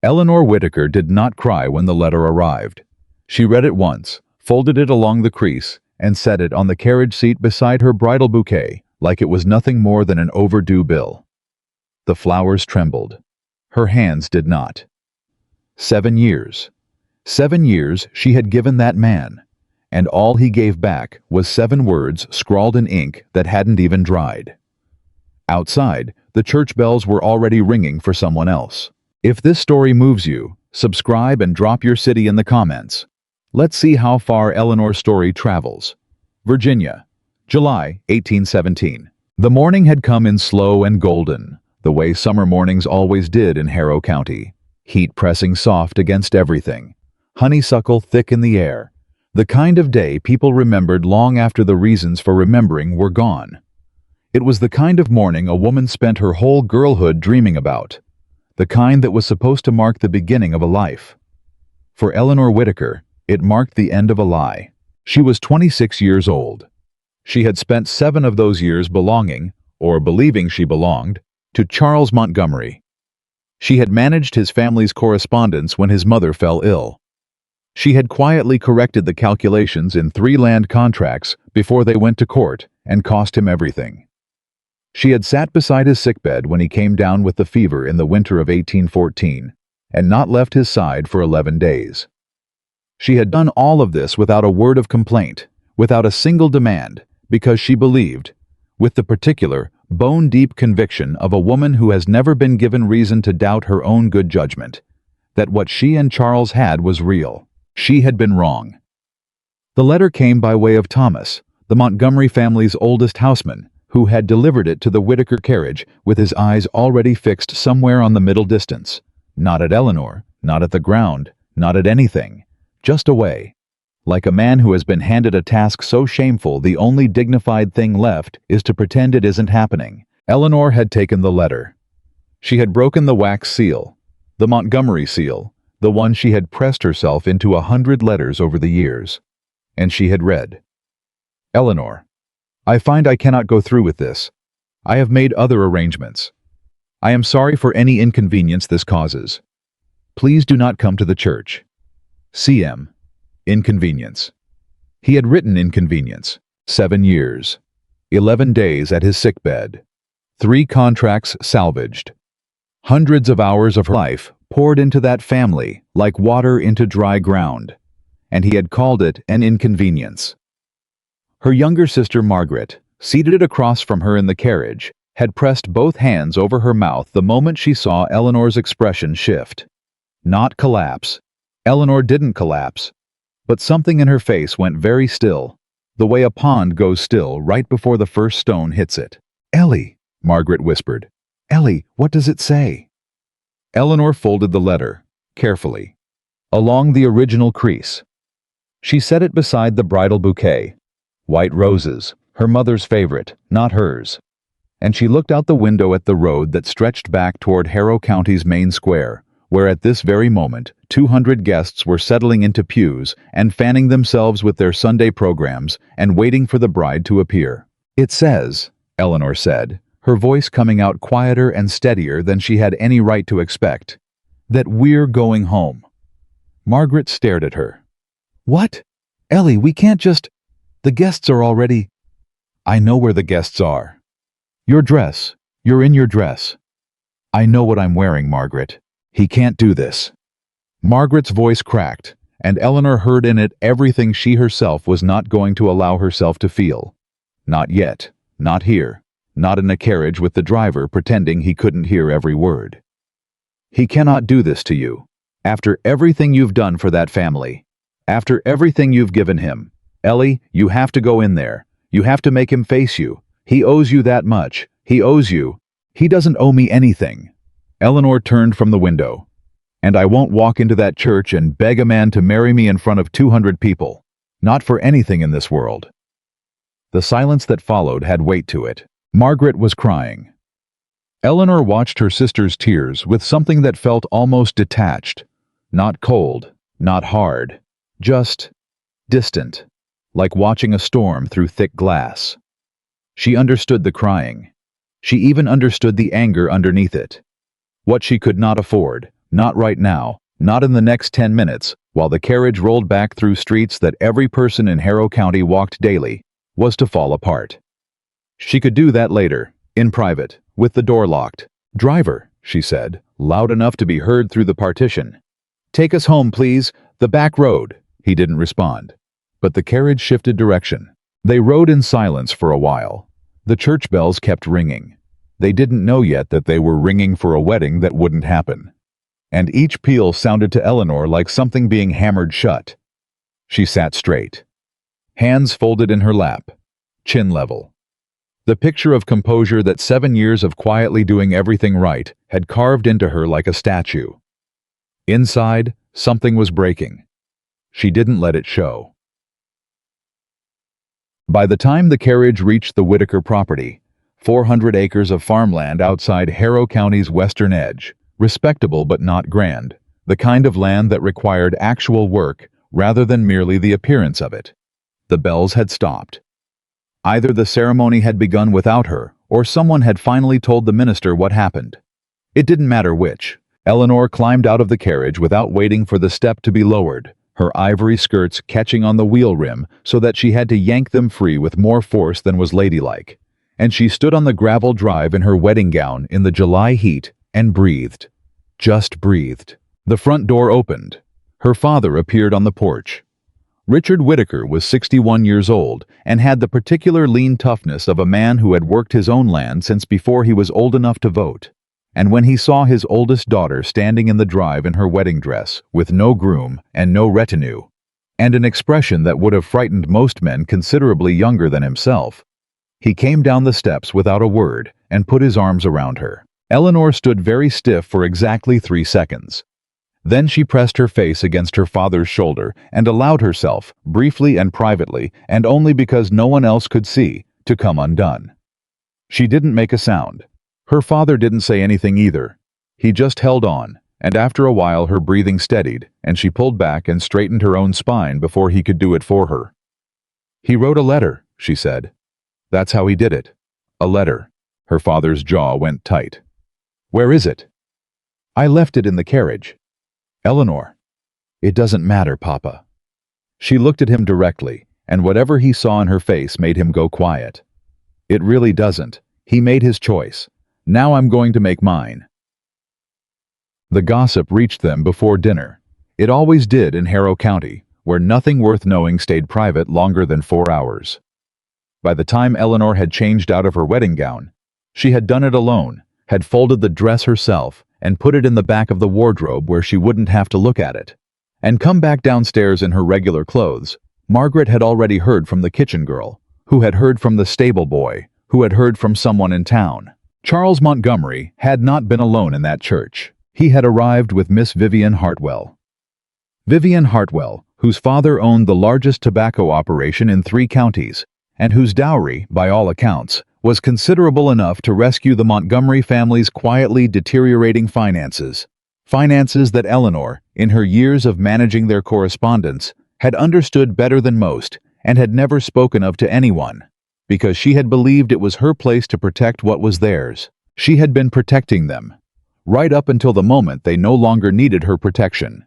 Eleanor Whittaker did not cry when the letter arrived. She read it once, folded it along the crease, and set it on the carriage seat beside her bridal bouquet, like it was nothing more than an overdue bill. The flowers trembled. Her hands did not. 7 years. 7 years she had given that man, and all he gave back was 7 words scrawled in ink that hadn't even dried. Outside, the church bells were already ringing for someone else. If this story moves you, subscribe and drop your city in the comments. Let's see how far Eleanor's story travels. Virginia, July 1817. The morning had come in slow and golden, the way summer mornings always did in Harrow County. Heat pressing soft against everything. Honeysuckle thick in the air. The kind of day people remembered long after the reasons for remembering were gone. It was the kind of morning a woman spent her whole girlhood dreaming about. The kind that was supposed to mark the beginning of a life. For Eleanor Whittaker, it marked the end of a lie. She was 26 years old. She had spent 7 of those years belonging, or believing she belonged, to Charles Montgomery. She had managed his family's correspondence when his mother fell ill. She had quietly corrected the calculations in 3 land contracts before they went to court and cost him everything. She had sat beside his sickbed when he came down with the fever in the winter of 1814, and not left his side for 11 days. She had done all of this without a word of complaint, without a single demand, because she believed, with the particular, bone-deep conviction of a woman who has never been given reason to doubt her own good judgment, that what she and Charles had was real. She had been wrong. The letter came by way of Thomas, the Montgomery family's oldest houseman, who had delivered it to the Whittaker carriage with his eyes already fixed somewhere on the middle distance. Not at Eleanor, not at the ground, not at anything. Just away. Like a man who has been handed a task so shameful the only dignified thing left is to pretend it isn't happening. Eleanor had taken the letter. She had broken the wax seal, the Montgomery seal, the one she had pressed herself into 100 letters over the years. And she had read, "Eleanor, I find I cannot go through with this. I have made other arrangements. I am sorry for any inconvenience this causes. Please do not come to the church. C.M. Inconvenience." He had written inconvenience. 7 years. 11 days at his sickbed. 3 contracts salvaged. Hundreds of hours of her life poured into that family like water into dry ground. And he had called it an inconvenience. Her younger sister Margaret, seated across from her in the carriage, had pressed both hands over her mouth the moment she saw Eleanor's expression shift. Not collapse. Eleanor didn't collapse. But something in her face went very still, the way a pond goes still right before the first stone hits it. "Ellie," Margaret whispered. "Ellie, what does it say?" Eleanor folded the letter, carefully, along the original crease. She set it beside the bridal bouquet. White roses, her mother's favorite, not hers. And she looked out the window at the road that stretched back toward Harrow County's main square, where at this very moment 200 guests were settling into pews and fanning themselves with their Sunday programs and waiting for the bride to appear. "It says," Eleanor said, her voice coming out quieter and steadier than she had any right to expect, "that we're going home." Margaret stared at her. "What? Ellie, we can't just... The guests are already..." "I know where the guests are. Your dress. You're in your dress." "I know what I'm wearing, Margaret. He can't do this." Margaret's voice cracked, and Eleanor heard in it everything she herself was not going to allow herself to feel. Not yet. Not here. Not in a carriage with the driver pretending he couldn't hear every word. "He cannot do this to you. After everything you've done for that family. After everything you've given him. Ellie, you have to go in there. You have to make him face you. He owes you that much. He owes you. He doesn't owe me anything." Eleanor turned from the window. "And I won't walk into that church and beg a man to marry me in front of 200 people. Not for anything in this world." The silence that followed had weight to it. Margaret was crying. Eleanor watched her sister's tears with something that felt almost detached. Not cold, not hard. Just distant. Like watching a storm through thick glass. She understood the crying. She even understood the anger underneath it. What she could not afford, Not right now, not in the next 10 minutes, while the carriage rolled back through streets that every person in Harrow County walked daily, was to fall apart. She could do that later, in private, with the door locked. "Driver," she said, loud enough to be heard through the partition. "Take us home, please, the back road." He didn't respond. But the carriage shifted direction. They rode in silence for a while. The church bells kept ringing. They didn't know yet that they were ringing for a wedding that wouldn't happen. And each peal sounded to Eleanor like something being hammered shut. She sat straight, hands folded in her lap, chin level. The picture of composure that 7 years of quietly doing everything right had carved into her like a statue. Inside, something was breaking. She didn't let it show. By the time the carriage reached the Whitaker property, 400 acres of farmland outside Harrow County's western edge, respectable but not grand, the kind of land that required actual work rather than merely the appearance of it, the bells had stopped. Either the ceremony had begun without her, or someone had finally told the minister what happened. It didn't matter which. Eleanor climbed out of the carriage without waiting for the step to be lowered, her ivory skirts catching on the wheel rim so that she had to yank them free with more force than was ladylike. And she stood on the gravel drive in her wedding gown in the July heat and breathed. Just breathed. The front door opened. Her father appeared on the porch. Richard Whitaker was 61 years old and had the particular lean toughness of a man who had worked his own land since before he was old enough to vote. And when he saw his oldest daughter standing in the drive in her wedding dress, with no groom and no retinue, and an expression that would have frightened most men considerably younger than himself, he came down the steps without a word and put his arms around her. Eleanor stood very stiff for exactly 3 seconds. Then she pressed her face against her father's shoulder and allowed herself, briefly and privately, and only because no one else could see, to come undone. She didn't make a sound. Her father didn't say anything either. He just held on, and after a while her breathing steadied, and she pulled back and straightened her own spine before he could do it for her. "He wrote a letter," she said. "That's how he did it. A letter." Her father's jaw went tight. "Where is it?" "I left it in the carriage." "Eleanor." "It doesn't matter, Papa." She looked at him directly, and whatever he saw in her face made him go quiet. "It really doesn't. He made his choice. Now I'm going to make mine." The gossip reached them before dinner. It always did in Harrow County, where nothing worth knowing stayed private longer than 4 hours. By the time Eleanor had changed out of her wedding gown, she had done it alone, had folded the dress herself, and put it in the back of the wardrobe where she wouldn't have to look at it, and come back downstairs in her regular clothes. Margaret had already heard from the kitchen girl, who had heard from the stable boy, who had heard from someone in town. Charles Montgomery had not been alone in that church. He had arrived with Miss Vivian Hartwell. Vivian Hartwell, whose father owned the largest tobacco operation in 3 counties, and whose dowry, by all accounts, was considerable enough to rescue the Montgomery family's quietly deteriorating finances. Finances that Eleanor, in her years of managing their correspondence, had understood better than most and had never spoken of to anyone, because she had believed it was her place to protect what was theirs. She had been protecting them, right up until the moment they no longer needed her protection.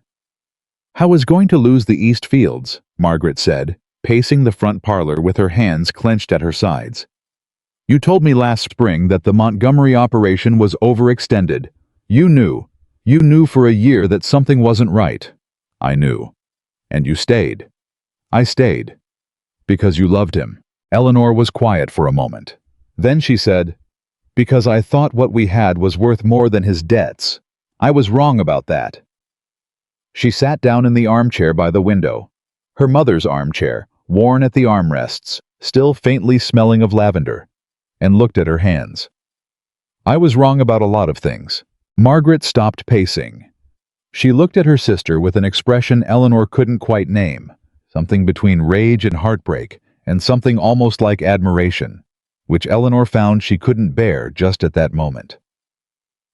"I was going to lose the East Fields," Margaret said, pacing the front parlor with her hands clenched at her sides. "You told me last spring that the Montgomery operation was overextended. You knew for a year that something wasn't right." "I knew." "And you stayed." "I stayed. Because you loved him." Eleanor was quiet for a moment. Then she said, "Because I thought what we had was worth more than his debts. I was wrong about that." She sat down in the armchair by the window, her mother's armchair, worn at the armrests, still faintly smelling of lavender, and looked at her hands. "I was wrong about a lot of things." Margaret stopped pacing. She looked at her sister with an expression Eleanor couldn't quite name, something between rage and heartbreak, and something almost like admiration, which Eleanor found she couldn't bear just at that moment.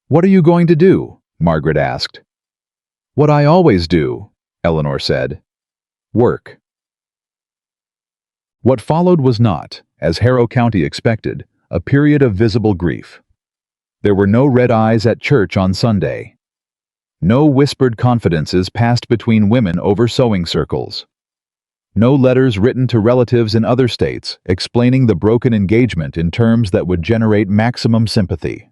"What are you going to do?" Margaret asked. "What I always do," Eleanor said. "Work." What followed was not, as Harrow County expected, a period of visible grief. There were no red eyes at church on Sunday. No whispered confidences passed between women over sewing circles. No letters written to relatives in other states explaining the broken engagement in terms that would generate maximum sympathy.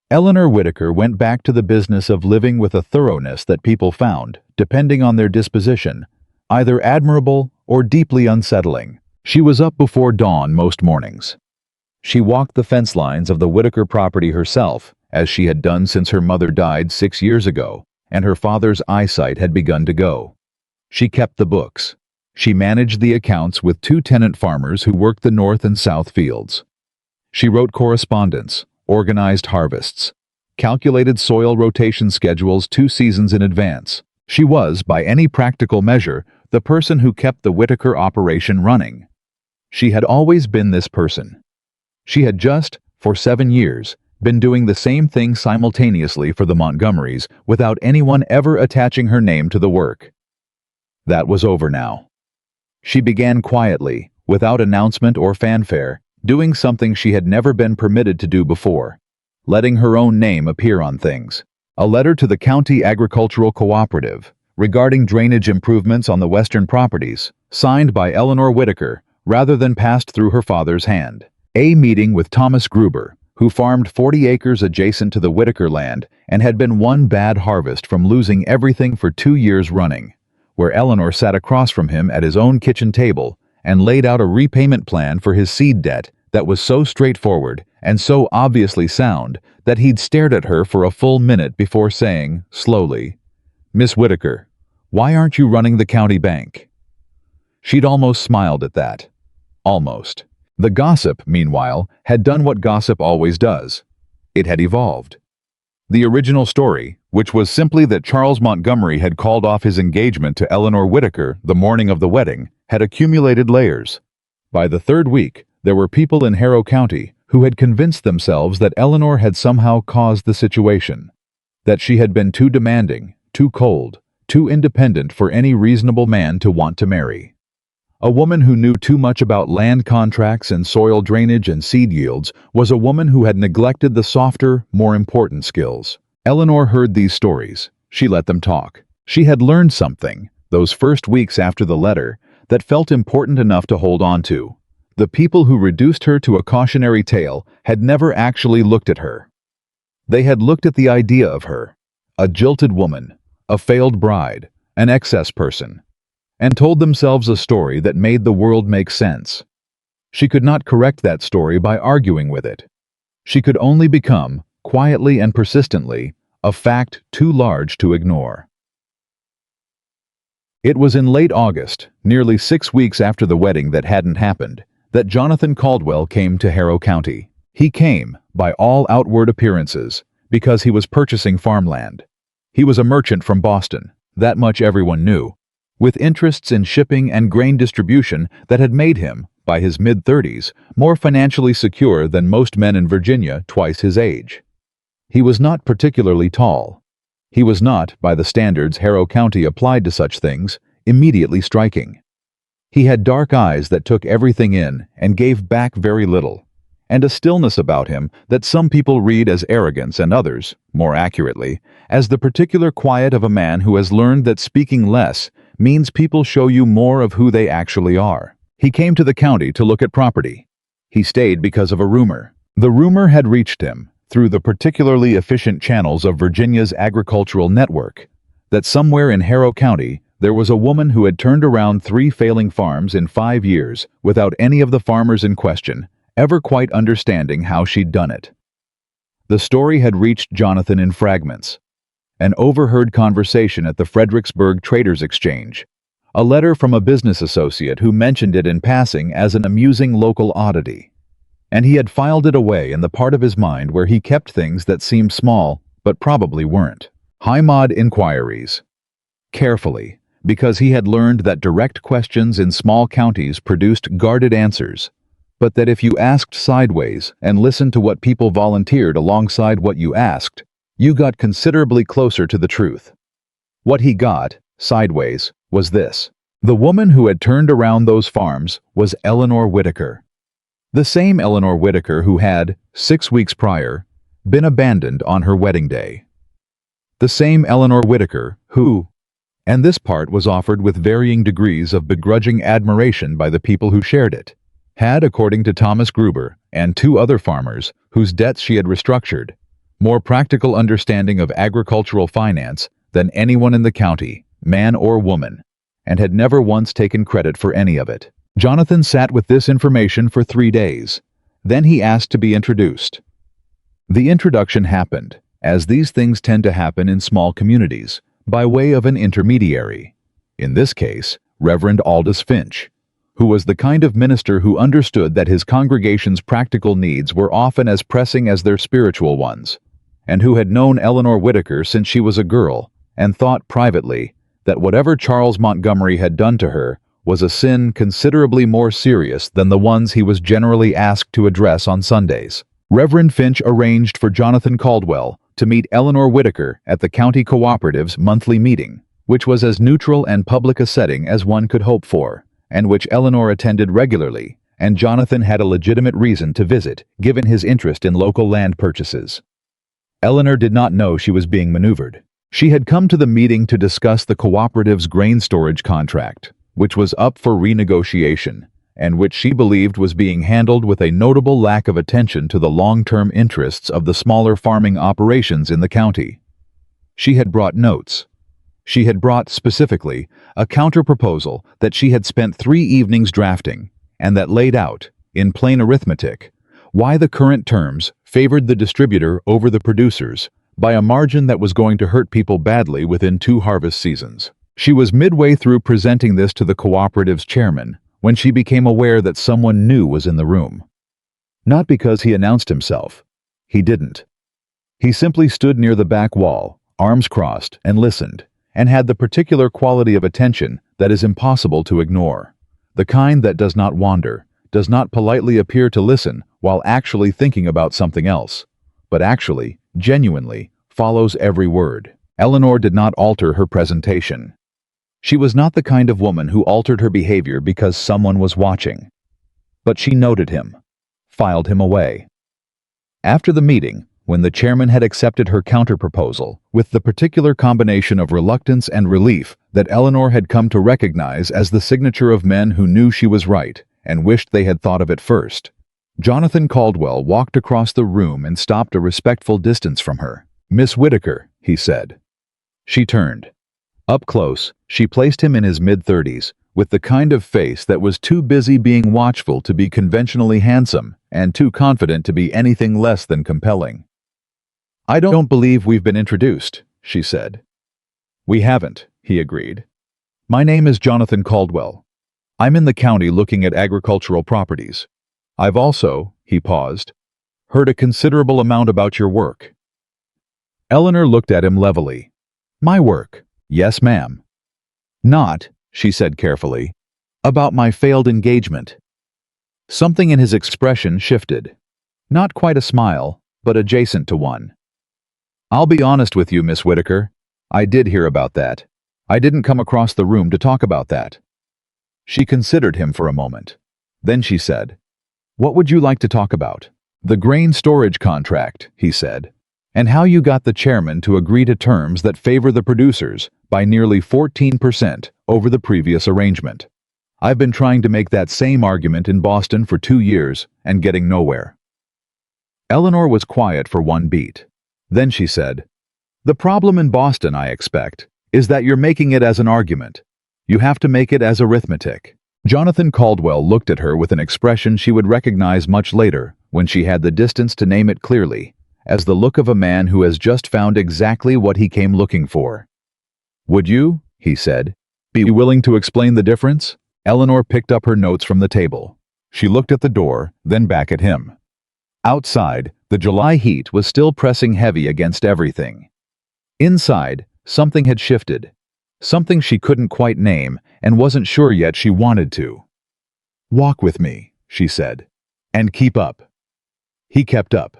Eleanor Whitaker went back to the business of living with a thoroughness that people found, depending on their disposition, either admirable or deeply unsettling. She was up before dawn most mornings. She walked the fence lines of the Whitaker property herself, as she had done since her mother died 6 years ago, and her father's eyesight had begun to go. She kept the books. She managed the accounts with 2 tenant farmers who worked the north and south fields. She wrote correspondence, organized harvests, calculated soil rotation schedules 2 seasons in advance. She was, by any practical measure, the person who kept the Whitaker operation running. She had always been this person. She had just, for 7 years, been doing the same thing simultaneously for the Montgomerys without anyone ever attaching her name to the work. That was over now. She began quietly, without announcement or fanfare, doing something she had never been permitted to do before, letting her own name appear on things. A letter to the County Agricultural Cooperative regarding drainage improvements on the western properties, signed by Eleanor Whitaker, rather than passed through her father's hand. A meeting with Thomas Gruber, who farmed 40 acres adjacent to the Whitaker land and had been one bad harvest from losing everything for 2 years running, where Eleanor sat across from him at his own kitchen table and laid out a repayment plan for his seed debt that was so straightforward and so obviously sound that he'd stared at her for a full minute before saying, slowly, "Miss Whitaker, why aren't you running the county bank?" She'd almost smiled at that. Almost. The gossip, meanwhile, had done what gossip always does. It had evolved. The original story, which was simply that Charles Montgomery had called off his engagement to Eleanor Whitaker the morning of the wedding, had accumulated layers. By the 3rd week, there were people in Harrow County who had convinced themselves that Eleanor had somehow caused the situation, that she had been too demanding, too cold, too independent for any reasonable man to want to marry. A woman who knew too much about land contracts and soil drainage and seed yields was a woman who had neglected the softer, more important skills. Eleanor heard these stories. She let them talk. She had learned something, those first weeks after the letter, that felt important enough to hold on to. The people who reduced her to a cautionary tale had never actually looked at her. They had looked at the idea of her, a jilted woman, a failed bride, an excess person, and told themselves a story that made the world make sense. She could not correct that story by arguing with it. She could only become, quietly and persistently, a fact too large to ignore. It was in late August, nearly 6 weeks after the wedding that hadn't happened, that Jonathan Caldwell came to Harrow County. He came, by all outward appearances, because he was purchasing farmland. He was a merchant from Boston, that much everyone knew, with interests in shipping and grain distribution that had made him, by his mid-30s, more financially secure than most men in Virginia twice his age. He was not particularly tall. He was not, by the standards Harrow County applied to such things, immediately striking. He had dark eyes that took everything in and gave back very little, and a stillness about him that some people read as arrogance and others, more accurately, as the particular quiet of a man who has learned that speaking less means people show you more of who they actually are. He came to the county to look at property. He stayed because of a rumor. The rumor had reached him, through the particularly efficient channels of Virginia's agricultural network, that somewhere in Harrow County there was a woman who had turned around 3 failing farms in 5 years without any of the farmers in question ever quite understanding how she'd done it. The story had reached Jonathan in fragments. An overheard conversation at the Fredericksburg Traders Exchange, a letter from a business associate who mentioned it in passing as an amusing local oddity, and he had filed it away in the part of his mind where he kept things that seemed small but probably weren't. High-mod inquiries. Carefully, because he had learned that direct questions in small counties produced guarded answers, but that if you asked sideways and listened to what people volunteered alongside what you asked, you got considerably closer to the truth. What he got, sideways, was this. The woman who had turned around those farms was Eleanor Whitaker. The same Eleanor Whitaker who had, 6 weeks prior, been abandoned on her wedding day. The same Eleanor Whitaker, who, and this part was offered with varying degrees of begrudging admiration by the people who shared it, had, according to Thomas Gruber and two other farmers whose debts she had restructured, more practical understanding of agricultural finance than anyone in the county, man or woman, and had never once taken credit for any of it. Jonathan sat with this information for 3 days. Then he asked to be introduced. The introduction happened, as these things tend to happen in small communities, by way of an intermediary. In this case, Reverend Aldous Finch, who was the kind of minister who understood that his congregation's practical needs were often as pressing as their spiritual ones, and who had known Eleanor Whitaker since she was a girl, and thought privately that whatever Charles Montgomery had done to her was a sin considerably more serious than the ones he was generally asked to address on Sundays. Reverend Finch arranged for Jonathan Caldwell to meet Eleanor Whitaker at the county cooperative's monthly meeting, which was as neutral and public a setting as one could hope for, and which Eleanor attended regularly, and Jonathan had a legitimate reason to visit, given his interest in local land purchases. Eleanor did not know she was being maneuvered. She had come to the meeting to discuss the cooperative's grain storage contract, which was up for renegotiation, and which she believed was being handled with a notable lack of attention to the long-term interests of the smaller farming operations in the county. She had brought notes. She had brought, specifically, a counter-proposal that she had spent 3 evenings drafting, and that laid out, in plain arithmetic, why the current terms favored the distributor over the producers by a margin that was going to hurt people badly within 2 harvest seasons. She was midway through presenting this to the cooperative's chairman when she became aware that someone new was in the room. Not because he announced himself. He didn't. He simply stood near the back wall, arms crossed, and listened, and had the particular quality of attention that is impossible to ignore, the kind that does not wander, does not politely appear to listen while actually thinking about something else, but actually, genuinely, follows every word. Eleanor did not alter her presentation. She was not the kind of woman who altered her behavior because someone was watching. But she noted him, filed him away. After the meeting, when the chairman had accepted her counterproposal, with the particular combination of reluctance and relief that Eleanor had come to recognize as the signature of men who knew she was right and wished they had thought of it first, Jonathan Caldwell walked across the room and stopped a respectful distance from her. "Miss Whitaker," he said. She turned. Up close, she placed him in his mid-30s, with the kind of face that was too busy being watchful to be conventionally handsome and too confident to be anything less than compelling. "I don't believe we've been introduced," she said. "We haven't," he agreed. "My name is Jonathan Caldwell. I'm in the county looking at agricultural properties. I've also," he paused, "heard a considerable amount about your work." Eleanor looked at him levelly. "My work? Yes, ma'am." "Not," she said carefully, "about my failed engagement." Something in his expression shifted. Not quite a smile, but adjacent to one. "I'll be honest with you, Miss Whitaker. I did hear about that. I didn't come across the room to talk about that." She considered him for a moment. Then she said, "What would you like to talk about?" "The grain storage contract," he said, "and how you got the chairman to agree to terms that favor the producers by nearly 14% over the previous arrangement. I've been trying to make that same argument in Boston for 2 years and getting nowhere." Eleanor was quiet for 1 beat. Then she said, "The problem in Boston, I expect, is that you're making it as an argument. You have to make it as arithmetic." Jonathan Caldwell looked at her with an expression she would recognize much later, when she had the distance to name it clearly, as the look of a man who has just found exactly what he came looking for. "Would you," he said, "be willing to explain the difference?" Eleanor picked up her notes from the table. She looked at the door, then back at him. Outside, the July heat was still pressing heavy against everything. Inside, something had shifted. Something she couldn't quite name and wasn't sure yet she wanted to. "Walk with me," she said, "and keep up." He kept up.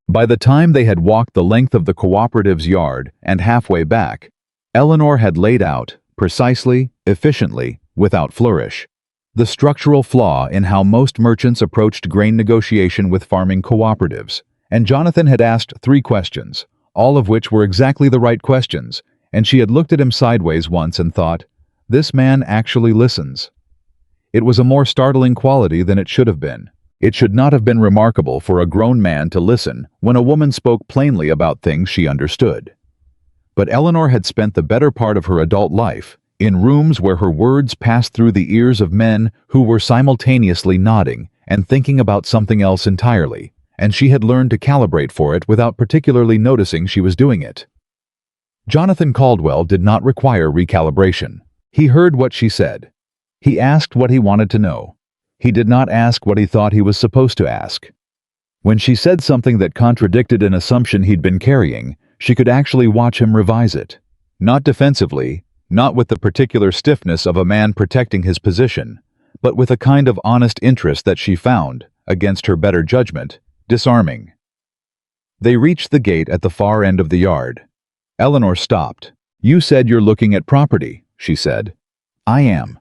By the time they had walked the length of the cooperative's yard and halfway back, Eleanor had laid out, precisely, efficiently, without flourish, the structural flaw in how most merchants approached grain negotiation with farming cooperatives, and Jonathan had asked 3 questions, all of which were exactly the right questions, and she had looked at him sideways once and thought, "This man actually listens." It was a more startling quality than it should have been. It should not have been remarkable for a grown man to listen when a woman spoke plainly about things she understood. But Eleanor had spent the better part of her adult life in rooms where her words passed through the ears of men who were simultaneously nodding and thinking about something else entirely, and she had learned to calibrate for it without particularly noticing she was doing it. Jonathan Caldwell did not require recalibration. He heard what she said. He asked what he wanted to know. He did not ask what he thought he was supposed to ask. When she said something that contradicted an assumption he'd been carrying, she could actually watch him revise it. Not defensively, not with the particular stiffness of a man protecting his position, but with a kind of honest interest that she found, against her better judgment, disarming. They reached the gate at the far end of the yard. Eleanor stopped. "You said you're looking at property," she said. "I am.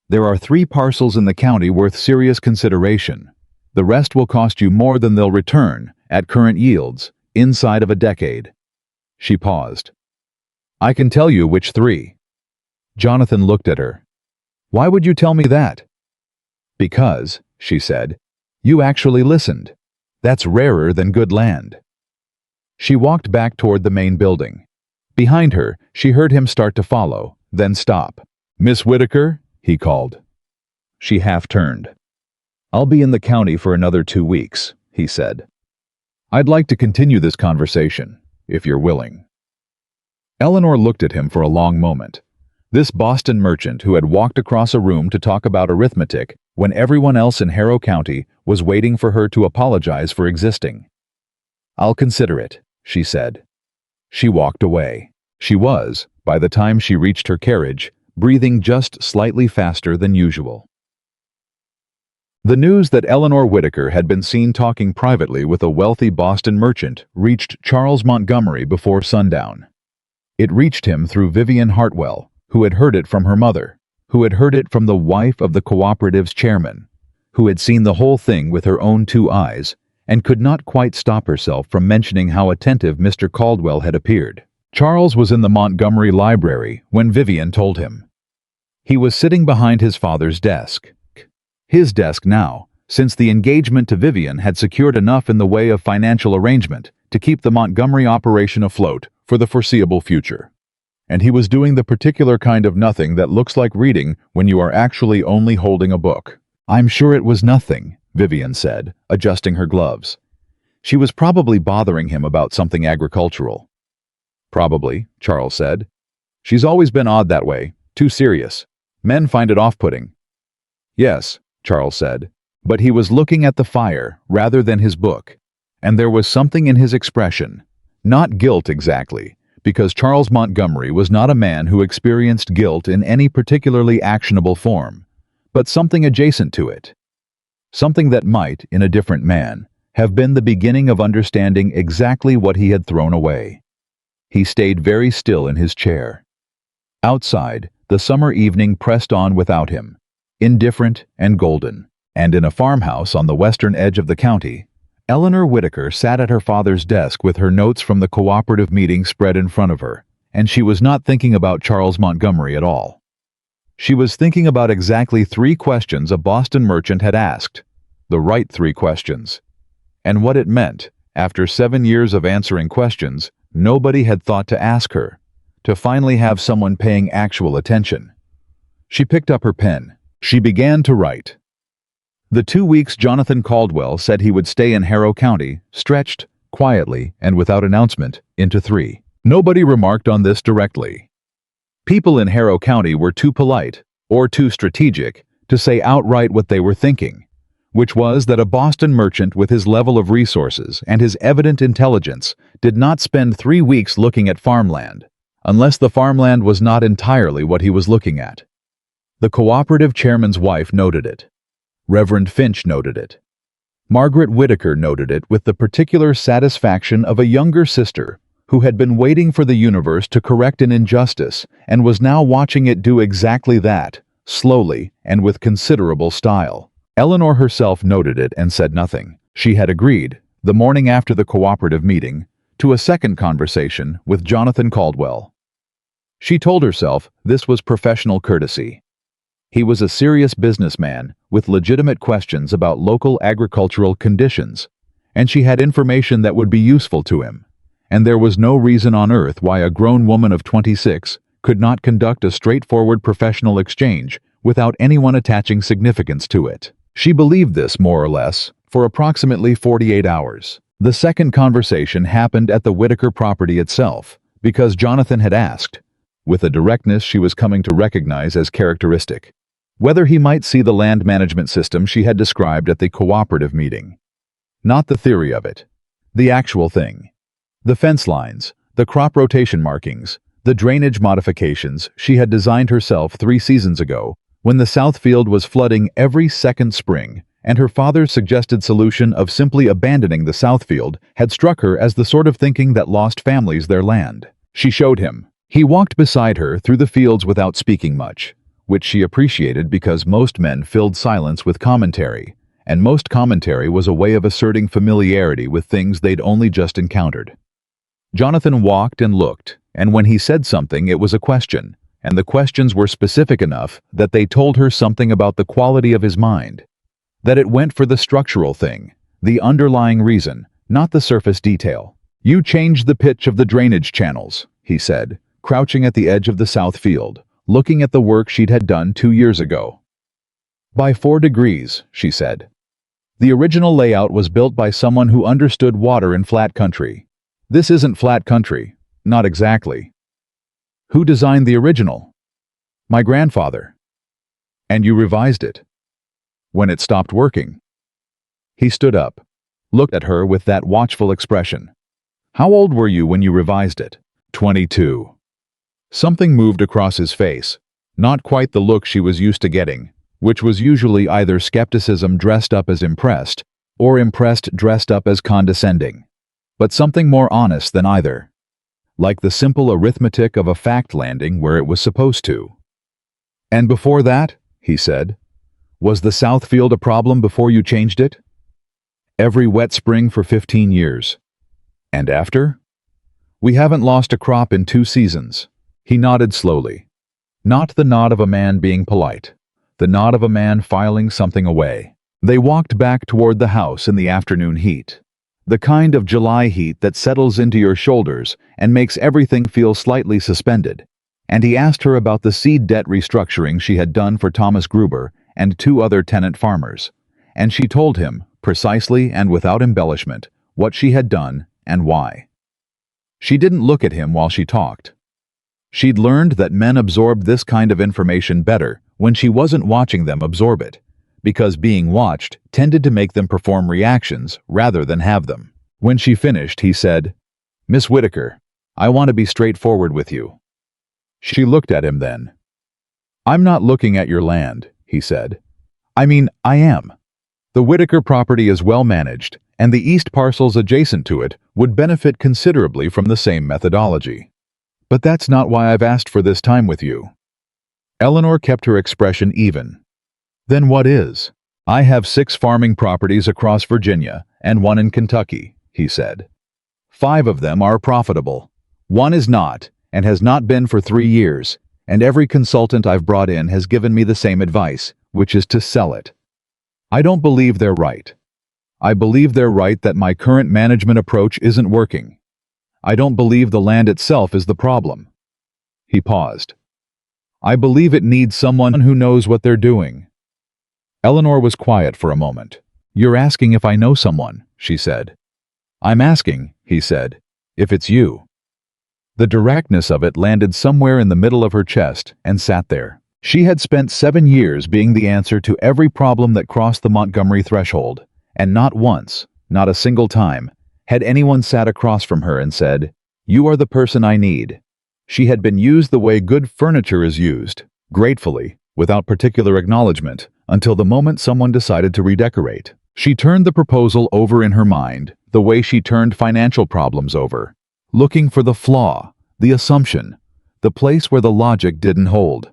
There are 3 parcels in the county worth serious consideration. The rest will cost you more than they'll return, at current yields, inside of a decade." She paused. "I can tell you which 3. Jonathan looked at her. "Why would you tell me that?" "Because," she said, "you actually listened. That's rarer than good land." She walked back toward the main building. Behind her, she heard him start to follow, then stop. "Miss Whitaker?" he called. She half turned. "I'll be in the county for another 2 weeks," he said. "I'd like to continue this conversation, if you're willing." Eleanor looked at him for a long moment. This Boston merchant who had walked across a room to talk about arithmetic when everyone else in Harrow County was waiting for her to apologize for existing. "I'll consider it," she said. She walked away. She was, by the time she reached her carriage, breathing just slightly faster than usual. The news that Eleanor Whitaker had been seen talking privately with a wealthy Boston merchant reached Charles Montgomery before sundown. It reached him through Vivian Hartwell, who had heard it from her mother, who had heard it from the wife of the cooperative's chairman, who had seen the whole thing with her own 2 eyes, and could not quite stop herself from mentioning how attentive Mr. Caldwell had appeared. Charles was in the Montgomery library when Vivian told him. He was sitting behind his father's desk. His desk now, since the engagement to Vivian had secured enough in the way of financial arrangement to keep the Montgomery operation afloat for the foreseeable future. And he was doing the particular kind of nothing that looks like reading when you are actually only holding a book. "I'm sure it was nothing," Vivian said, adjusting her gloves. She was probably bothering him about something agricultural. "Probably," Charles said. "She's always been odd that way, too serious. Men find it off-putting." "Yes," Charles said, but he was looking at the fire rather than his book, and there was something in his expression, not guilt exactly, because Charles Montgomery was not a man who experienced guilt in any particularly actionable form, but something adjacent to it. Something that might, in a different man, have been the beginning of understanding exactly what he had thrown away. He stayed very still in his chair. Outside, the summer evening pressed on without him, indifferent and golden, and in a farmhouse on the western edge of the county, Eleanor Whitaker sat at her father's desk with her notes from the cooperative meeting spread in front of her, and she was not thinking about Charles Montgomery at all. She was thinking about exactly 3 questions a Boston merchant had asked, the right 3 questions, and what it meant, after 7 years of answering questions nobody had thought to ask her, to finally have someone paying actual attention. She picked up her pen. She began to write. The 2 weeks Jonathan Caldwell said he would stay in Harrow County stretched, quietly and without announcement, into 3. Nobody remarked on this directly. People in Harrow County were too polite, or too strategic, to say outright what they were thinking, which was that a Boston merchant with his level of resources and his evident intelligence did not spend 3 weeks looking at farmland, unless the farmland was not entirely what he was looking at. The cooperative chairman's wife noted it. Reverend Finch noted it. Margaret Whitaker noted it with the particular satisfaction of a younger sister who had been waiting for the universe to correct an injustice and was now watching it do exactly that, slowly and with considerable style. Eleanor herself noted it and said nothing. She had agreed, the morning after the cooperative meeting, to a second conversation with Jonathan Caldwell. She told herself this was professional courtesy. He was a serious businessman with legitimate questions about local agricultural conditions, and she had information that would be useful to him. And there was no reason on earth why a grown woman of 26 could not conduct a straightforward professional exchange without anyone attaching significance to it. She believed this, more or less, for approximately 48 hours. The second conversation happened at the Whitaker property itself, because Jonathan had asked, with a directness she was coming to recognize as characteristic, whether he might see the land management system she had described at the cooperative meeting. Not the theory of it. The actual thing. The fence lines, the crop rotation markings, the drainage modifications she had designed herself 3 seasons ago, when the south field was flooding every second spring, and her father's suggested solution of simply abandoning the south field had struck her as the sort of thinking that lost families their land. She showed him. He walked beside her through the fields without speaking much, which she appreciated because most men filled silence with commentary, and most commentary was a way of asserting familiarity with things they'd only just encountered. Jonathan walked and looked, and when he said something it was a question, and the questions were specific enough that they told her something about the quality of his mind. That it went for the structural thing, the underlying reason, not the surface detail. "You changed the pitch of the drainage channels," he said, crouching at the edge of the south field, looking at the work she'd had done 2 years ago. "By 4 degrees, she said. "The original layout was built by someone who understood water in flat country. This isn't flat country, not exactly." "Who designed the original?" "My grandfather." "And you revised it?" "When it stopped working." He stood up, looked at her with that watchful expression. "How old were you when you revised it?" 22. Something moved across his face, not quite the look she was used to getting, which was usually either skepticism dressed up as impressed, or impressed dressed up as condescending, but something more honest than either. Like the simple arithmetic of a fact landing where it was supposed to. "And before that," he said, "was the south field a problem before you changed it?" "Every wet spring for 15 years. "And after?" "We haven't lost a crop in 2 seasons. He nodded slowly. Not the nod of a man being polite. The nod of a man filing something away. They walked back toward the house in the afternoon heat. The kind of July heat that settles into your shoulders and makes everything feel slightly suspended. And he asked her about the seed debt restructuring she had done for Thomas Gruber and 2 other tenant farmers. And she told him, precisely and without embellishment, what she had done and why. She didn't look at him while she talked. She'd learned that men absorbed this kind of information better when she wasn't watching them absorb it, because being watched tended to make them perform reactions rather than have them. When she finished, he said, "Miss Whitaker, I want to be straightforward with you." She looked at him then. "I'm not looking at your land," he said. "I mean, I am. The Whitaker property is well managed, and the east parcels adjacent to it would benefit considerably from the same methodology. But that's not why I've asked for this time with you." Eleanor kept her expression even. "Then what is?" "I have 6 farming properties across Virginia and 1 in Kentucky," he said. 5 of them are profitable. 1 is not, and has not been for 3 years, and every consultant I've brought in has given me the same advice, which is to sell it. I don't believe they're right. I believe they're right that my current management approach isn't working. I don't believe the land itself is the problem." He paused. "I believe it needs someone who knows what they're doing." Eleanor was quiet for a moment. "You're asking if I know someone," she said. "I'm asking," he said, "if it's you." The directness of it landed somewhere in the middle of her chest and sat there. She had spent 7 years being the answer to every problem that crossed the Montgomery threshold, and not once, not a single time, had anyone sat across from her and said, "You are the person I need." She had been used the way good furniture is used, gratefully, without particular acknowledgement, until the moment someone decided to redecorate. She turned the proposal over in her mind, the way she turned financial problems over, looking for the flaw, the assumption, the place where the logic didn't hold.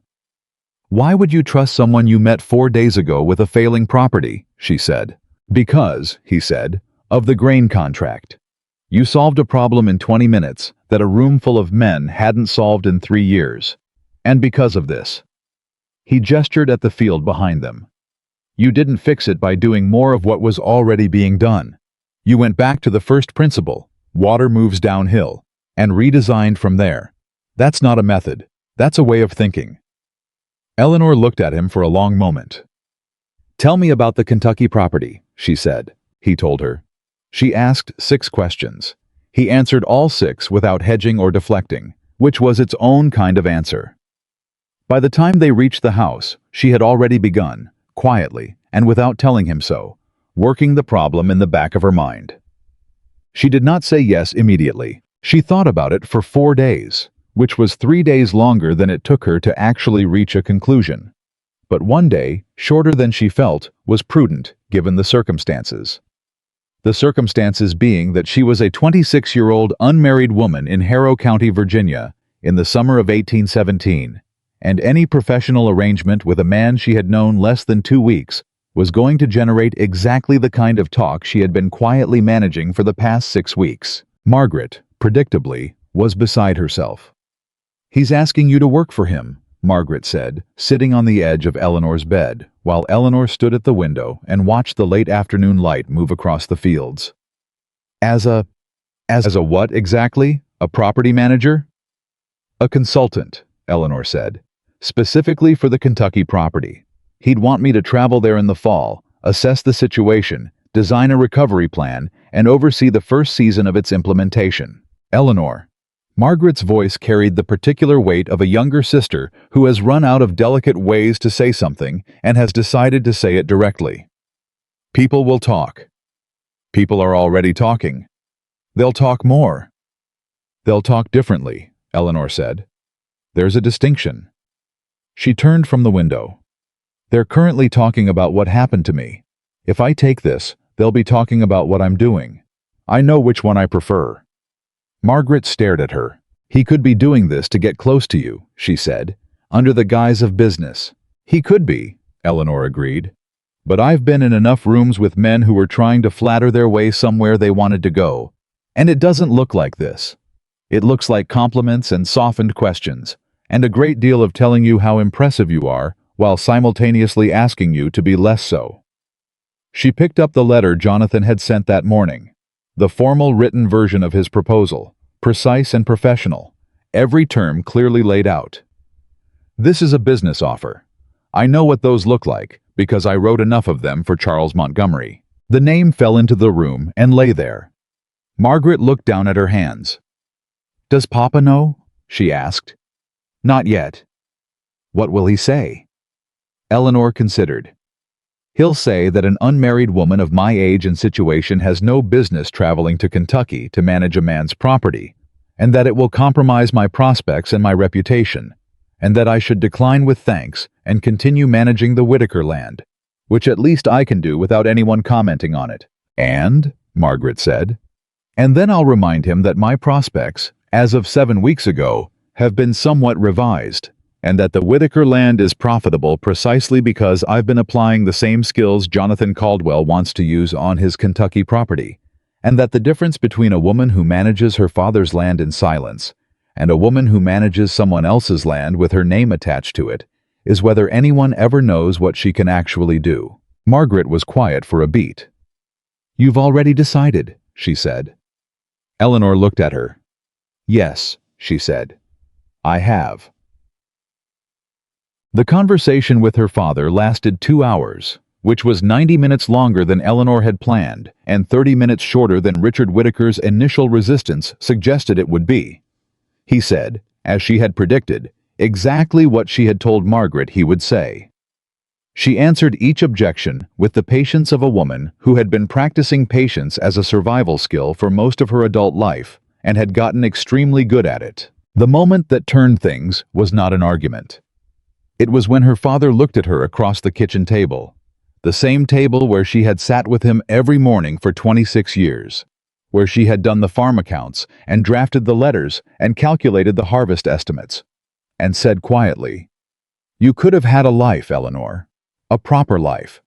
"Why would you trust someone you met 4 days ago with a failing property?" she said. "Because," he said, "of the grain contract." You solved a problem in 20 minutes that a room full of men hadn't solved in 3 years. And because of this, he gestured at the field behind them. You didn't fix it by doing more of what was already being done. You went back to the first principle, water moves downhill, and redesigned from there. That's not a method. That's a way of thinking. Eleanor looked at him for a long moment. Tell me about the Kentucky property, she said. He told her. She asked 6 questions. He answered all 6 without hedging or deflecting, which was its own kind of answer. By the time they reached the house, she had already begun, quietly, and without telling him so, working the problem in the back of her mind. She did not say yes immediately. She thought about it for 4 days, which was 3 days longer than it took her to actually reach a conclusion. But one day, shorter than she felt, was prudent, given the circumstances. The circumstances being that she was a 26-year-old unmarried woman in Harrow County, Virginia, in the summer of 1817, and any professional arrangement with a man she had known less than 2 weeks was going to generate exactly the kind of talk she had been quietly managing for the past 6 weeks. Margaret, predictably, was beside herself. He's asking you to work for him, Margaret said, sitting on the edge of Eleanor's bed, while Eleanor stood at the window and watched the late afternoon light move across the fields. As a what exactly? A property manager? A consultant, Eleanor said, specifically for the Kentucky property. He'd want me to travel there in the fall, assess the situation, design a recovery plan, and oversee the first season of its implementation. Eleanor. Margaret's voice carried the particular weight of a younger sister who has run out of delicate ways to say something and has decided to say it directly. People will talk. People are already talking. They'll talk more. They'll talk differently, Eleanor said. There's a distinction. She turned from the window. They're currently talking about what happened to me. If I take this, they'll be talking about what I'm doing. I know which one I prefer. Margaret stared at her. He could be doing this to get close to you, she said, under the guise of business. He could be, Eleanor agreed. But I've been in enough rooms with men who were trying to flatter their way somewhere they wanted to go. And it doesn't look like this. It looks like compliments and softened questions, and a great deal of telling you how impressive you are, while simultaneously asking you to be less so. She picked up the letter Jonathan had sent that morning. The formal written version of his proposal, precise and professional, every term clearly laid out. This is a business offer. I know what those look like, because I wrote enough of them for Charles Montgomery. The name fell into the room and lay there. Margaret looked down at her hands. Does Papa know? She asked. Not yet. What will he say? Eleanor considered. He'll say that an unmarried woman of my age and situation has no business traveling to Kentucky to manage a man's property, and that it will compromise my prospects and my reputation, and that I should decline with thanks and continue managing the Whitaker land, which at least I can do without anyone commenting on it. And, Margaret said, and then I'll remind him that my prospects, as of 7 weeks ago, have been somewhat revised, and that the Whitaker land is profitable precisely because I've been applying the same skills Jonathan Caldwell wants to use on his Kentucky property, and that the difference between a woman who manages her father's land in silence and a woman who manages someone else's land with her name attached to it is whether anyone ever knows what she can actually do. Margaret was quiet for a beat. You've already decided, she said. Eleanor looked at her. Yes, she said. I have. The conversation with her father lasted 2 hours, which was 90 minutes longer than Eleanor had planned and 30 minutes shorter than Richard Whitaker's initial resistance suggested it would be. He said, as she had predicted, exactly what she had told Margaret he would say. She answered each objection with the patience of a woman who had been practicing patience as a survival skill for most of her adult life and had gotten extremely good at it. The moment that turned things was not an argument. It was when her father looked at her across the kitchen table, the same table where she had sat with him every morning for 26 years, where she had done the farm accounts and drafted the letters and calculated the harvest estimates, and said quietly, You could have had a life, Eleanor, a proper life.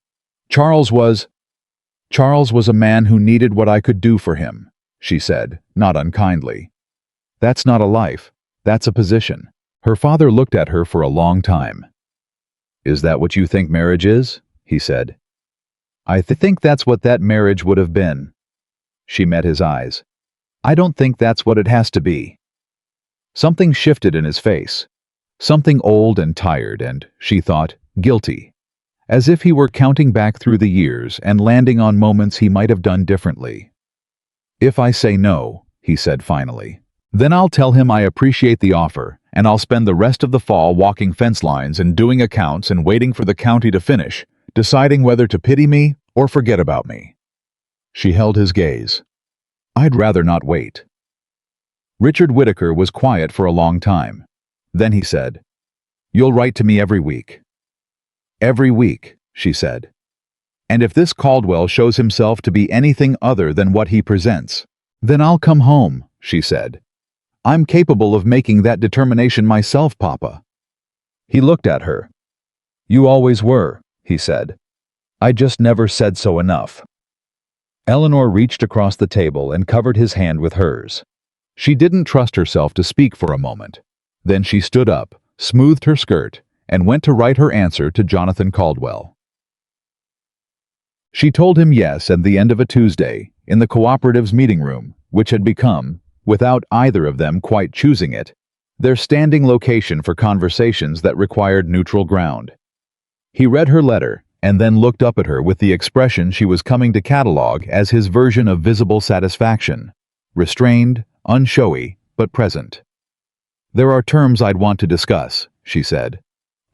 Charles was a man who needed what I could do for him. she said, not unkindly. That's not a life. That's a position. Her father looked at her for a long time. Is that what you think marriage is? He said. I think that's what that marriage would have been. She met his eyes. I don't think that's what it has to be. Something shifted in his face. Something old and tired and, she thought, guilty. As if he were counting back through the years and landing on moments he might have done differently. If I say no, he said finally, then I'll tell him I appreciate the offer, and I'll spend the rest of the fall walking fence lines and doing accounts and waiting for the county to finish, deciding whether to pity me or forget about me. She held his gaze. I'd rather not wait. Richard Whittaker was quiet for a long time. Then he said, You'll write to me every week. Every week, she said. And if this Caldwell shows himself to be anything other than what he presents, then I'll come home, she said. I'm capable of making that determination myself, Papa. He looked at her. You always were, he said. I just never said so enough. Eleanor reached across the table and covered his hand with hers. She didn't trust herself to speak for a moment. Then she stood up, smoothed her skirt, and went to write her answer to Jonathan Caldwell. She told him yes at the end of a Tuesday, in the cooperative's meeting room, which had become, without either of them quite choosing it, their standing location for conversations that required neutral ground. He read her letter, and then looked up at her with the expression she was coming to catalog as his version of visible satisfaction. Restrained, unshowy, but present. There are terms I'd want to discuss, she said.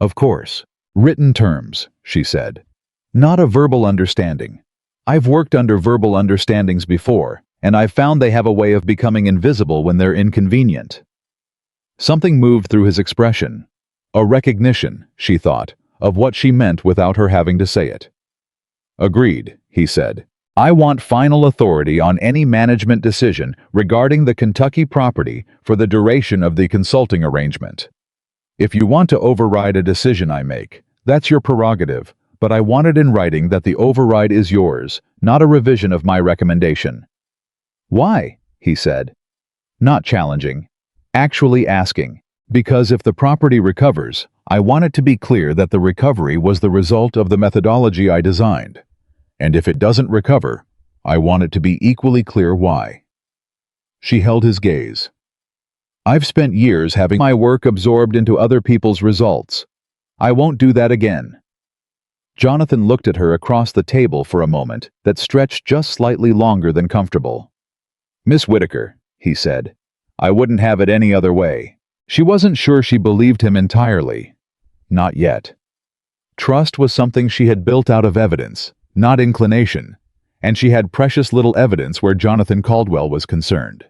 Of course. Written terms, she said. Not a verbal understanding. I've worked under verbal understandings before, and I've found they have a way of becoming invisible when they're inconvenient. Something moved through his expression. A recognition, she thought, of what she meant without her having to say it. Agreed, he said. I want final authority on any management decision regarding the Kentucky property for the duration of the consulting arrangement. If you want to override a decision I make, that's your prerogative, but I want it in writing that the override is yours, not a revision of my recommendation. Why? He said. Not challenging. Actually asking. Because if the property recovers, I want it to be clear that the recovery was the result of the methodology I designed. And if it doesn't recover, I want it to be equally clear why. She held his gaze. I've spent years having my work absorbed into other people's results. I won't do that again. Jonathan looked at her across the table for a moment that stretched just slightly longer than comfortable. Miss Whittaker, he said, I wouldn't have it any other way. She wasn't sure she believed him entirely. Not yet. Trust was something she had built out of evidence, not inclination, and she had precious little evidence where Jonathan Caldwell was concerned.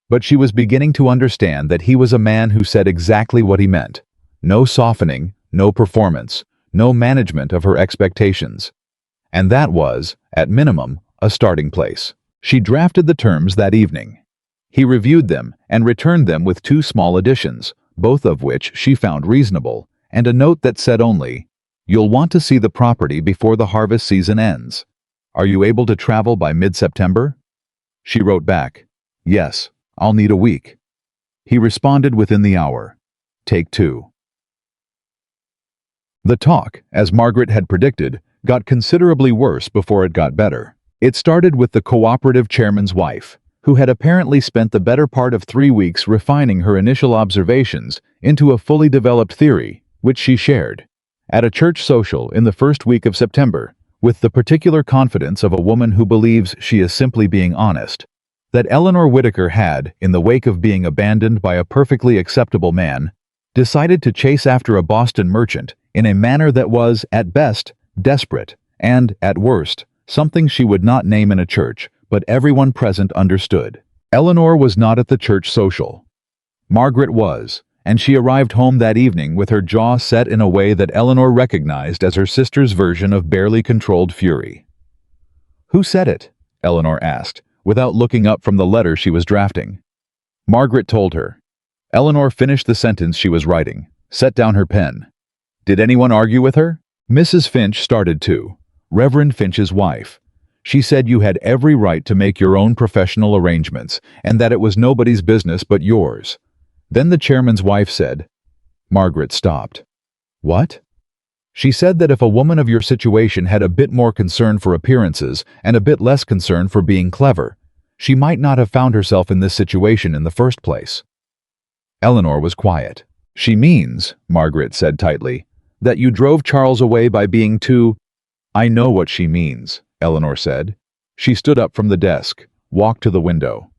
But she was beginning to understand that he was a man who said exactly what he meant. No softening, no performance, no management of her expectations. And that was, at minimum, a starting place. She drafted the terms that evening. He reviewed them and returned them with 2 small additions, both of which she found reasonable, and a note that said only, You'll want to see the property before the harvest season ends. Are you able to travel by mid-September? She wrote back, Yes, I'll need a week. He responded within the hour. Take 2. The talk, as Margaret had predicted, got considerably worse before it got better. It started with the cooperative chairman's wife, who had apparently spent the better part of 3 weeks refining her initial observations into a fully developed theory, which she shared. At a church social in the first week of September, with the particular confidence of a woman who believes she is simply being honest, that Eleanor Whittaker had, in the wake of being abandoned by a perfectly acceptable man, decided to chase after a Boston merchant in a manner that was, at best, desperate, and, at worst, something she would not name in a church, but everyone present understood. Eleanor was not at the church social. Margaret was, and she arrived home that evening with her jaw set in a way that Eleanor recognized as her sister's version of barely controlled fury. Who said it? Eleanor asked, without looking up from the letter she was drafting. Margaret told her. Eleanor finished the sentence she was writing, set down her pen. Did anyone argue with her? Mrs. Finch started to. Reverend Finch's wife. She said you had every right to make your own professional arrangements and that it was nobody's business but yours. Then the chairman's wife said, Margaret stopped. What? She said that if a woman of your situation had a bit more concern for appearances and a bit less concern for being clever, she might not have found herself in this situation in the first place. Eleanor was quiet. She means, Margaret said tightly, that you drove Charles away by being too— I know what she means, Eleanor said. She stood up from the desk, walked to the window.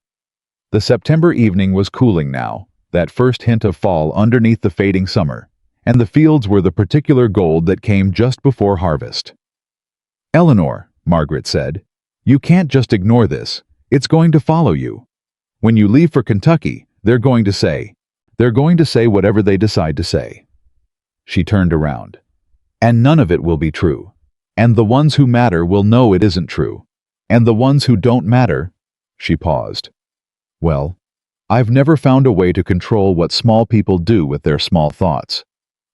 The September evening was cooling now, that first hint of fall underneath the fading summer, and the fields were the particular gold that came just before harvest. Eleanor, Margaret said, you can't just ignore this. It's going to follow you. When you leave for Kentucky, they're going to say whatever they decide to say. She turned around. And none of it will be true. And the ones who matter will know it isn't true. And the ones who don't matter— She paused. Well, I've never found a way to control what small people do with their small thoughts.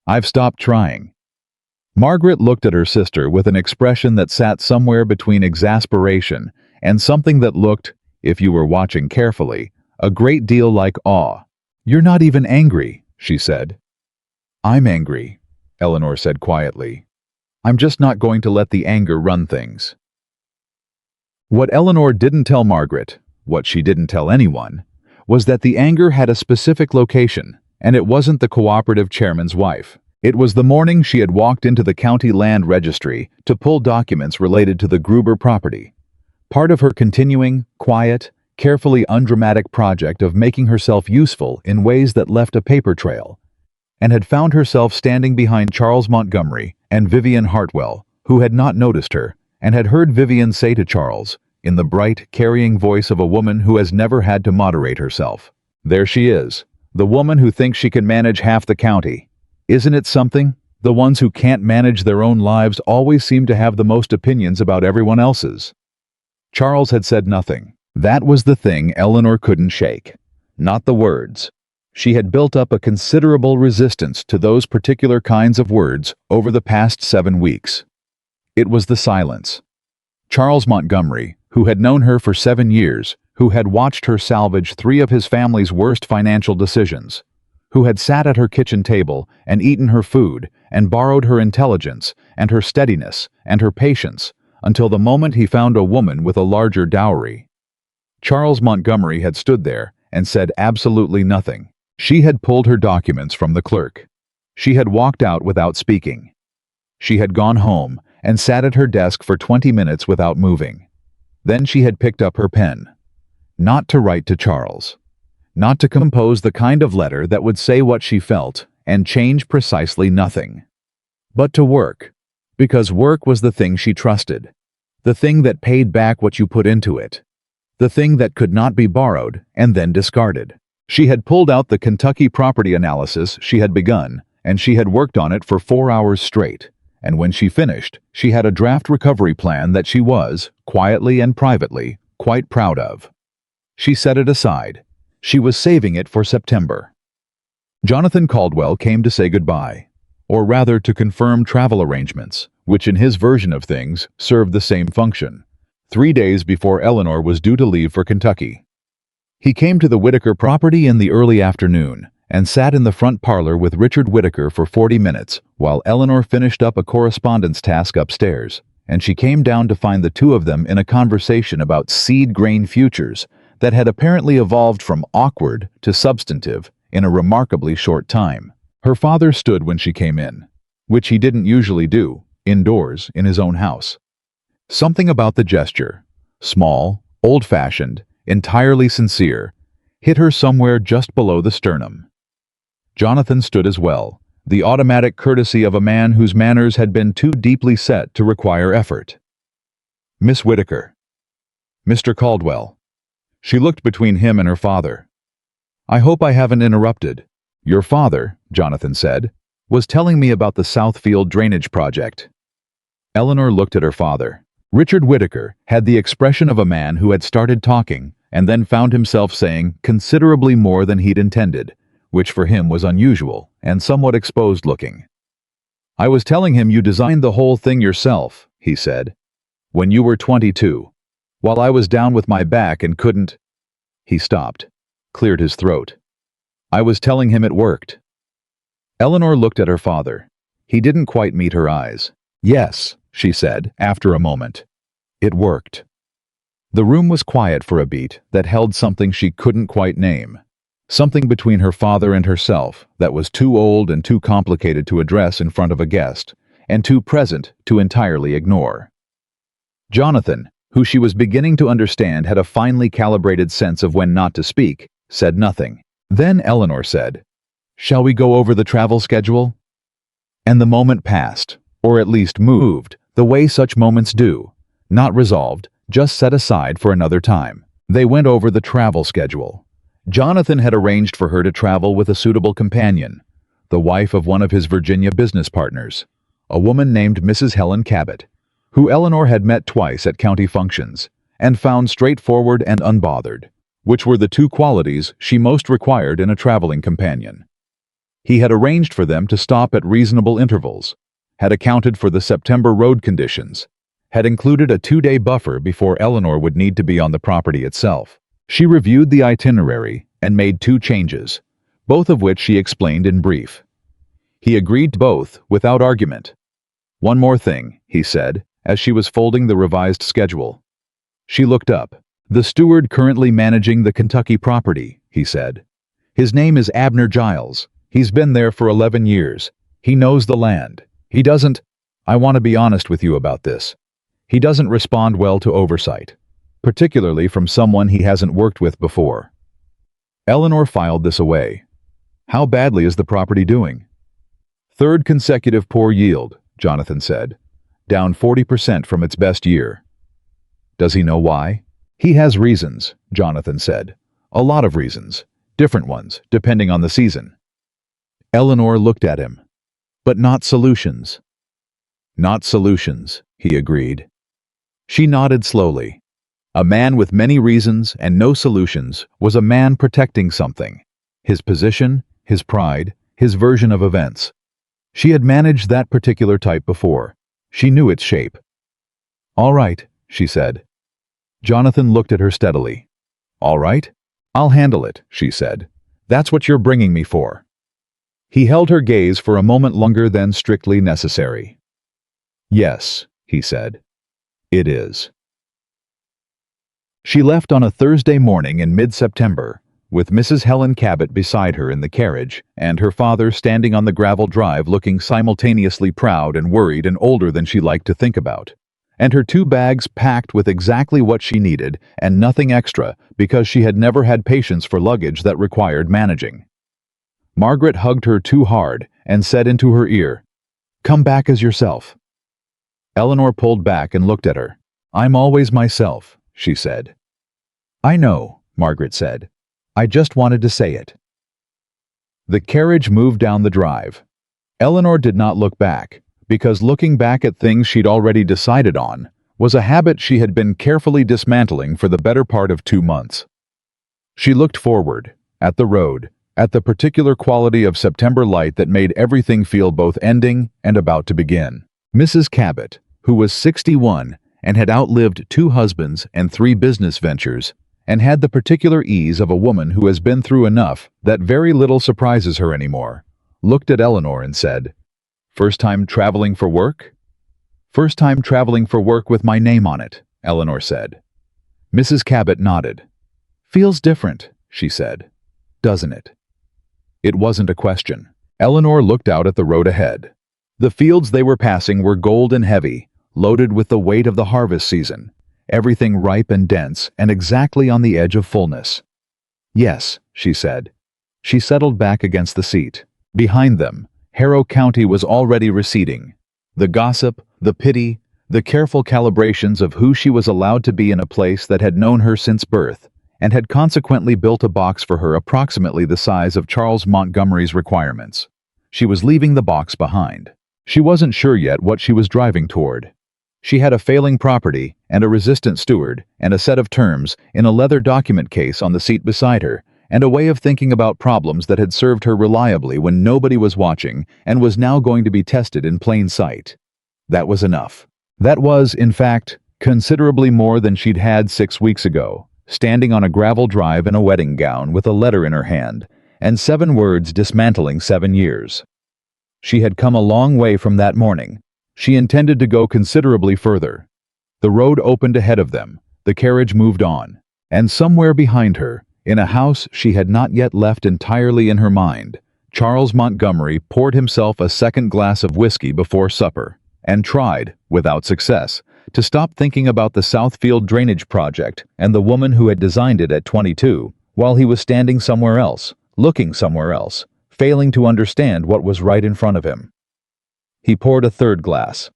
I've stopped trying. Margaret looked at her sister with an expression that sat somewhere between exasperation and something that looked, if you were watching carefully, a great deal like awe. You're not even angry, she said. I'm angry, Eleanor said quietly. I'm just not going to let the anger run things. What Eleanor didn't tell Margaret, what she didn't tell anyone, was that the anger had a specific location, and it wasn't the cooperative chairman's wife. It was the morning she had walked into the county land registry to pull documents related to the Gruber property, part of her continuing, quiet, carefully undramatic project of making herself useful in ways that left a paper trail, and had found herself standing behind Charles Montgomery and Vivian Hartwell, who had not noticed her, and had heard Vivian say to Charles, in the bright, carrying voice of a woman who has never had to moderate herself, "There she is, the woman who thinks she can manage half the county. Isn't it something? The ones who can't manage their own lives always seem to have the most opinions about everyone else's." Charles had said nothing. That was the thing Eleanor couldn't shake. Not the words. She had built up a considerable resistance to those particular kinds of words over the past 7 weeks. It was the silence. Charles Montgomery, who had known her for 7 years, who had watched her salvage 3 of his family's worst financial decisions, who had sat at her kitchen table and eaten her food and borrowed her intelligence and her steadiness and her patience until the moment he found a woman with a larger dowry. Charles Montgomery had stood there and said absolutely nothing. She had pulled her documents from the clerk. She had walked out without speaking. She had gone home and sat at her desk for 20 minutes without moving. Then she had picked up her pen. Not to write to Charles. Not to compose the kind of letter that would say what she felt and change precisely nothing. But to work. Because work was the thing she trusted. The thing that paid back what you put into it. The thing that could not be borrowed and then discarded. She had pulled out the Kentucky property analysis she had begun, and she had worked on it for 4 hours straight. And when she finished, she had a draft recovery plan that she was, quietly and privately, quite proud of. She set it aside. She was saving it for September. Jonathan Caldwell came to say goodbye, or rather to confirm travel arrangements, which in his version of things served the same function, 3 days before Eleanor was due to leave for Kentucky. He came to the Whitaker property in the early afternoon and sat in the front parlor with Richard Whitaker for 40 minutes while Eleanor finished up a correspondence task upstairs, and she came down to find the two of them in a conversation about seed grain futures that had apparently evolved from awkward to substantive in a remarkably short time. Her father stood when she came in, which he didn't usually do, indoors in his own house. Something about the gesture, small, old-fashioned, entirely sincere, hit her somewhere just below the sternum. Jonathan stood as well, the automatic courtesy of a man whose manners had been too deeply set to require effort. "Miss Whitaker." "Mr. Caldwell." She looked between him and her father. "I hope I haven't interrupted. Your father," Jonathan said, "was telling me about the Southfield drainage project." Eleanor looked at her father. Richard Whitaker had the expression of a man who had started talking and then found himself saying considerably more than he'd intended, which for him was unusual and somewhat exposed looking. "I was telling him you designed the whole thing yourself," he said. When you were 22. While I was down with my back and couldn't. He stopped, cleared his throat. I was telling him it worked. Eleanor looked at her father. He didn't quite meet her eyes. Yes, she said, after a moment. It worked. The room was quiet for a beat that held something she couldn't quite name. Something between her father and herself that was too old and too complicated to address in front of a guest, and too present to entirely ignore. Jonathan, who she was beginning to understand had a finely calibrated sense of when not to speak, said nothing. Then Eleanor said, "Shall we go over the travel schedule?" And the moment passed, or at least moved, the way such moments do. Not resolved, just set aside for another time. They went over the travel schedule. Jonathan had arranged for her to travel with a suitable companion, the wife of one of his Virginia business partners, a woman named Mrs. Helen Cabot, who Eleanor had met twice at county functions, and found straightforward and unbothered, which were the two qualities she most required in a traveling companion. He had arranged for them to stop at reasonable intervals, had accounted for the September road conditions, had included a 2-day buffer before Eleanor would need to be on the property itself. She reviewed the itinerary and made 2 changes, both of which she explained in brief. He agreed to both without argument. "One more thing," he said, as she was folding the revised schedule. She looked up. "The steward currently managing the Kentucky property," he said. "His name is Abner Giles. He's been there for 11 years. He knows the land. He doesn't— I want to be honest with you about this. He doesn't respond well to oversight, particularly from someone he hasn't worked with before." Eleanor filed this away. "How badly is the property doing?" "Third consecutive poor yield," Jonathan said. "Down 40% from its best year." "Does he know why?" "He has reasons," Jonathan said. "A lot of reasons. Different ones, depending on the season." Eleanor looked at him. "But not solutions." "Not solutions," he agreed. She nodded slowly. A man with many reasons and no solutions was a man protecting something. His position, his pride, his version of events. She had managed that particular type before. She knew its shape. "All right," she said. Jonathan looked at her steadily. "All right? I'll handle it," she said. "That's what you're bringing me for." He held her gaze for a moment longer than strictly necessary. "Yes," he said. "It is." She left on a Thursday morning in mid-September, with Mrs. Helen Cabot beside her in the carriage, and her father standing on the gravel drive looking simultaneously proud and worried and older than she liked to think about, and her 2 bags packed with exactly what she needed and nothing extra because she had never had patience for luggage that required managing. Margaret hugged her too hard and said into her ear, "Come back as yourself." Eleanor pulled back and looked at her. "I'm always myself," she said. "I know," Margaret said. "I just wanted to say it." The carriage moved down the drive. Eleanor did not look back, because looking back at things she'd already decided on was a habit she had been carefully dismantling for the better part of 2 months. She looked forward, at the road, at the particular quality of September light that made everything feel both ending and about to begin. Mrs. Cabot, who was 61 and had outlived 2 husbands and 3 business ventures, and had the particular ease of a woman who has been through enough that very little surprises her anymore, looked at Eleanor and said, "First time traveling for work?" "First time traveling for work with my name on it," Eleanor said. Mrs. Cabot nodded. "Feels different," she said. "Doesn't it?" It wasn't a question. Eleanor looked out at the road ahead. The fields they were passing were gold and heavy, loaded with the weight of the harvest season, everything ripe and dense and exactly on the edge of fullness. "Yes," she said. She settled back against the seat. Behind them, Harrow County was already receding. The gossip, the pity, the careful calibrations of who she was allowed to be in a place that had known her since birth, and had consequently built a box for her approximately the size of Charles Montgomery's requirements. She was leaving the box behind. She wasn't sure yet what she was driving toward. She had a failing property and a resistant steward and a set of terms in a leather document case on the seat beside her, and a way of thinking about problems that had served her reliably when nobody was watching and was now going to be tested in plain sight. That was enough. That was, in fact, considerably more than she'd had 6 weeks ago, standing on a gravel drive in a wedding gown with a letter in her hand, and 7 words dismantling 7 years. She had come a long way from that morning. She intended to go considerably further. The road opened ahead of them, the carriage moved on, and somewhere behind her, in a house she had not yet left entirely in her mind, Charles Montgomery poured himself a second glass of whiskey before supper, and tried, without success, to stop thinking about the Southfield drainage project and the woman who had designed it at 22, while he was standing somewhere else, looking somewhere else, failing to understand what was right in front of him. He poured a third glass.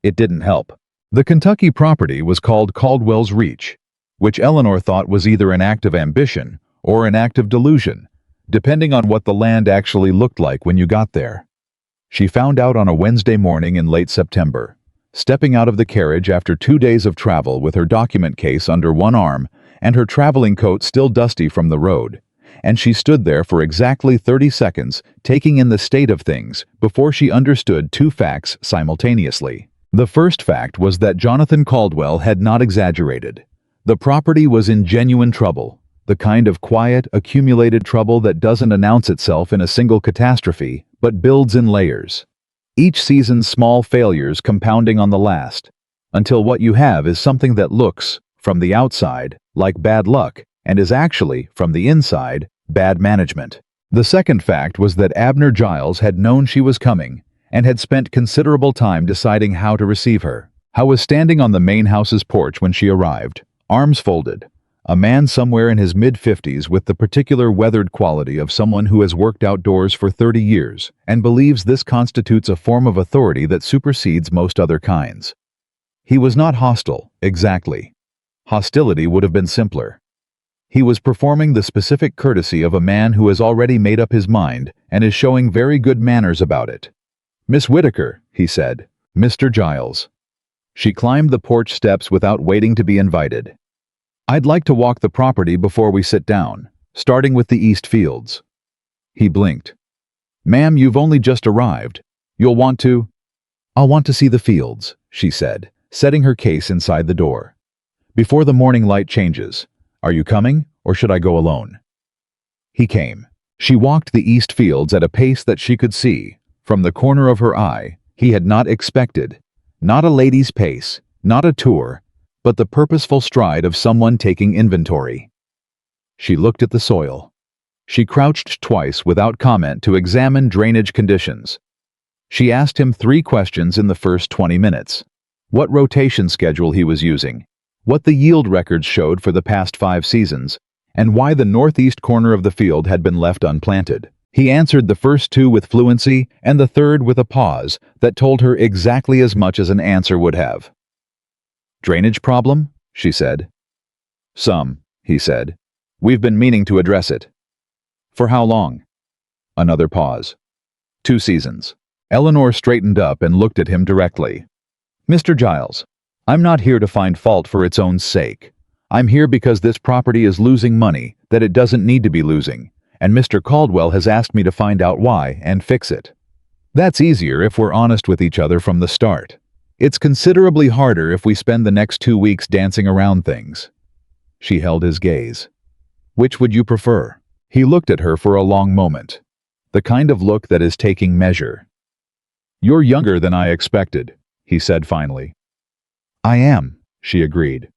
It didn't help. The Kentucky property was called Caldwell's Reach, which Eleanor thought was either an act of ambition or an act of delusion, depending on what the land actually looked like when you got there. She found out on a Wednesday morning in late September, stepping out of the carriage after 2 days of travel with her document case under one arm and her traveling coat still dusty from the road, and she stood there for exactly 30 seconds taking in the state of things before she understood 2 facts simultaneously. The first fact was that Jonathan Caldwell had not exaggerated. The property was in genuine trouble, the kind of quiet, accumulated trouble that doesn't announce itself in a single catastrophe, but builds in layers. Each season's small failures compounding on the last, until what you have is something that looks, from the outside, like bad luck, and is actually, from the inside, bad management. The second fact was that Abner Giles had known she was coming, and had spent considerable time deciding how to receive her. Howe was standing on the main house's porch when she arrived, arms folded, a man somewhere in his mid-50s with the particular weathered quality of someone who has worked outdoors for 30 years and believes this constitutes a form of authority that supersedes most other kinds. He was not hostile, exactly. Hostility would have been simpler. He was performing the specific courtesy of a man who has already made up his mind and is showing very good manners about it. "Miss Whitaker," he said. "Mr. Giles." She climbed the porch steps without waiting to be invited. "I'd like to walk the property before we sit down, starting with the East Fields." He blinked. "Ma'am, you've only just arrived. You'll want to—" "I'll want to see the fields," she said, setting her case inside the door. "Before the morning light changes. Are you coming, or should I go alone?" He came. She walked the East Fields at a pace that she could see, from the corner of her eye, he had not expected. Not a lady's pace, not a tour, but the purposeful stride of someone taking inventory. She looked at the soil. She crouched twice without comment to examine drainage conditions. She asked him 3 questions in the first 20 minutes. What rotation schedule he was using, what the yield records showed for the past 5 seasons, and why the northeast corner of the field had been left unplanted. He answered the first 2 with fluency and the third with a pause that told her exactly as much as an answer would have. "Drainage problem?" she said. "Some," he said. "We've been meaning to address it." "For how long?" Another pause. 2 seasons. Eleanor straightened up and looked at him directly. "Mr. Giles, I'm not here to find fault for its own sake. I'm here because this property is losing money that it doesn't need to be losing, and Mr. Caldwell has asked me to find out why and fix it. That's easier if we're honest with each other from the start. It's considerably harder if we spend the next 2 weeks dancing around things." She held his gaze. "Which would you prefer?" He looked at her for a long moment, the kind of look that is taking measure. "You're younger than I expected," he said finally. "I am," she agreed.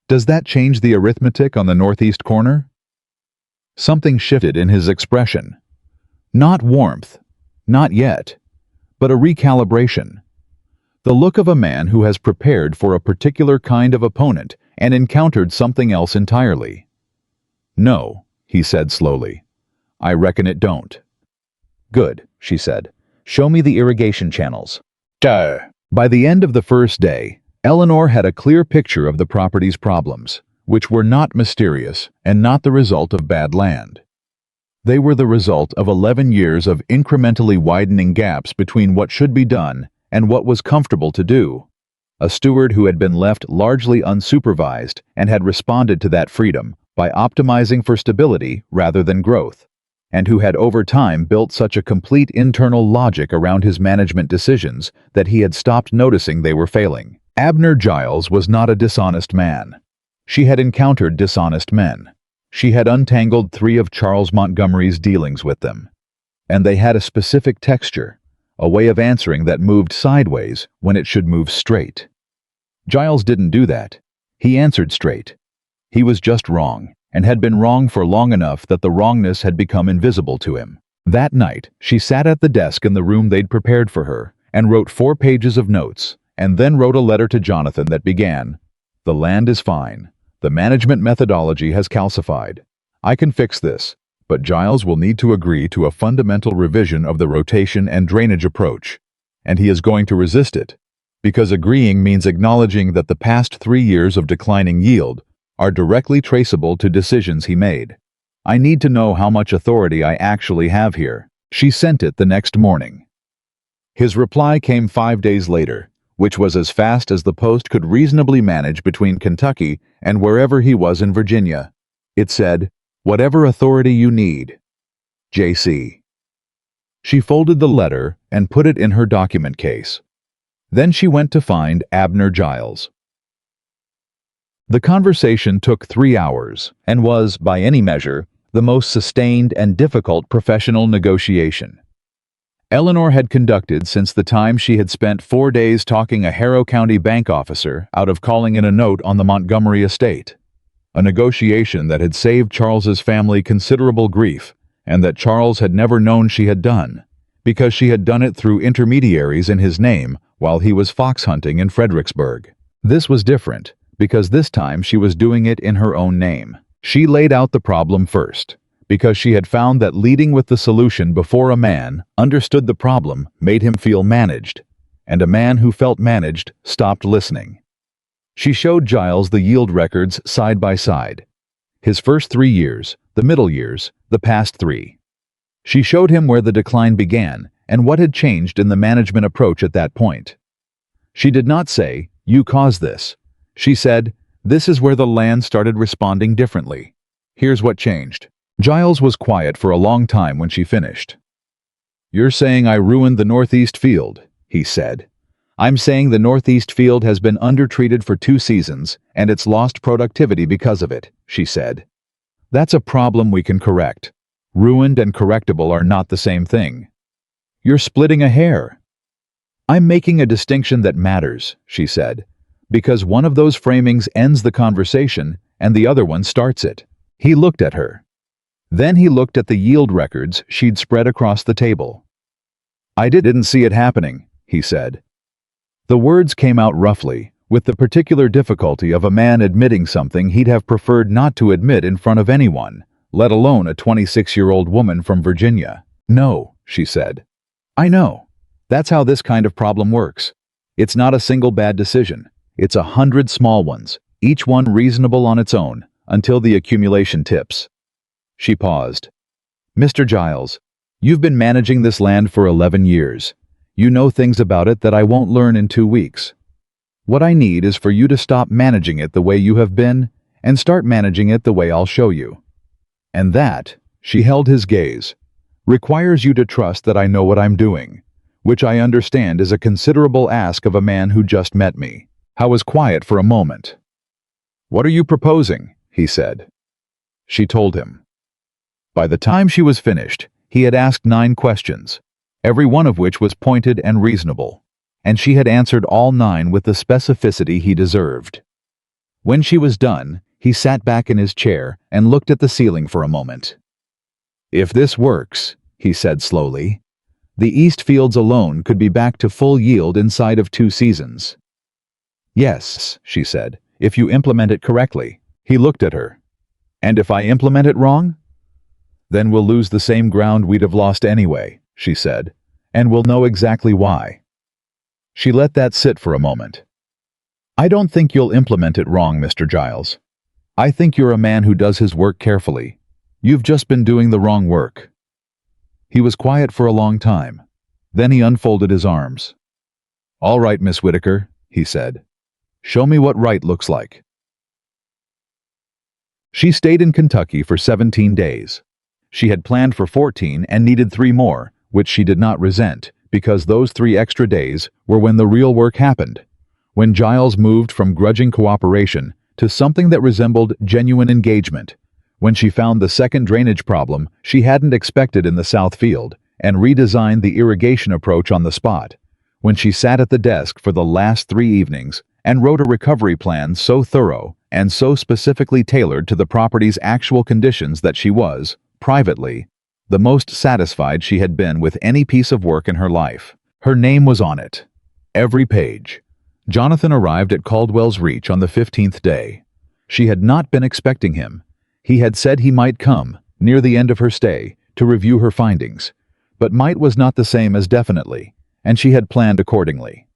"Does that change the arithmetic on the northeast corner?" Something shifted in his expression. Not warmth, not yet, but a recalibration. The look of a man who has prepared for a particular kind of opponent and encountered something else entirely. "No," he said slowly. "I reckon it don't." "Good," she said. "Show me the irrigation channels." Duh. By the end of the first day, Eleanor had a clear picture of the property's problems, which were not mysterious and not the result of bad land. They were the result of 11 years of incrementally widening gaps between what should be done and what was comfortable to do. A steward who had been left largely unsupervised and had responded to that freedom by optimizing for stability rather than growth, and who had over time built such a complete internal logic around his management decisions that he had stopped noticing they were failing. Abner Giles was not a dishonest man. She had encountered dishonest men. She had untangled 3 of Charles Montgomery's dealings with them. And they had a specific texture, a way of answering that moved sideways when it should move straight. Giles didn't do that. He answered straight. He was just wrong, and had been wrong for long enough that the wrongness had become invisible to him. That night, she sat at the desk in the room they'd prepared for her, and wrote 4 pages of notes, and then wrote a letter to Jonathan that began, "The land is fine. The management methodology has calcified. I can fix this, but Giles will need to agree to a fundamental revision of the rotation and drainage approach, and he is going to resist it, because agreeing means acknowledging that the past 3 years of declining yield are directly traceable to decisions he made. I need to know how much authority I actually have here." She sent it the next morning. His reply came 5 days later, which was as fast as the post could reasonably manage between Kentucky and wherever he was in Virginia. It said, "Whatever authority you need, J.C." She folded the letter and put it in her document case. Then she went to find Abner Giles. The conversation took 3 hours and was, by any measure, the most sustained and difficult professional negotiation Eleanor had conducted since the time she had spent 4 days talking a Harrow County bank officer out of calling in a note on the Montgomery estate. A negotiation that had saved Charles's family considerable grief, and that Charles had never known she had done, because she had done it through intermediaries in his name while he was fox hunting in Fredericksburg. This was different, because this time she was doing it in her own name. She laid out the problem first, because she had found that leading with the solution before a man understood the problem made him feel managed, and a man who felt managed stopped listening. She showed Giles the yield records side by side. His first 3 years, the middle years, the past 3. She showed him where the decline began and what had changed in the management approach at that point. She did not say, "You caused this." She said, "This is where the land started responding differently. Here's what changed." Giles was quiet for a long time when she finished. "You're saying I ruined the northeast field," he said. "I'm saying the northeast field has been undertreated for 2 seasons, and it's lost productivity because of it," she said. "That's a problem we can correct. Ruined and correctable are not the same thing. You're splitting a hair." "I'm making a distinction that matters," she said, "because one of those framings ends the conversation and the other one starts it." He looked at her. Then he looked at the yield records she'd spread across the table. "I didn't see it happening," he said. The words came out roughly, with the particular difficulty of a man admitting something he'd have preferred not to admit in front of anyone, let alone a 26-year-old woman from Virginia. "No," she said. "I know. That's how this kind of problem works. It's not a single bad decision. It's 100 small ones, each one reasonable on its own, until the accumulation tips." She paused. "Mr. Giles, you've been managing this land for 11 years. You know things about it that I won't learn in 2 weeks. What I need is for you to stop managing it the way you have been and start managing it the way I'll show you. And that," she held his gaze, "requires you to trust that I know what I'm doing, which I understand is a considerable ask of a man who just met me." Howe was quiet for a moment. "What are you proposing?" he said. She told him. By the time she was finished, he had asked 9 questions, every one of which was pointed and reasonable, and she had answered all 9 with the specificity he deserved. When she was done, he sat back in his chair and looked at the ceiling for a moment. "If this works," he said slowly, "the East Fields alone could be back to full yield inside of 2 seasons." "Yes," she said, "if you implement it correctly." He looked at her. "And if I implement it wrong?" "Then we'll lose the same ground we'd have lost anyway," she said, "and we'll know exactly why." She let that sit for a moment. "I don't think you'll implement it wrong, Mr. Giles. I think you're a man who does his work carefully. You've just been doing the wrong work." He was quiet for a long time. Then he unfolded his arms. "All right, Miss Whitaker," he said. "Show me what right looks like." She stayed in Kentucky for 17 days. She had planned for 14 and needed 3 more, which she did not resent, because those 3 extra days were when the real work happened, when Giles moved from grudging cooperation to something that resembled genuine engagement, when she found the second drainage problem she hadn't expected in the south field and redesigned the irrigation approach on the spot, when she sat at the desk for the last 3 evenings and wrote a recovery plan so thorough and so specifically tailored to the property's actual conditions that she was, privately, the most satisfied she had been with any piece of work in her life. Her name was on it. Every page. Jonathan arrived at Caldwell's Reach on the 15th day. She had not been expecting him. He had said he might come, near the end of her stay, to review her findings. But might was not the same as definitely, and she had planned accordingly.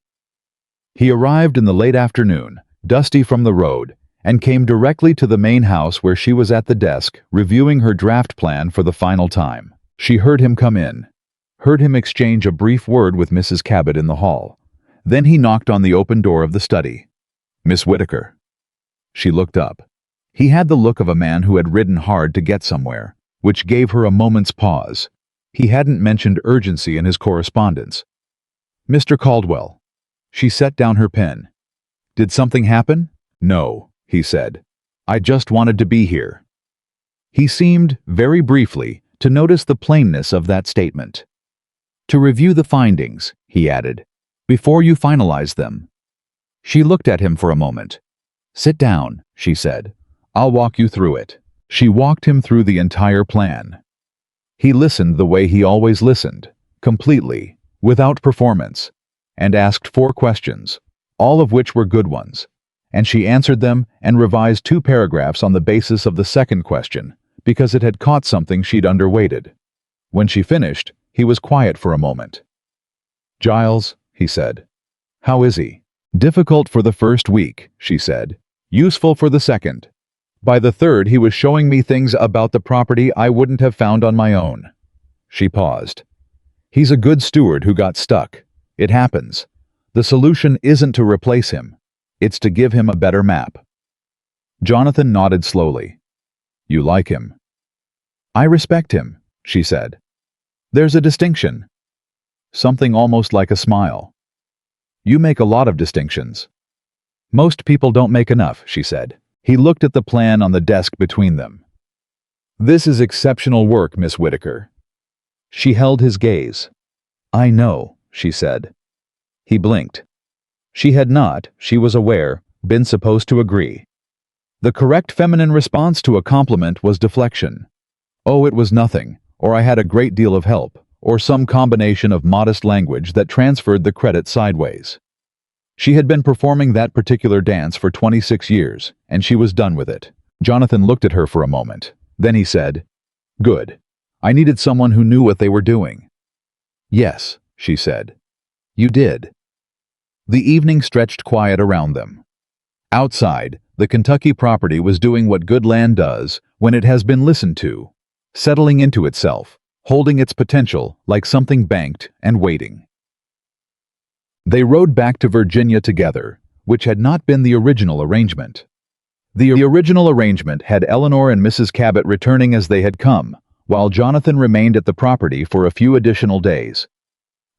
He arrived in the late afternoon, dusty from the road, and came directly to the main house where she was at the desk, reviewing her draft plan for the final time. She heard him come in, heard him exchange a brief word with Mrs. Cabot in the hall. Then he knocked on the open door of the study. "Miss Whitaker." She looked up. He had the look of a man who had ridden hard to get somewhere, which gave her a moment's pause. He hadn't mentioned urgency in his correspondence. "Mr. Caldwell." She set down her pen. "Did something happen?" "No," he said. "I just wanted to be here." He seemed, very briefly, to notice the plainness of that statement. "To review the findings," he added, "before you finalize them." She looked at him for a moment. "Sit down," she said. "I'll walk you through it." She walked him through the entire plan. He listened the way he always listened, completely, without performance, and asked 4 questions, all of which were good ones, and she answered them and revised 2 paragraphs on the basis of the second question, because it had caught something she'd underweighted. When she finished, he was quiet for a moment. "Giles," he said. "How is he?" "Difficult for the first week," she said. "Useful for the second. By the third, he was showing me things about the property I wouldn't have found on my own." She paused. "He's a good steward who got stuck. It happens. The solution isn't to replace him. It's to give him a better map." Jonathan nodded slowly. "You like him?" "I respect him," she said. "There's a distinction." Something almost like a smile. "You make a lot of distinctions." "Most people don't make enough," she said. He looked at the plan on the desk between them. "This is exceptional work, Miss Whitaker." She held his gaze. "I know," she said. He blinked. She had not, she was aware, been supposed to agree. The correct feminine response to a compliment was deflection. "Oh, it was nothing," or "I had a great deal of help," or some combination of modest language that transferred the credit sideways. She had been performing that particular dance for 26 years, and she was done with it. Jonathan looked at her for a moment. Then he said, "Good. I needed someone who knew what they were doing." "Yes," she said. "You did." The evening stretched quiet around them. Outside, the Kentucky property was doing what good land does when it has been listened to, settling into itself, holding its potential like something banked and waiting. They rode back to Virginia together, which had not been the original arrangement. The original arrangement had Eleanor and Mrs. Cabot returning as they had come, while Jonathan remained at the property for a few additional days.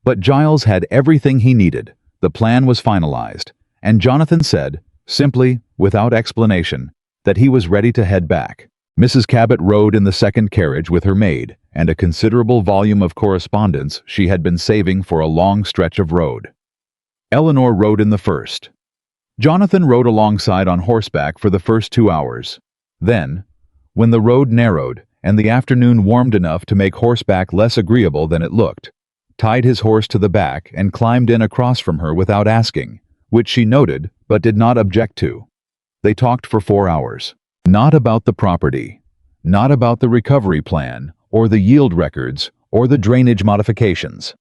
But Giles had everything he needed, the plan was finalized, and Jonathan said, simply, without explanation, that he was ready to head back. Mrs. Cabot rode in the second carriage with her maid and a considerable volume of correspondence she had been saving for a long stretch of road. Eleanor rode in the first. Jonathan rode alongside on horseback for the first 2 hours. Then, when the road narrowed and the afternoon warmed enough to make horseback less agreeable than it looked, tied his horse to the back and climbed in across from her without asking, which she noted but did not object to. They talked for 4 hours. Not about the property, not about the recovery plan, or the yield records, or the drainage modifications.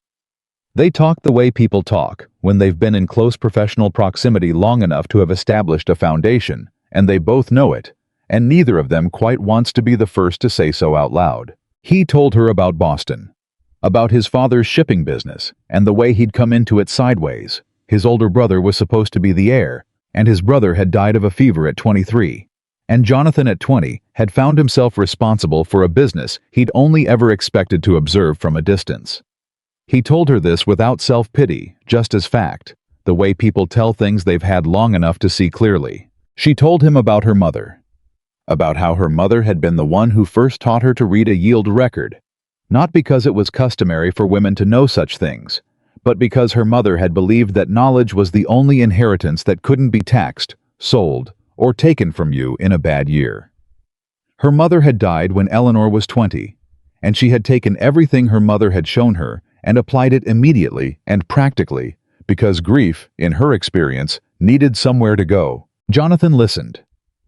They talk the way people talk when they've been in close professional proximity long enough to have established a foundation, and they both know it, and neither of them quite wants to be the first to say so out loud. He told her about Boston, about his father's shipping business, and the way he'd come into it sideways. His older brother was supposed to be the heir, and his brother had died of a fever at 23. And Jonathan at 20 had found himself responsible for a business he'd only ever expected to observe from a distance. He told her this without self-pity, just as fact, the way people tell things they've had long enough to see clearly. She told him about her mother, about how her mother had been the one who first taught her to read a yield record, not because it was customary for women to know such things, but because her mother had believed that knowledge was the only inheritance that couldn't be taxed, sold, or taken from you in a bad year. Her mother had died when Eleanor was 20, and she had taken everything her mother had shown her and applied it immediately and practically, because grief, in her experience, needed somewhere to go. Jonathan listened.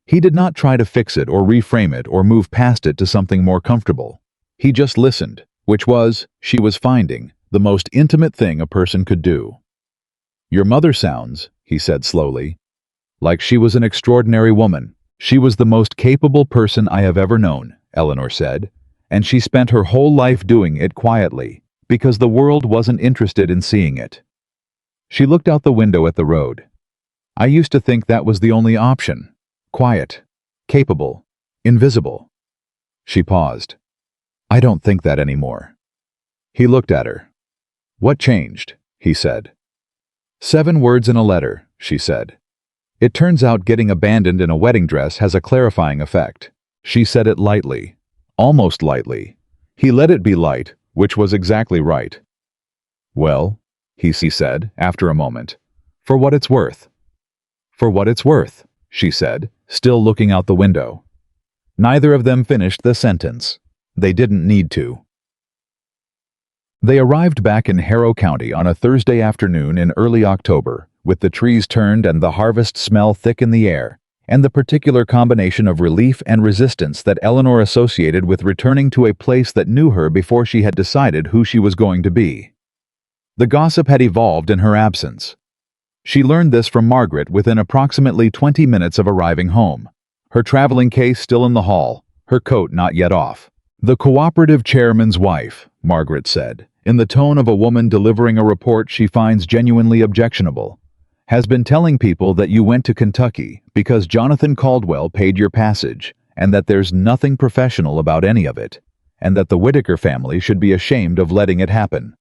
He did not try to fix it or reframe it or move past it to something more comfortable. He just listened, which was, she was finding, the most intimate thing a person could do. "Your mother sounds," he said slowly, "like she was an extraordinary woman. She was the most capable person I have ever known," Eleanor said, "and she spent her whole life doing it quietly, because the world wasn't interested in seeing it." She looked out the window at the road. "I used to think that was the only option. Quiet, capable, invisible." She paused. "I don't think that anymore." He looked at her. "What changed?" he said. "7 words in a letter," she said. "It turns out getting abandoned in a wedding dress has a clarifying effect." She said it lightly, almost lightly. He let it be light, which was exactly right. "Well," he said, after a moment, "for what it's worth." "For what it's worth," she said, still looking out the window. Neither of them finished the sentence. They didn't need to. They arrived back in Harrow County on a Thursday afternoon in early October, with the trees turned and the harvest smell thick in the air, and the particular combination of relief and resistance that Eleanor associated with returning to a place that knew her before she had decided who she was going to be. The gossip had evolved in her absence. She learned this from Margaret within approximately 20 minutes of arriving home, her traveling case still in the hall, her coat not yet off. "The cooperative chairman's wife," Margaret said, in the tone of a woman delivering a report she finds genuinely objectionable, "has been telling people that you went to Kentucky because Jonathan Caldwell paid your passage, and that there's nothing professional about any of it, and that the Whittaker family should be ashamed of letting it happen."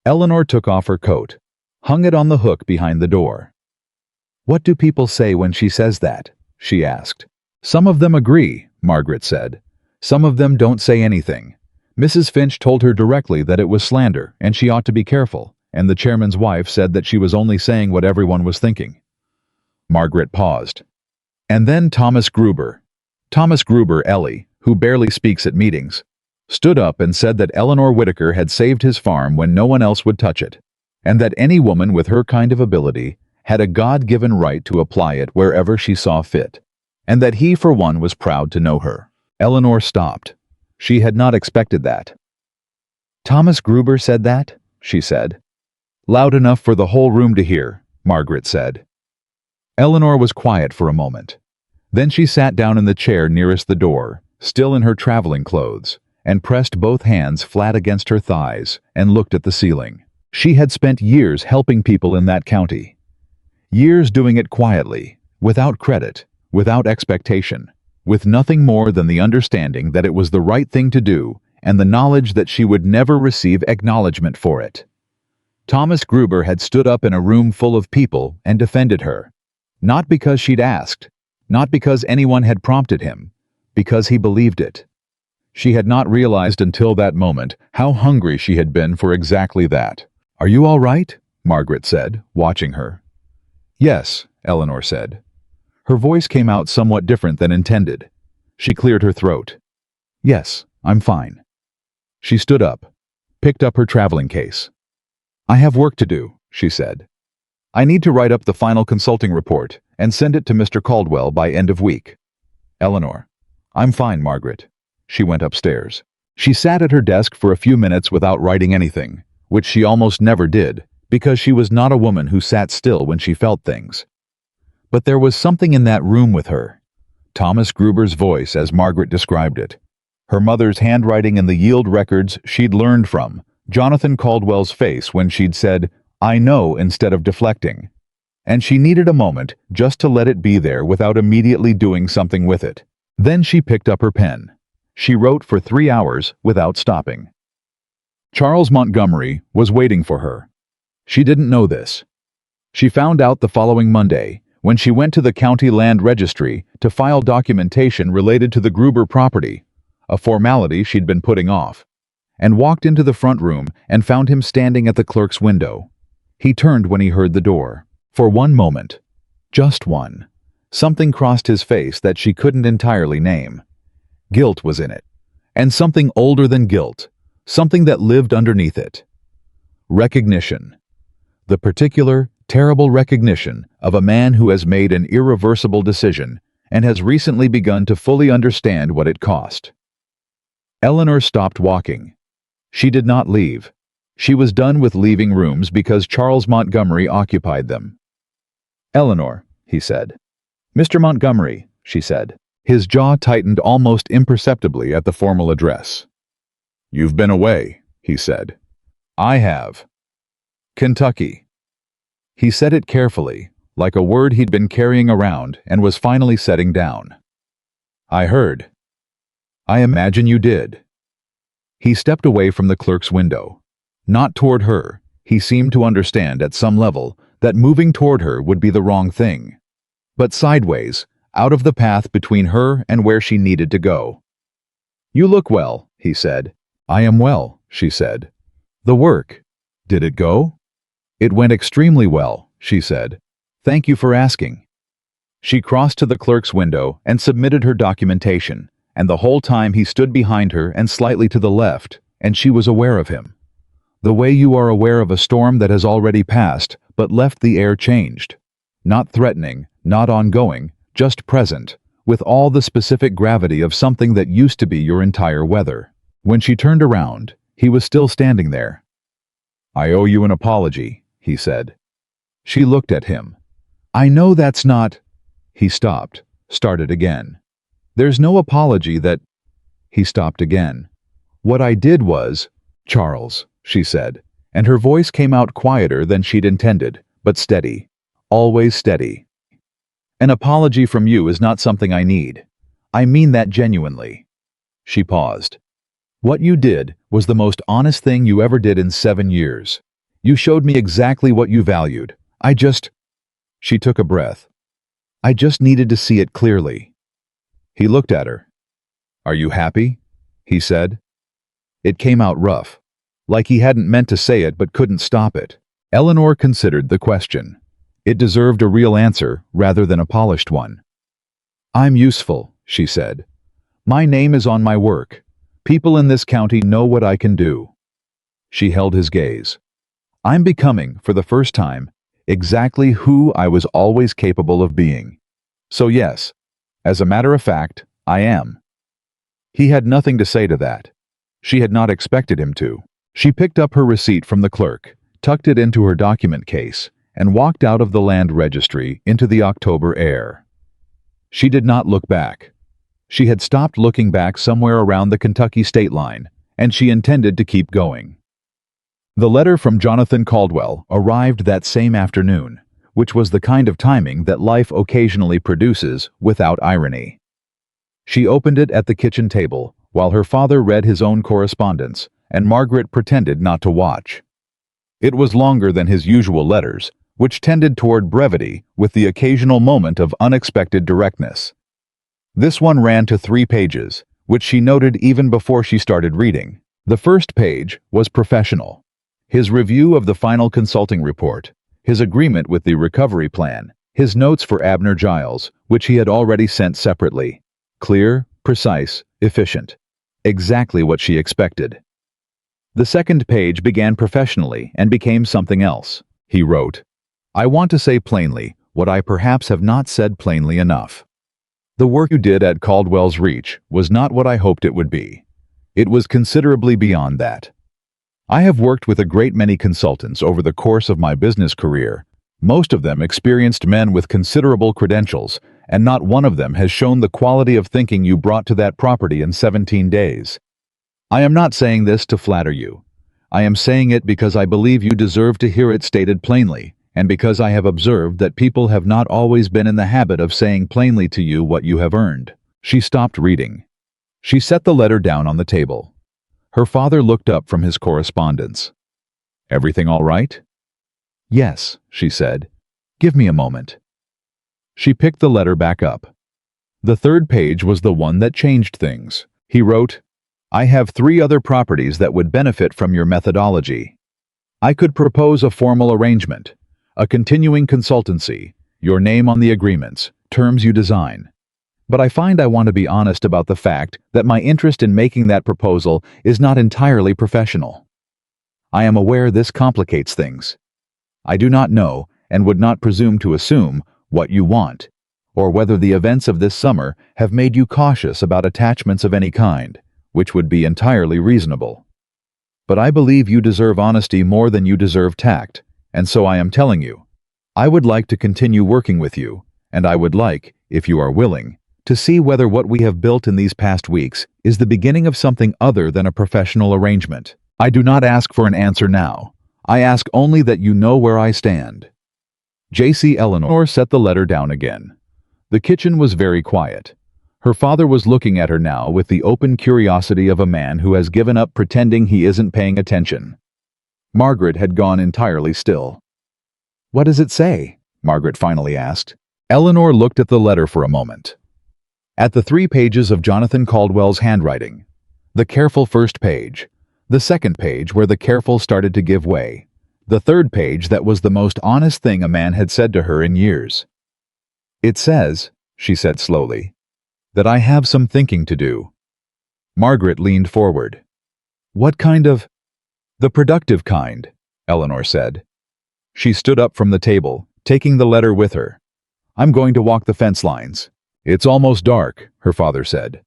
Eleanor took off her coat, hung it on the hook behind the door. "What do people say when she says that?" she asked. "Some of them agree," Margaret said. "Some of them don't say anything. Mrs. Finch told her directly that it was slander and she ought to be careful, and the chairman's wife said that she was only saying what everyone was thinking." Margaret paused. "And then Thomas Gruber, Ellie, who barely speaks at meetings, stood up and said that Eleanor Whittaker had saved his farm when no one else would touch it, and that any woman with her kind of ability had a God-given right to apply it wherever she saw fit, and that he for one was proud to know her." Eleanor stopped. She had not expected that. "Thomas Gruber said that?" she said. "Loud enough for the whole room to hear," Margaret said. Eleanor was quiet for a moment. Then she sat down in the chair nearest the door, still in her traveling clothes, and pressed both hands flat against her thighs and looked at the ceiling. She had spent years helping people in that county. Years doing it quietly, without credit, without expectation, with nothing more than the understanding that it was the right thing to do and the knowledge that she would never receive acknowledgement for it. Thomas Gruber had stood up in a room full of people and defended her. Not because she'd asked, not because anyone had prompted him, because he believed it. She had not realized until that moment how hungry she had been for exactly that. "Are you all right?" Margaret said, watching her. "Yes," Eleanor said. Her voice came out somewhat different than intended. She cleared her throat. "Yes, I'm fine." She stood up, picked up her traveling case. "I have work to do," she said. "I need to write up the final consulting report and send it to Mr. Caldwell by end of week." "Eleanor." "I'm fine, Margaret." She went upstairs. She sat at her desk for a few minutes without writing anything, which she almost never did, because she was not a woman who sat still when she felt things. But there was something in that room with her. Thomas Gruber's voice, as Margaret described it. Her mother's handwriting in the yield records she'd learned from. Jonathan Caldwell's face when she'd said, "I know," instead of deflecting. And she needed a moment just to let it be there without immediately doing something with it. Then she picked up her pen. She wrote for 3 hours without stopping. Charles Montgomery was waiting for her. She didn't know this. She found out the following Monday, when she went to the county land registry to file documentation related to the Gruber property, a formality she'd been putting off, and walked into the front room and found him standing at the clerk's window. He turned when he heard the door. For one moment, just one, something crossed his face that she couldn't entirely name. Guilt was in it, and something older than guilt, something that lived underneath it. Recognition. The particular, terrible recognition of a man who has made an irreversible decision and has recently begun to fully understand what it cost. Eleanor stopped walking. She did not leave. She was done with leaving rooms because Charles Montgomery occupied them. "Eleanor," he said. "Mr. Montgomery," she said. His jaw tightened almost imperceptibly at the formal address. "You've been away," he said. "I have." "Kentucky." He said it carefully, like a word he'd been carrying around and was finally setting down. "I heard." "I imagine you did." He stepped away from the clerk's window. Not toward her. He seemed to understand at some level that moving toward her would be the wrong thing. But sideways, out of the path between her and where she needed to go. "You look well," he said. "I am well," she said. "The work. Did it go?" "It went extremely well," she said. "Thank you for asking." She crossed to the clerk's window and submitted her documentation, and the whole time he stood behind her and slightly to the left, and she was aware of him. The way you are aware of a storm that has already passed, but left the air changed. Not threatening, not ongoing, just present, with all the specific gravity of something that used to be your entire weather. When she turned around, he was still standing there. "I owe you an apology," he said. She looked at him. "I know that's not—" He stopped, started again. "There's no apology that—" He stopped again. "What I did was—" "Charles," she said, and her voice came out quieter than she'd intended, but steady. Always steady. "An apology from you is not something I need. I mean that genuinely." She paused. "What you did was the most honest thing you ever did in 7 years. You showed me exactly what you valued. I just—" She took a breath. "I just needed to see it clearly." He looked at her. "Are you happy?" he said. It came out rough, like he hadn't meant to say it but couldn't stop it. Eleanor considered the question. It deserved a real answer rather than a polished one. "I'm useful," she said. "My name is on my work. People in this county know what I can do." She held his gaze. "I'm becoming, for the first time, exactly who I was always capable of being. So yes, as a matter of fact, I am." He had nothing to say to that. She had not expected him to. She picked up her receipt from the clerk, tucked it into her document case, and walked out of the land registry into the October air. She did not look back. She had stopped looking back somewhere around the Kentucky state line, and she intended to keep going. The letter from Jonathan Caldwell arrived that same afternoon, which was the kind of timing that life occasionally produces without irony. She opened it at the kitchen table, while her father read his own correspondence, and Margaret pretended not to watch. It was longer than his usual letters, which tended toward brevity with the occasional moment of unexpected directness. This one ran to 3 pages, which she noted even before she started reading. The first page was professional. His review of the final consulting report, his agreement with the recovery plan, his notes for Abner Giles, which he had already sent separately. Clear, precise, efficient. Exactly what she expected. The second page began professionally and became something else. He wrote, "I want to say plainly what I perhaps have not said plainly enough. The work you did at Caldwell's Reach was not what I hoped it would be. It was considerably beyond that. I have worked with a great many consultants over the course of my business career, most of them experienced men with considerable credentials, and not one of them has shown the quality of thinking you brought to that property in 17 days. I am not saying this to flatter you. I am saying it because I believe you deserve to hear it stated plainly, and because I have observed that people have not always been in the habit of saying plainly to you what you have earned." She stopped reading. She set the letter down on the table. Her father looked up from his correspondence. "Everything all right?" "Yes," she said. Give me a moment." She picked the letter back up. The third page was the one that changed things. He wrote, "I have 3 other properties that would benefit from your methodology. I could propose a formal arrangement, a continuing consultancy, your name on the agreements, terms you design. But I find I want to be honest about the fact that my interest in making that proposal is not entirely professional. I am aware this complicates things. I do not know, and would not presume to assume, what you want, or whether the events of this summer have made you cautious about attachments of any kind, which would be entirely reasonable. But I believe you deserve honesty more than you deserve tact, and so I am telling you. I would like to continue working with you, and I would like, if you are willing, to see whether what we have built in these past weeks is the beginning of something other than a professional arrangement. I do not ask for an answer now. I ask only that you know where I stand." J.C. Eleanor set the letter down again. The kitchen was very quiet. Her father was looking at her now with the open curiosity of a man who has given up pretending he isn't paying attention. Margaret had gone entirely still. "What does it say?" Margaret finally asked. Eleanor looked at the letter for a moment. At the 3 pages of Jonathan Caldwell's handwriting. The careful first page. The second page where the careful started to give way. The third page that was the most honest thing a man had said to her in years. "It says," she said slowly, "that I have some thinking to do." Margaret leaned forward. "What kind of—" "The productive kind," Eleanor said. She stood up from the table, taking the letter with her. "I'm going to walk the fence lines." "It's almost dark," her father said.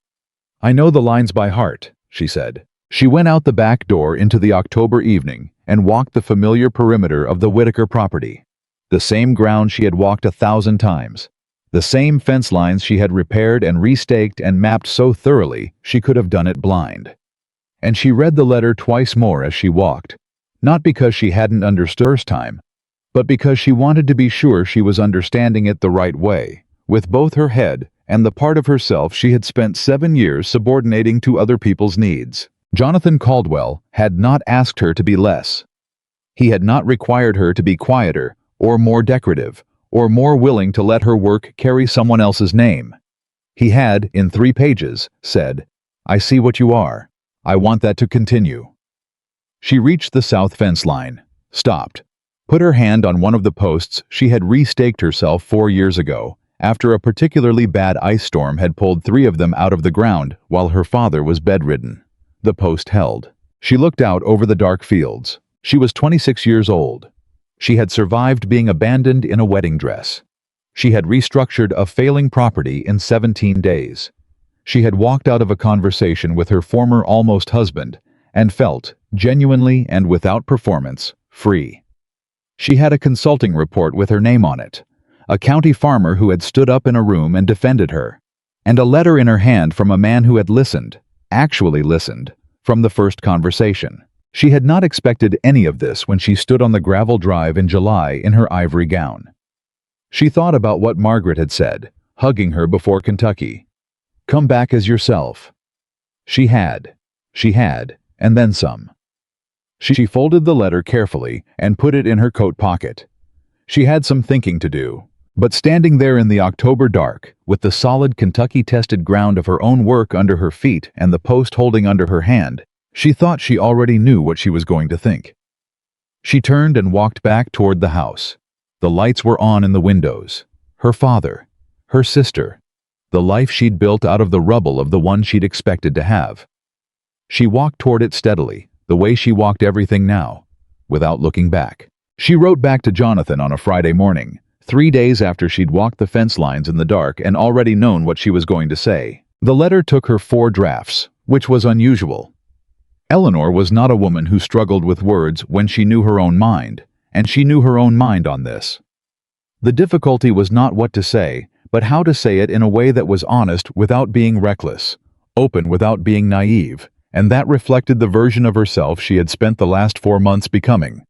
"I know the lines by heart," she said. She went out the back door into the October evening and walked the familiar perimeter of the Whitaker property. The same ground she had walked 1,000 times. The same fence lines she had repaired and restaked and mapped so thoroughly she could have done it blind. And she read the letter twice more as she walked, not because she hadn't understood the first time, but because she wanted to be sure she was understanding it the right way, with both her head and the part of herself she had spent 7 years subordinating to other people's needs. Jonathan Caldwell had not asked her to be less. He had not required her to be quieter, or more decorative, or more willing to let her work carry someone else's name. He had, in 3 pages, said, "I see what you are. I want that to continue." She reached the south fence line, stopped, put her hand on one of the posts she had restaked herself 4 years ago, after a particularly bad ice storm had pulled 3 of them out of the ground while her father was bedridden. The post held. She looked out over the dark fields. She was 26 years old. She had survived being abandoned in a wedding dress. She had restructured a failing property in 17 days. She had walked out of a conversation with her former almost husband and felt, genuinely and without performance, free. She had a consulting report with her name on it, a county farmer who had stood up in a room and defended her, and a letter in her hand from a man who had listened, actually listened, from the first conversation. She had not expected any of this when she stood on the gravel drive in July in her ivory gown. She thought about what Margaret had said, hugging her before Kentucky. "Come back as yourself." She had, and then some. She folded the letter carefully and put it in her coat pocket. She had some thinking to do. But standing there in the October dark, with the solid Kentucky-tested ground of her own work under her feet and the post holding under her hand, she thought she already knew what she was going to think. She turned and walked back toward the house. The lights were on in the windows. Her father, her sister, the life she'd built out of the rubble of the one she'd expected to have. She walked toward it steadily, the way she walked everything now, without looking back. She wrote back to Jonathan on a Friday morning, 3 days after she'd walked the fence lines in the dark and already known what she was going to say. The letter took her 4 drafts, which was unusual. Eleanor was not a woman who struggled with words when she knew her own mind, and she knew her own mind on this. The difficulty was not what to say, but how to say it in a way that was honest without being reckless, open without being naive, and that reflected the version of herself she had spent the last 4 months becoming,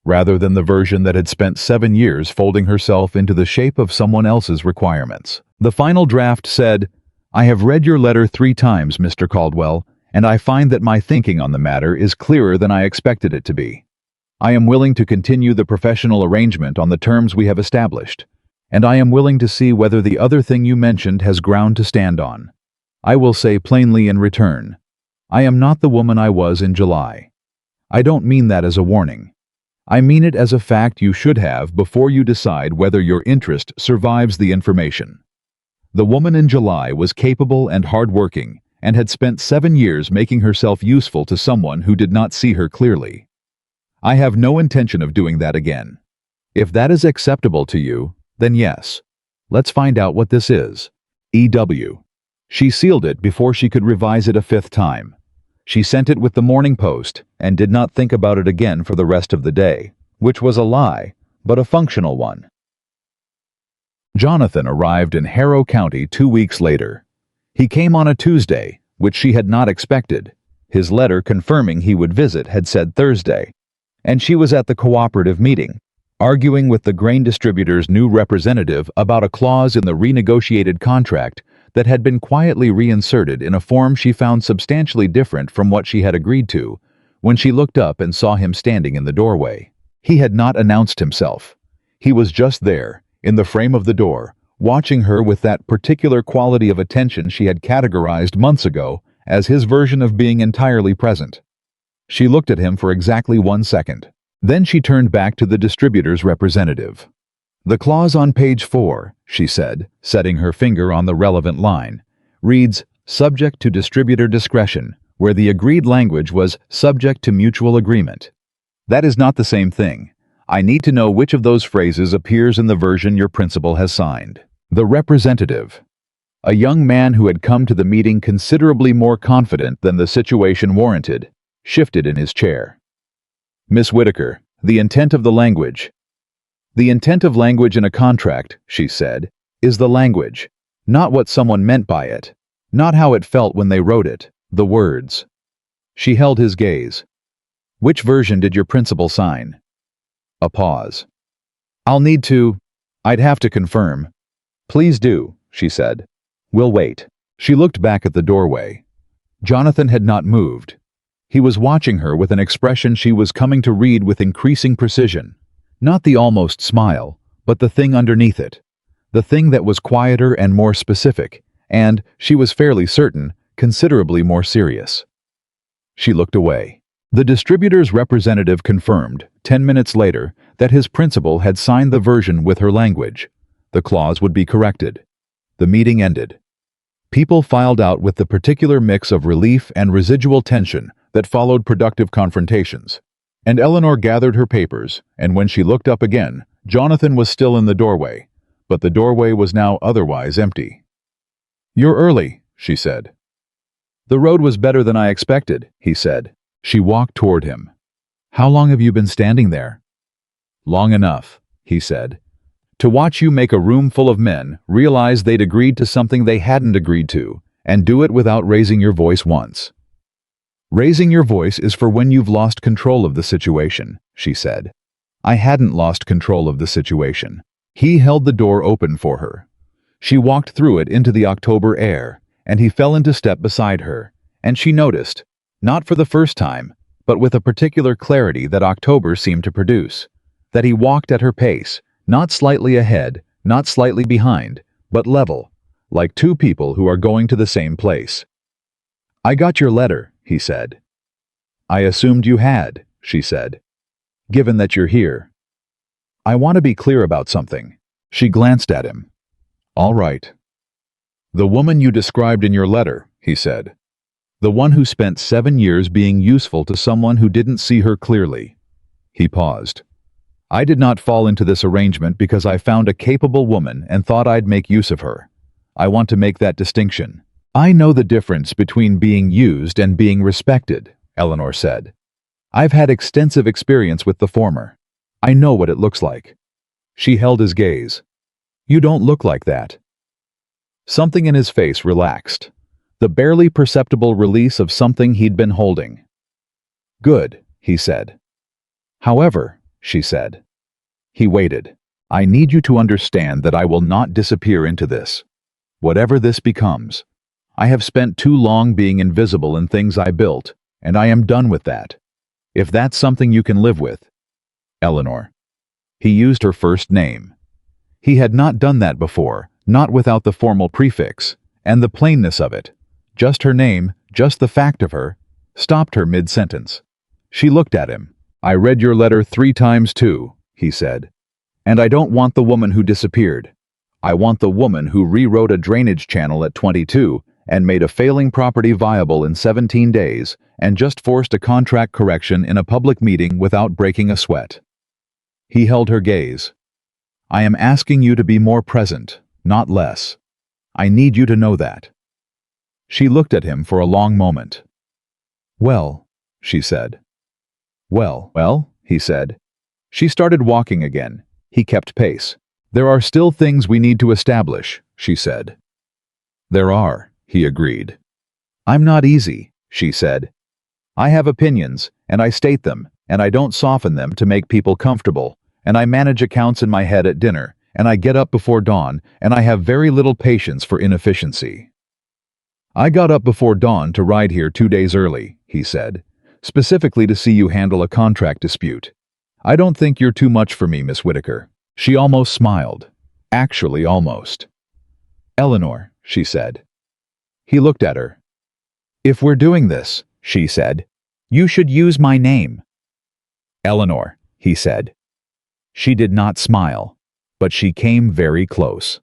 rather than the version that had spent 7 years folding herself into the shape of someone else's requirements. The final draft said, "I have read your letter 3 times, Mr. Caldwell, and I find that my thinking on the matter is clearer than I expected it to be. I am willing to continue the professional arrangement on the terms we have established, and I am willing to see whether the other thing you mentioned has ground to stand on. I will say plainly in return, I am not the woman I was in July. I don't mean that as a warning. I mean it as a fact you should have before you decide whether your interest survives the information. The woman in July was capable and hardworking and had spent 7 years making herself useful to someone who did not see her clearly. I have no intention of doing that again. If that is acceptable to you, then yes. Let's find out what this is. E.W. She sealed it before she could revise it a 5th time. She sent it with the Morning Post and did not think about it again for the rest of the day, which was a lie, but a functional one. Jonathan arrived in Harrow County 2 weeks later. He came on a Tuesday, which she had not expected. His letter confirming he would visit had said Thursday, and she was at the cooperative meeting, arguing with the grain distributor's new representative about a clause in the renegotiated contract that had been quietly reinserted in a form she found substantially different from what she had agreed to, when she looked up and saw him standing in the doorway. He had not announced himself. He was just there, in the frame of the door, watching her with that particular quality of attention she had categorized months ago as his version of being entirely present. She looked at him for exactly 1 second. Then she turned back to the distributor's representative. The clause on page 4, she said, setting her finger on the relevant line, reads, subject to distributor discretion, where the agreed language was subject to mutual agreement. That is not the same thing. I need to know which of those phrases appears in the version your principal has signed. The representative, a young man who had come to the meeting considerably more confident than the situation warranted, shifted in his chair. Miss Whitaker, the intent of the language. The intent of language in a contract, she said, is the language, not what someone meant by it, not how it felt when they wrote it, the words. She held his gaze. Which version did your principal sign? A pause. I'd have to confirm. Please do, she said. We'll wait. She looked back at the doorway. Jonathan had not moved. He was watching her with an expression she was coming to read with increasing precision. Not the almost smile, but the thing underneath it. The thing that was quieter and more specific, and, she was fairly certain, considerably more serious. She looked away. The distributor's representative confirmed, 10 minutes later, that his principal had signed the version with her language. The clause would be corrected. The meeting ended. People filed out with the particular mix of relief and residual tension that followed productive confrontations. And Eleanor gathered her papers, and when she looked up again, Jonathan was still in the doorway, but the doorway was now otherwise empty. You're early, she said. The road was better than I expected, he said. She walked toward him. How long have you been standing there? Long enough, he said. To watch you make a room full of men realize they'd agreed to something they hadn't agreed to, and do it without raising your voice once. Raising your voice is for when you've lost control of the situation, she said. I hadn't lost control of the situation. He held the door open for her. She walked through it into the October air, and he fell into step beside her, and she noticed, not for the first time, but with a particular clarity that October seemed to produce, that he walked at her pace, not slightly ahead, not slightly behind, but level, like two people who are going to the same place. I got your letter, he said. I assumed you had, she said. Given that you're here. I want to be clear about something. She glanced at him. All right. The woman you described in your letter, he said. The one who spent 7 years being useful to someone who didn't see her clearly. He paused. I did not fall into this arrangement because I found a capable woman and thought I'd make use of her. I want to make that distinction. I know the difference between being used and being respected, Eleanor said. I've had extensive experience with the former. I know what it looks like. She held his gaze. You don't look like that. Something in his face relaxed. The barely perceptible release of something he'd been holding. Good, he said. However, she said. He waited. I need you to understand that I will not disappear into this. Whatever this becomes. I have spent too long being invisible in things I built, and I am done with that. If that's something you can live with, Eleanor. He used her first name. He had not done that before, not without the formal prefix, and the plainness of it. Just her name, just the fact of her, stopped her mid-sentence. She looked at him. "I read your letter 3 times too," he said. "And I don't want the woman who disappeared. I want the woman who rewrote a drainage channel at 22 and made a failing property viable in 17 days and just forced a contract correction in a public meeting without breaking a sweat." He held her gaze. "I am asking you to be more present, not less. I need you to know that." She looked at him for a long moment. "Well," she said. Well, he said. She started walking again. He kept pace. "There are still things we need to establish," she said. "There are," he agreed. "I'm not easy," she said. "I have opinions, and I state them, and I don't soften them to make people comfortable, and I manage accounts in my head at dinner, and I get up before dawn, and I have very little patience for inefficiency." "I got up before dawn to ride here 2 days early," he said, "specifically to see you handle a contract dispute. I don't think you're too much for me, Miss Whitaker." She almost smiled. Actually, almost. "Eleanor," she said. He looked at her. "If we're doing this," she said, "you should use my name." "Eleanor," he said. She did not smile, but she came very close.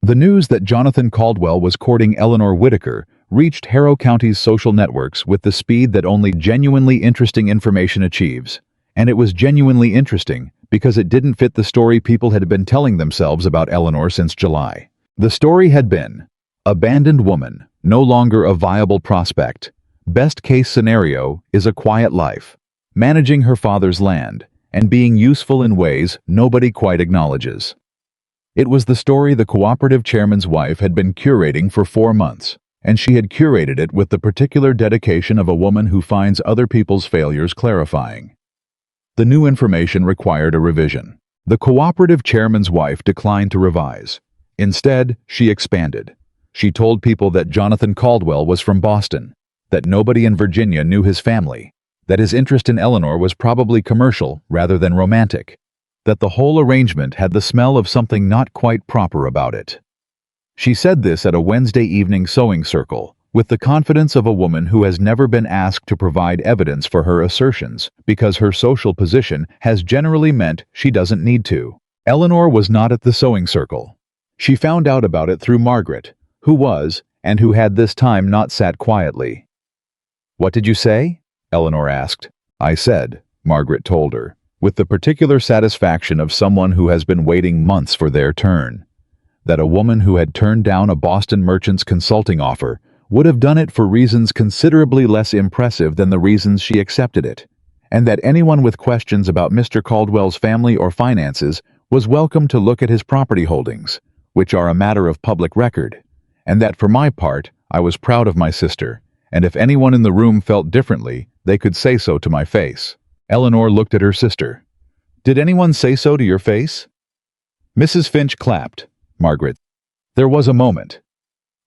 The news that Jonathan Caldwell was courting Eleanor Whitaker reached Harrow County's social networks with the speed that only genuinely interesting information achieves. And it was genuinely interesting because it didn't fit the story people had been telling themselves about Eleanor since July. The story had been, abandoned woman, no longer a viable prospect. Best case scenario is a quiet life, managing her father's land, and being useful in ways nobody quite acknowledges. It was the story the cooperative chairman's wife had been curating for 4 months, and she had curated it with the particular dedication of a woman who finds other people's failures clarifying. The new information required a revision. The cooperative chairman's wife declined to revise. Instead, she expanded. She told people that Jonathan Caldwell was from Boston, that nobody in Virginia knew his family, that his interest in Eleanor was probably commercial rather than romantic, that the whole arrangement had the smell of something not quite proper about it. She said this at a Wednesday evening sewing circle, with the confidence of a woman who has never been asked to provide evidence for her assertions, because her social position has generally meant she doesn't need to. Eleanor was not at the sewing circle. She found out about it through Margaret, who was, and who had this time not sat quietly. "What did you say?" Eleanor asked. "I said," Margaret told her, with the particular satisfaction of someone who has been waiting months for their turn, that a woman who had turned down a Boston merchant's consulting offer would have done it for reasons considerably less impressive than the reasons she accepted it, and that anyone with questions about Mr. Caldwell's family or finances was welcome to look at his property holdings, which are a matter of public record, and that for my part, I was proud of my sister, and if anyone in the room felt differently, they could say so to my face. Eleanor looked at her sister. "Did anyone say so to your face?" Mrs. Finch clapped. Margaret. There was a moment.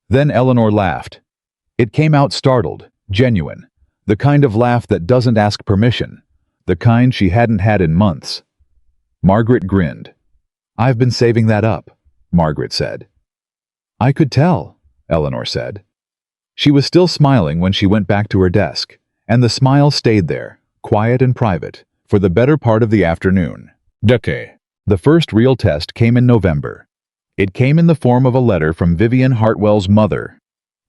Then Eleanor laughed. It came out startled, genuine, the kind of laugh that doesn't ask permission, the kind she hadn't had in months. Margaret grinned. "I've been saving that up," Margaret said. "I could tell," Eleanor said. She was still smiling when she went back to her desk, and the smile stayed there, quiet and private, for the better part of the afternoon. The first real test came in November. It came in the form of a letter from Vivian Hartwell's mother,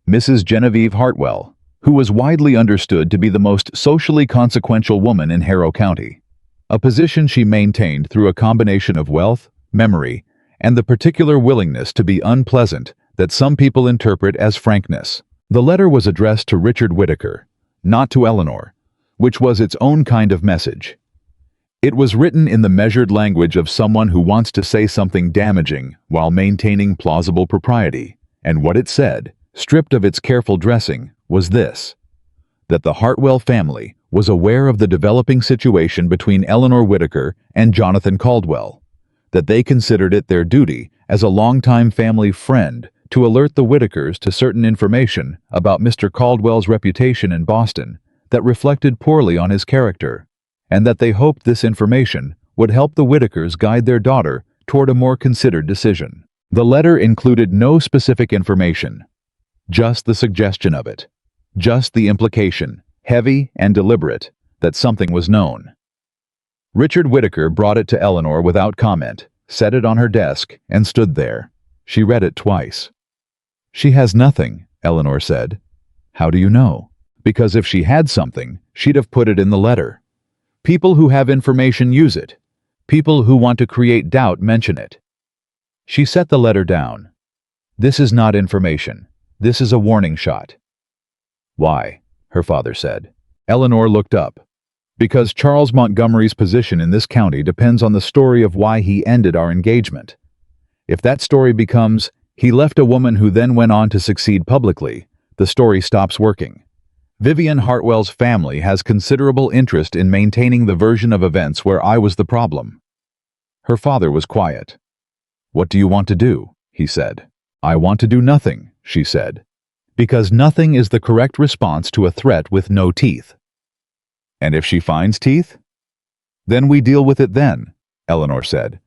Mrs. Genevieve Hartwell, who was widely understood to be the most socially consequential woman in Harrow County, a position she maintained through a combination of wealth, memory, and the particular willingness to be unpleasant that some people interpret as frankness. The letter was addressed to Richard Whitaker, not to Eleanor, which was its own kind of message. It was written in the measured language of someone who wants to say something damaging while maintaining plausible propriety, and what it said, stripped of its careful dressing, was this: that the Hartwell family was aware of the developing situation between Eleanor Whitaker and Jonathan Caldwell, that they considered it their duty as a longtime family friend to alert the Whitakers to certain information about Mr. Caldwell's reputation in Boston that reflected poorly on his character, and that they hoped this information would help the Whitakers guide their daughter toward a more considered decision. The letter included no specific information, just the suggestion of it, just the implication, heavy and deliberate, that something was known. Richard Whitaker brought it to Eleanor without comment, set it on her desk, and stood there. She read it twice. "She has nothing," Eleanor said. "How do you know?" "Because if she had something, she'd have put it in the letter. People who have information use it. People who want to create doubt mention it." She set the letter down. "This is not information. This is a warning shot." "Why?" her father said. Eleanor looked up. "Because Charles Montgomery's position in this county depends on the story of why he ended our engagement. If that story becomes, he left a woman who then went on to succeed publicly, the story stops working. Vivian Hartwell's family has considerable interest in maintaining the version of events where I was the problem." Her father was quiet. "What do you want to do?" he said. "I want to do nothing," she said. "Because nothing is the correct response to a threat with no teeth." "And if she finds teeth?" "Then we deal with it then," Eleanor said.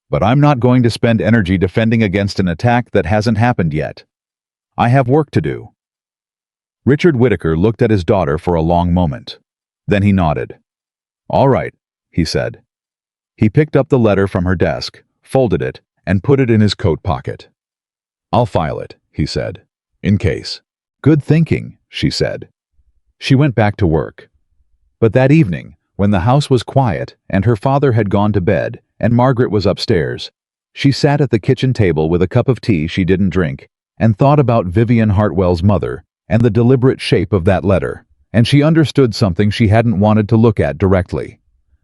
"But I'm not going to spend energy defending against an attack that hasn't happened yet. I have work to do." Richard Whitaker looked at his daughter for a long moment. Then he nodded. "All right," he said. He picked up the letter from her desk, folded it, and put it in his coat pocket. "I'll file it," he said, "in case." "Good thinking," she said. She went back to work. But that evening, when the house was quiet and her father had gone to bed and Margaret was upstairs, she sat at the kitchen table with a cup of tea she didn't drink and thought about Vivian Hartwell's mother and the deliberate shape of that letter, and she understood something she hadn't wanted to look at directly.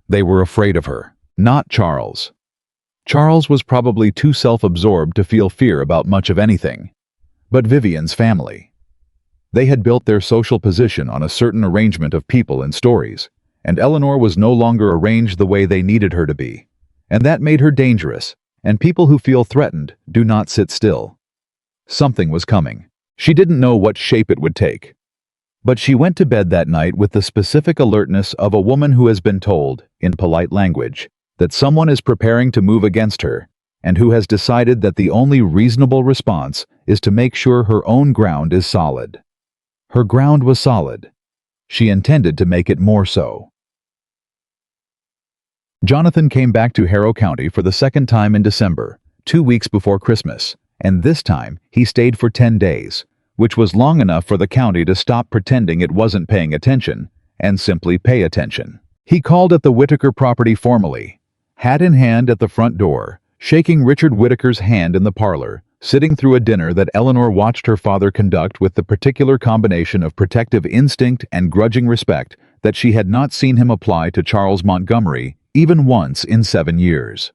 They were afraid of her, not Charles. Charles was probably too self-absorbed to feel fear about much of anything. But Vivian's family. They had built their social position on a certain arrangement of people and stories, and Eleanor was no longer arranged the way they needed her to be. And that made her dangerous, and people who feel threatened do not sit still. Something was coming. She didn't know what shape it would take. But she went to bed that night with the specific alertness of a woman who has been told, in polite language, that someone is preparing to move against her, and who has decided that the only reasonable response is to make sure her own ground is solid. Her ground was solid. She intended to make it more so. Jonathan came back to Harrow County for the second time in December, 2 weeks before Christmas, and this time he stayed for 10 days, which was long enough for the county to stop pretending it wasn't paying attention and simply pay attention. He called at the Whitaker property formally, hat in hand at the front door, shaking Richard Whitaker's hand in the parlor, sitting through a dinner that Eleanor watched her father conduct with the particular combination of protective instinct and grudging respect that she had not seen him apply to Charles Montgomery even once in 7 years.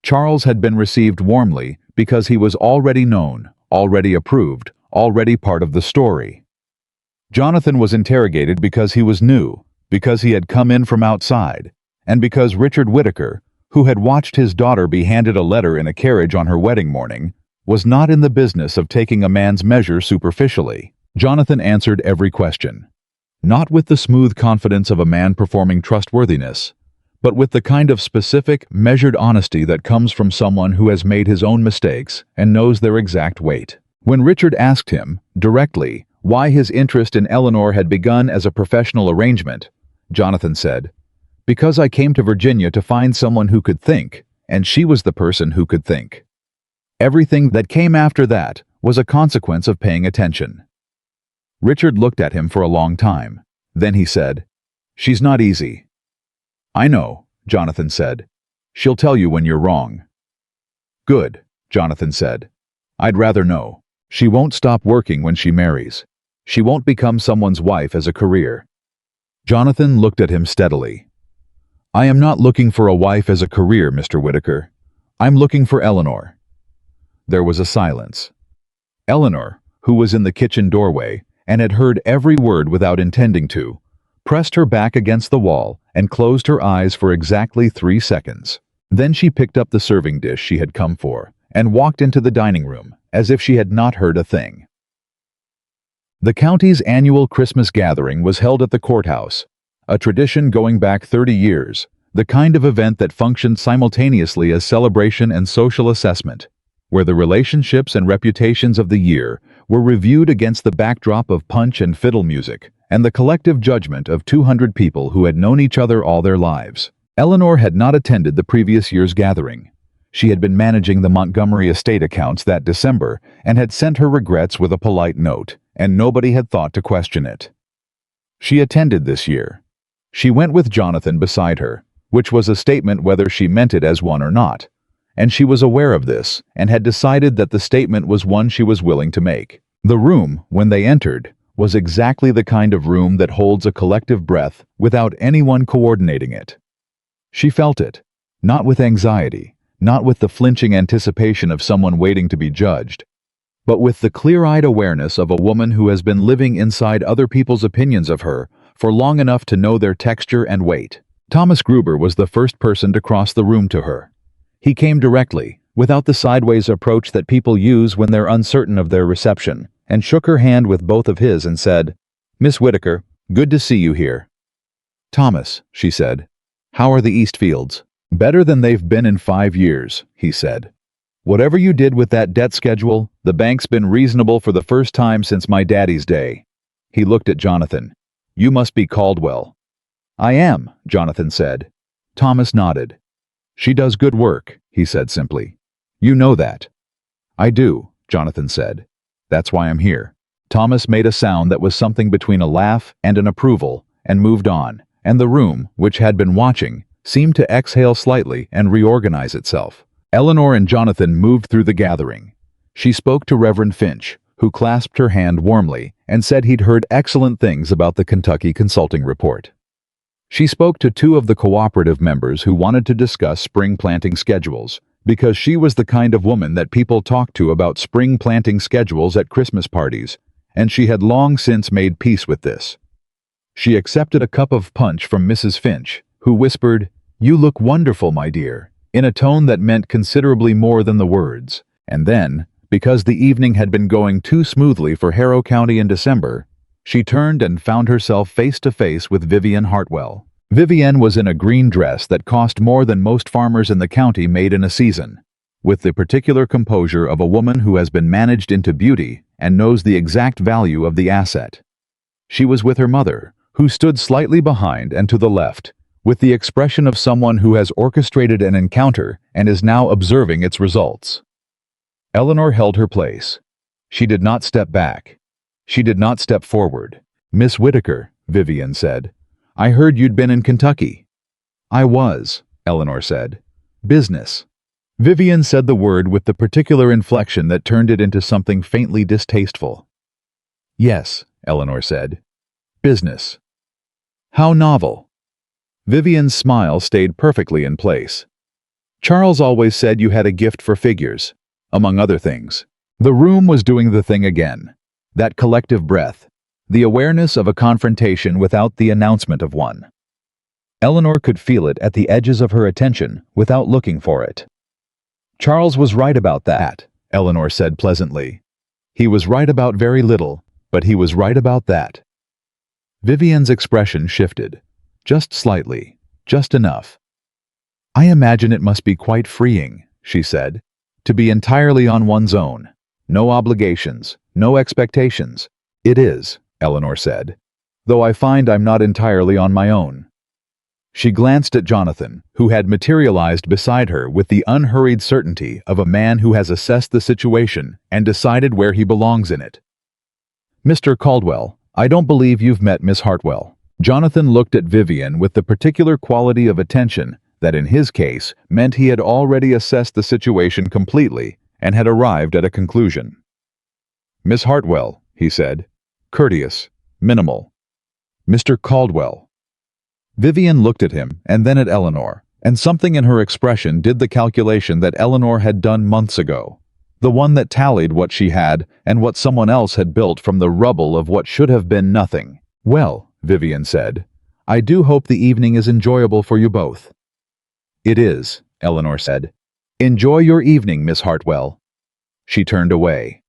Charles had been received warmly because he was already known, already approved, already part of the story. Jonathan was interrogated because he was new, because he had come in from outside, and because Richard Whitaker, who had watched his daughter be handed a letter in a carriage on her wedding morning, was not in the business of taking a man's measure superficially. Jonathan answered every question, not with the smooth confidence of a man performing trustworthiness, but with the kind of specific, measured honesty that comes from someone who has made his own mistakes and knows their exact weight. When Richard asked him, directly, why his interest in Eleanor had begun as a professional arrangement, Jonathan said, "Because I came to Virginia to find someone who could think, and she was the person who could think. Everything that came after that was a consequence of paying attention." Richard looked at him for a long time. Then he said, "She's not easy." "I know," Jonathan said. "She'll tell you when you're wrong." "Good," Jonathan said. "I'd rather know. She won't stop working when she marries. She won't become someone's wife as a career." Jonathan looked at him steadily. "I am not looking for a wife as a career, Mr. Whitaker. I'm looking for Eleanor." There was a silence. Eleanor, who was in the kitchen doorway and had heard every word without intending to, pressed her back against the wall and closed her eyes for exactly 3 seconds. Then she picked up the serving dish she had come for and walked into the dining room as if she had not heard a thing. The county's annual Christmas gathering was held at the courthouse, a tradition going back 30 years, the kind of event that functioned simultaneously as celebration and social assessment, where the relationships and reputations of the year were reviewed against the backdrop of punch and fiddle music and the collective judgment of 200 people who had known each other all their lives. Eleanor had not attended the previous year's gathering. She had been managing the Montgomery estate accounts that December and had sent her regrets with a polite note, and nobody had thought to question it. She attended this year. She went with Jonathan beside her, which was a statement whether she meant it as one or not, and she was aware of this and had decided that the statement was one she was willing to make. The room, when they entered, was exactly the kind of room that holds a collective breath without anyone coordinating it. She felt it, not with anxiety, not with the flinching anticipation of someone waiting to be judged, but with the clear-eyed awareness of a woman who has been living inside other people's opinions of her for long enough to know their texture and weight. Thomas Gruber was the first person to cross the room to her. He came directly, without the sideways approach that people use when they're uncertain of their reception, and shook her hand with both of his and said, "Miss Whitaker, good to see you here." "Thomas," she said, "how are the Eastfields?" "Better than they've been in 5 years," he said. "Whatever you did with that debt schedule, the bank's been reasonable for the first time since my daddy's day." He looked at Jonathan. "You must be Caldwell." "I am," Jonathan said. Thomas nodded. "She does good work," he said simply. "You know that." "I do," Jonathan said. "That's why I'm here." Thomas made a sound that was something between a laugh and an approval, and moved on, and the room, which had been watching, seemed to exhale slightly and reorganize itself. Eleanor and Jonathan moved through the gathering. She spoke to Reverend Finch, who clasped her hand warmly and said he'd heard excellent things about the Kentucky Consulting Report. She spoke to 2 of the cooperative members who wanted to discuss spring planting schedules, because she was the kind of woman that people talked to about spring planting schedules at Christmas parties, and she had long since made peace with this. She accepted a cup of punch from Mrs. Finch, who whispered, "You look wonderful, my dear," in a tone that meant considerably more than the words, and then, because the evening had been going too smoothly for Harrow County in December, she turned and found herself face to face with Vivian Hartwell. Vivian was in a green dress that cost more than most farmers in the county made in a season, with the particular composure of a woman who has been managed into beauty and knows the exact value of the asset. She was with her mother, who stood slightly behind and to the left, with the expression of someone who has orchestrated an encounter and is now observing its results. Eleanor held her place. She did not step back. She did not step forward. "Miss Whitaker," Vivian said, "I heard you'd been in Kentucky." "I was," Eleanor said. "Business." Vivian said the word with the particular inflection that turned it into something faintly distasteful. "Yes," Eleanor said. "Business." "How novel." Vivian's smile stayed perfectly in place. "Charles always said you had a gift for figures, among other things." The room was doing the thing again. That collective breath. The awareness of a confrontation without the announcement of one. Eleanor could feel it at the edges of her attention without looking for it. "Charles was right about that," Eleanor said pleasantly. "He was right about very little, but he was right about that." Vivian's expression shifted. Just slightly. Just enough. "I imagine it must be quite freeing," she said, "to be entirely on one's own. No obligations, no expectations." "It is," Eleanor said, "though I find I'm not entirely on my own." She glanced at Jonathan, who had materialized beside her with the unhurried certainty of a man who has assessed the situation and decided where he belongs in it. "Mr. Caldwell, I don't believe you've met Miss Hartwell." Jonathan looked at Vivian with the particular quality of attention that in his case meant he had already assessed the situation completely and had arrived at a conclusion. "Miss Hartwell," he said, "courteous, minimal." "Mr. Caldwell." Vivian looked at him and then at Eleanor, and something in her expression did the calculation that Eleanor had done months ago, the one that tallied what she had and what someone else had built from the rubble of what should have been nothing. "Well," Vivian said, "I do hope the evening is enjoyable for you both." "It is," Eleanor said. "Enjoy your evening, Miss Hartwell." She turned away.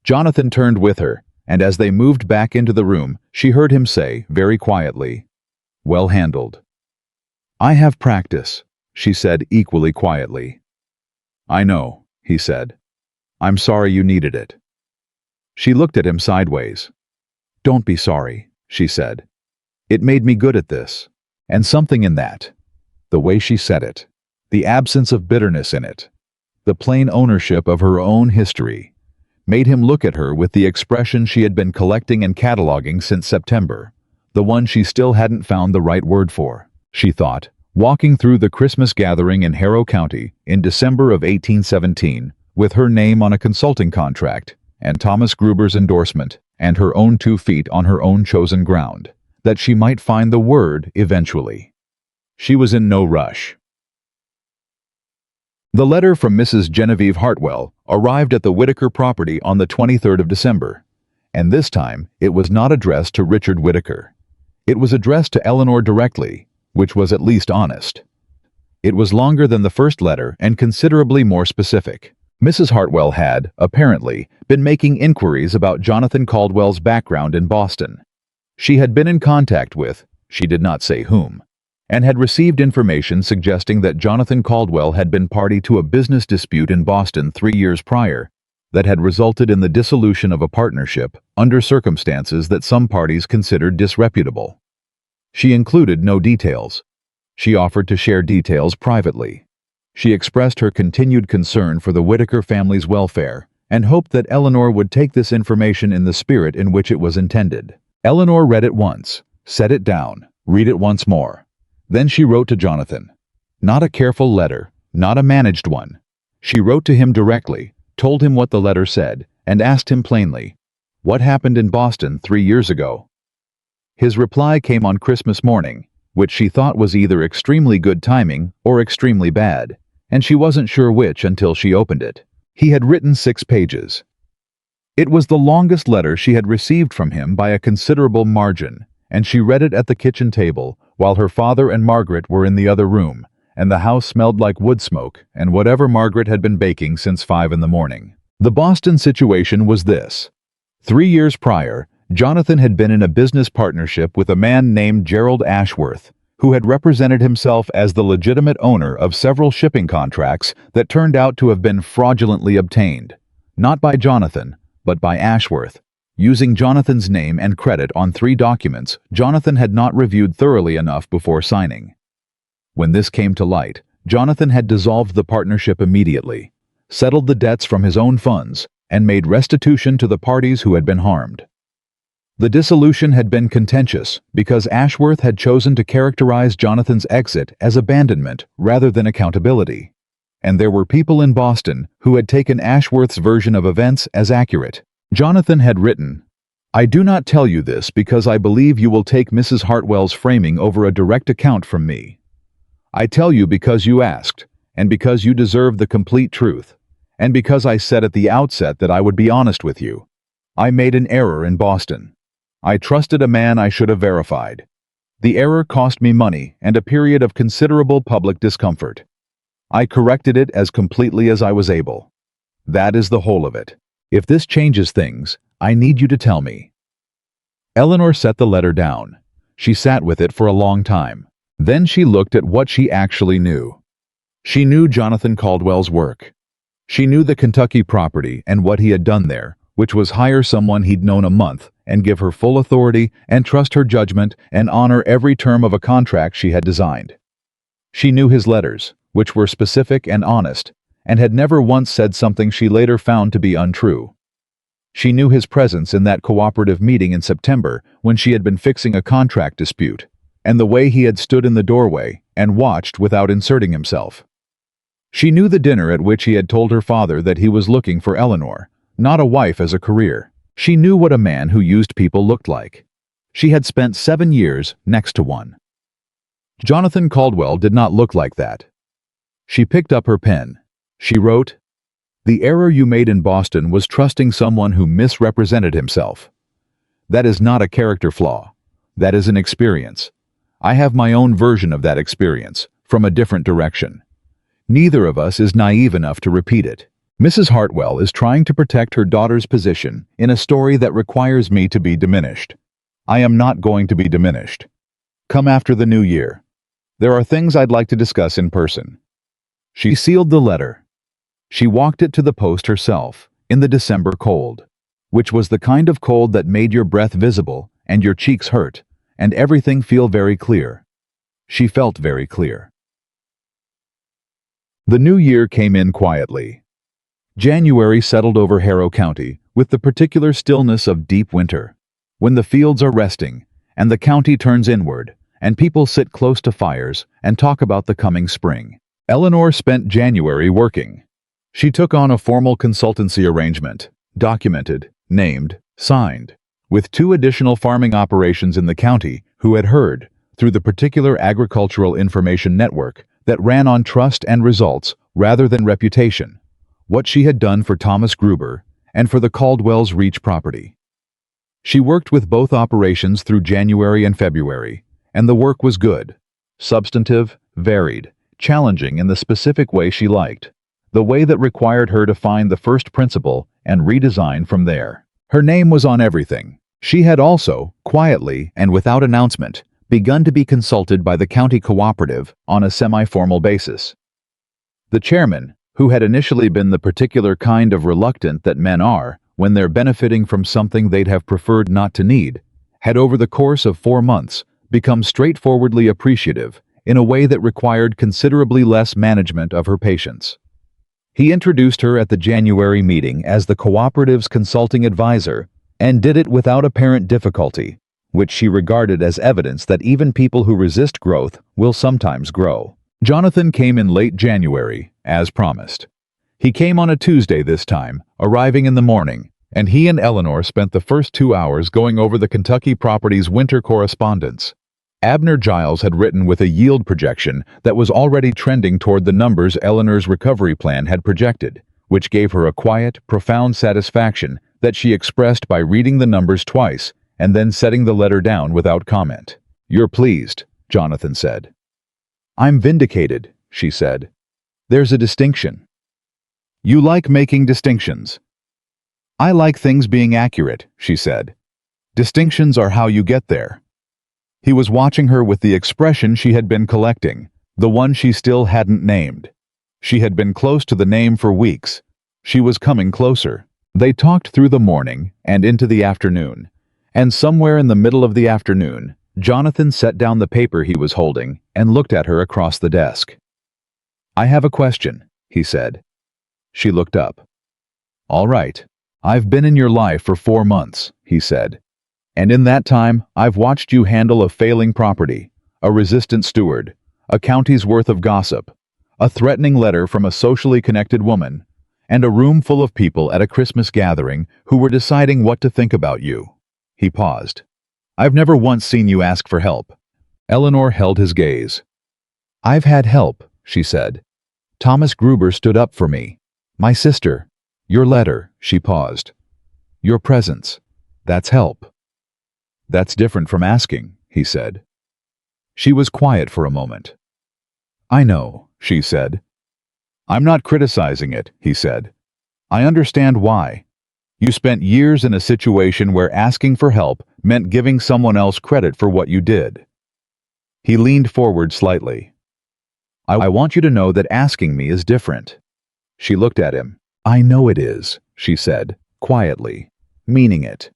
Jonathan turned with her, and as they moved back into the room, she heard him say, very quietly, Well handled. I have practice, she said equally quietly. I know, he said. I'm sorry you needed it. She looked at him sideways. Don't be sorry, she said. It made me good at this. And something in that, the way she said it, the absence of bitterness in it, the plain ownership of her own history, made him look at her with the expression she had been collecting and cataloging since September, the one she still hadn't found the right word for, she thought, walking through the Christmas gathering in Harrow County in December of 1817, with her name on a consulting contract, and Thomas Gruber's endorsement, and her own 2 feet on her own chosen ground, that she might find the word eventually. She was in no rush. The letter from Mrs. Genevieve Hartwell arrived at the Whittaker property on the 23rd of December, and this time it was not addressed to Richard Whittaker. It was addressed to Eleanor directly, which was at least honest. It was longer than the first letter and considerably more specific. Mrs. Hartwell had, apparently, been making inquiries about Jonathan Caldwell's background in Boston. She had been in contact with, she did not say whom, and had received information suggesting that Jonathan Caldwell had been party to a business dispute in Boston 3 years prior that had resulted in the dissolution of a partnership under circumstances that some parties considered disreputable. She included no details. She offered to share details privately. She expressed her continued concern for the Whittaker family's welfare and hoped that Eleanor would take this information in the spirit in which it was intended. Eleanor read it once, set it down, read it once more. Then she wrote to Jonathan. Not a careful letter, not a managed one. She wrote to him directly, told him what the letter said, and asked him plainly, "What happened in Boston 3 years ago?" His reply came on Christmas morning, which she thought was either extremely good timing or extremely bad, and she wasn't sure which until she opened it. He had written 6 pages. It was the longest letter she had received from him by a considerable margin, and she read it at the kitchen table while her father and Margaret were in the other room, and the house smelled like wood smoke and whatever Margaret had been baking since 5 in the morning. The Boston situation was this. 3 years prior, Jonathan had been in a business partnership with a man named Gerald Ashworth, who had represented himself as the legitimate owner of several shipping contracts that turned out to have been fraudulently obtained, not by Jonathan, but by Ashworth, using Jonathan's name and credit on 3 documents Jonathan had not reviewed thoroughly enough before signing. When this came to light, Jonathan had dissolved the partnership immediately, settled the debts from his own funds, and made restitution to the parties who had been harmed. The dissolution had been contentious because Ashworth had chosen to characterize Jonathan's exit as abandonment rather than accountability, and there were people in Boston who had taken Ashworth's version of events as accurate. Jonathan had written, "I do not tell you this because I believe you will take Mrs. Hartwell's framing over a direct account from me. I tell you because you asked, and because you deserve the complete truth, and because I said at the outset that I would be honest with you. I made an error in Boston. I trusted a man I should have verified. The error cost me money and a period of considerable public discomfort. I corrected it as completely as I was able. That is the whole of it. If this changes things, I need you to tell me." Eleanor set the letter down. She sat with it for a long time. Then she looked at what she actually knew. She knew Jonathan Caldwell's work. She knew the Kentucky property and what he had done there, which was hire someone he'd known a month and give her full authority and trust her judgment and honor every term of a contract she had designed. She knew his letters, which were specific and honest, and had never once said something she later found to be untrue. She knew his presence in that cooperative meeting in September when she had been fixing a contract dispute, and the way he had stood in the doorway and watched without inserting himself. She knew the dinner at which he had told her father that he was looking for Eleanor, not a wife as a career. She knew what a man who used people looked like. She had spent 7 years next to one. Jonathan Caldwell did not look like that. She picked up her pen. She wrote, "The error you made in Boston was trusting someone who misrepresented himself. That is not a character flaw. That is an experience. I have my own version of that experience, from a different direction. Neither of us is naive enough to repeat it. Mrs. Hartwell is trying to protect her daughter's position in a story that requires me to be diminished. I am not going to be diminished. Come after the new year. There are things I'd like to discuss in person." She sealed the letter. She walked it to the post herself, in the December cold, which was the kind of cold that made your breath visible and your cheeks hurt, and everything feel very clear. She felt very clear. The new year came in quietly. January settled over Harrow County with the particular stillness of deep winter, when the fields are resting and the county turns inward and people sit close to fires and talk about the coming spring. Eleanor spent January working. She took on a formal consultancy arrangement, documented, named, signed, with 2 additional farming operations in the county who had heard, through the particular agricultural information network that ran on trust and results rather than reputation, what she had done for Thomas Gruber and for the Caldwell's Reach property. She worked with both operations through January and February, and the work was good, substantive, varied, challenging in the specific way she liked, the way that required her to find the first principle and redesign from there. Her name was on everything. She had also, quietly and without announcement, begun to be consulted by the county cooperative on a semi-formal basis. The chairman, who had initially been the particular kind of reluctant that men are when they're benefiting from something they'd have preferred not to need, had over the course of 4 months become straightforwardly appreciative in a way that required considerably less management of her patience. He introduced her at the January meeting as the cooperative's consulting advisor and did it without apparent difficulty, which she regarded as evidence that even people who resist growth will sometimes grow. Jonathan came in late January, as promised. He came on a Tuesday this time, arriving in the morning, and he and Eleanor spent the first 2 hours going over the Kentucky property's winter correspondence. Abner Giles had written with a yield projection that was already trending toward the numbers Eleanor's recovery plan had projected, which gave her a quiet, profound satisfaction that she expressed by reading the numbers twice and then setting the letter down without comment. "You're pleased," Jonathan said. "I'm vindicated," she said. "There's a distinction." "You like making distinctions." "I like things being accurate," she said. "Distinctions are how you get there." He was watching her with the expression she had been collecting, the one she still hadn't named. She had been close to the name for weeks. She was coming closer. They talked through the morning and into the afternoon, and somewhere in the middle of the afternoon, Jonathan set down the paper he was holding and looked at her across the desk. "I have a question," he said. She looked up. "All right. I've been in your life for 4 months," he said. "And in that time, I've watched you handle a failing property, a resistant steward, a county's worth of gossip, a threatening letter from a socially connected woman, and a room full of people at a Christmas gathering who were deciding what to think about you." He paused. "I've never once seen you ask for help." Eleanor held his gaze. "I've had help," she said. "Thomas Gruber stood up for me. My sister. Your letter," she paused. "Your presence. That's help." "That's different from asking," he said. She was quiet for a moment. "I know," she said. "I'm not criticizing it," he said. "I understand why. You spent years in a situation where asking for help meant giving someone else credit for what you did." He leaned forward slightly. I want you to know that asking me is different." She looked at him. "I know it is," she said, quietly, meaning it.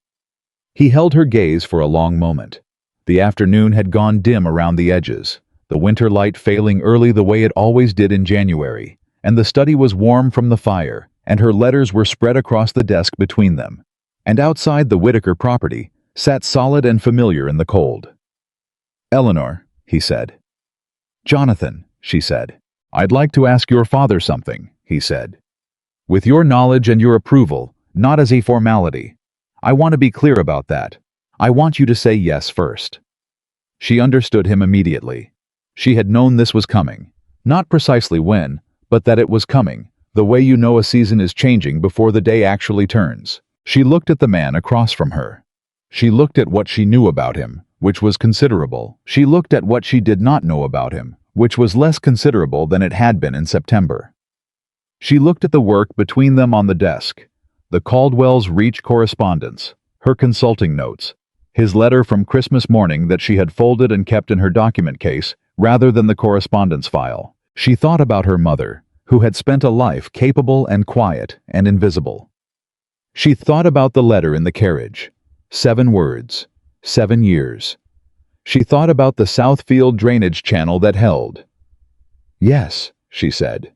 He held her gaze for a long moment. The afternoon had gone dim around the edges, the winter light failing early the way it always did in January, and the study was warm from the fire, and her letters were spread across the desk between them. And outside the Whitaker property sat solid and familiar in the cold. "Eleanor," he said. "Jonathan," she said. "I'd like to ask your father something," he said. "With your knowledge and your approval, not as a formality. I want to be clear about that. I want you to say yes first." She understood him immediately. She had known this was coming. Not precisely when, but that it was coming, the way you know a season is changing before the day actually turns. She looked at the man across from her. She looked at what she knew about him, which was considerable. She looked at what she did not know about him, which was less considerable than it had been in September. She looked at the work between them on the desk, the Caldwell's Reach correspondence, her consulting notes, His letter from Christmas morning that she had folded and kept in her document case rather than the correspondence file. She thought about her mother, who had spent a life capable and quiet and invisible. She thought about the letter in the carriage. 7 words. 7 years. She thought about the Southfield drainage channel that held. "Yes," she said.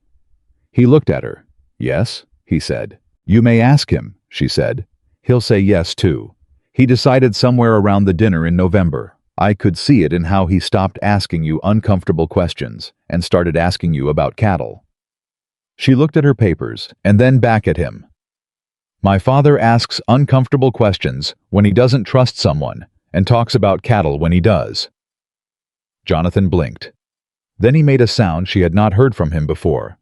He looked at her. "Yes," he said. "You may ask him," she said. "He'll say yes, too." He decided somewhere around the dinner in November. I could see it in how he stopped asking you uncomfortable questions and started asking you about cattle. She looked at her papers and then back at him. "My father asks uncomfortable questions when he doesn't trust someone and talks about cattle when he does." Jonathan blinked. Then he made a sound she had not heard from him before.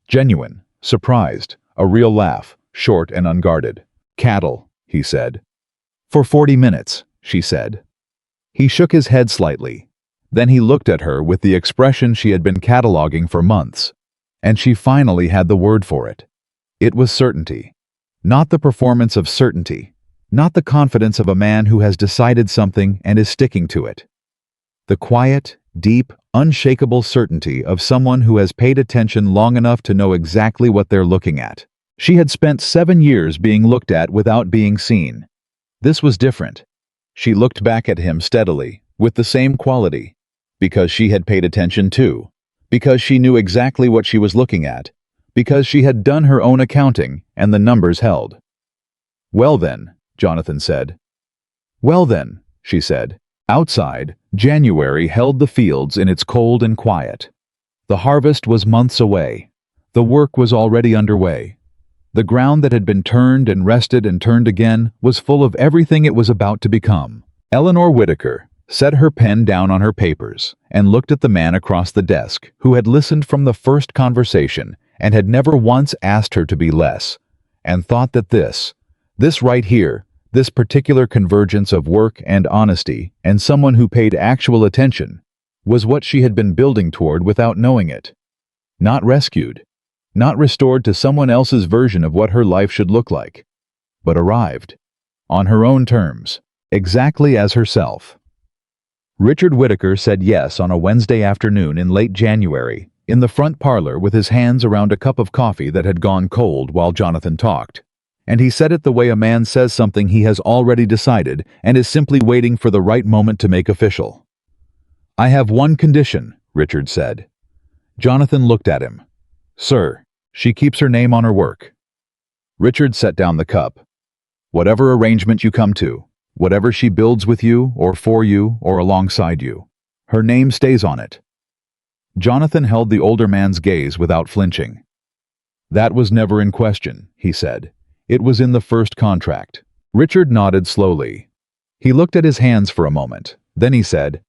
Genuine, surprised, a real laugh, short and unguarded. "Cattle," he said. "For 40 minutes," she said. He shook his head slightly. Then he looked at her with the expression she had been cataloging for months. And she finally had the word for it. It was certainty. Not the performance of certainty. Not the confidence of a man who has decided something and is sticking to it. The quiet, deep, unshakable certainty of someone who has paid attention long enough to know exactly what they're looking at. She had spent 7 years being looked at without being seen. This was different. She looked back at him steadily, with the same quality, because she had paid attention too, because she knew exactly what she was looking at, because she had done her own accounting and the numbers held. "Well then," Jonathan said. "Well then," she said. Outside, January held the fields in its cold and quiet. The harvest was months away. The work was already underway. The ground that had been turned and rested and turned again was full of everything it was about to become. Eleanor Whitaker set her pen down on her papers and looked at the man across the desk who had listened from the first conversation and had never once asked her to be less, and thought that this right here, this particular convergence of work and honesty and someone who paid actual attention, was what she had been building toward without knowing it. Not rescued, not restored to someone else's version of what her life should look like, but arrived, on her own terms, exactly as herself. Richard Whitaker said yes on a Wednesday afternoon in late January, in the front parlor with his hands around a cup of coffee that had gone cold while Jonathan talked. And he said it the way a man says something he has already decided and is simply waiting for the right moment to make official. "I have one condition," Richard said. Jonathan looked at him. "Sir, she keeps her name on her work." Richard set down the cup. "Whatever arrangement you come to, whatever she builds with you or for you or alongside you, her name stays on it." Jonathan held the older man's gaze without flinching. "That was never in question," he said. "It was in the first contract." Richard nodded slowly. He looked at his hands for a moment. Then he said,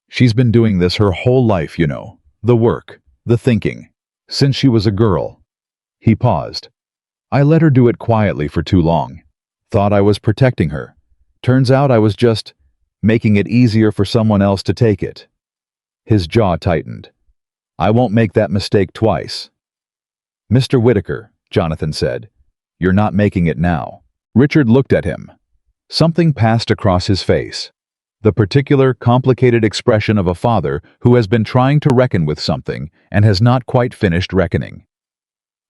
"She's been doing this her whole life, you know. The work, the thinking, since she was a girl." He paused. "I let her do it quietly for too long. Thought I was protecting her. Turns out I was just making it easier for someone else to take it." His jaw tightened. "I won't make that mistake twice." "Mr. Whitaker," Jonathan said, "you're not making it now." Richard looked at him. Something passed across his face. The particular, complicated expression of a father who has been trying to reckon with something and has not quite finished reckoning.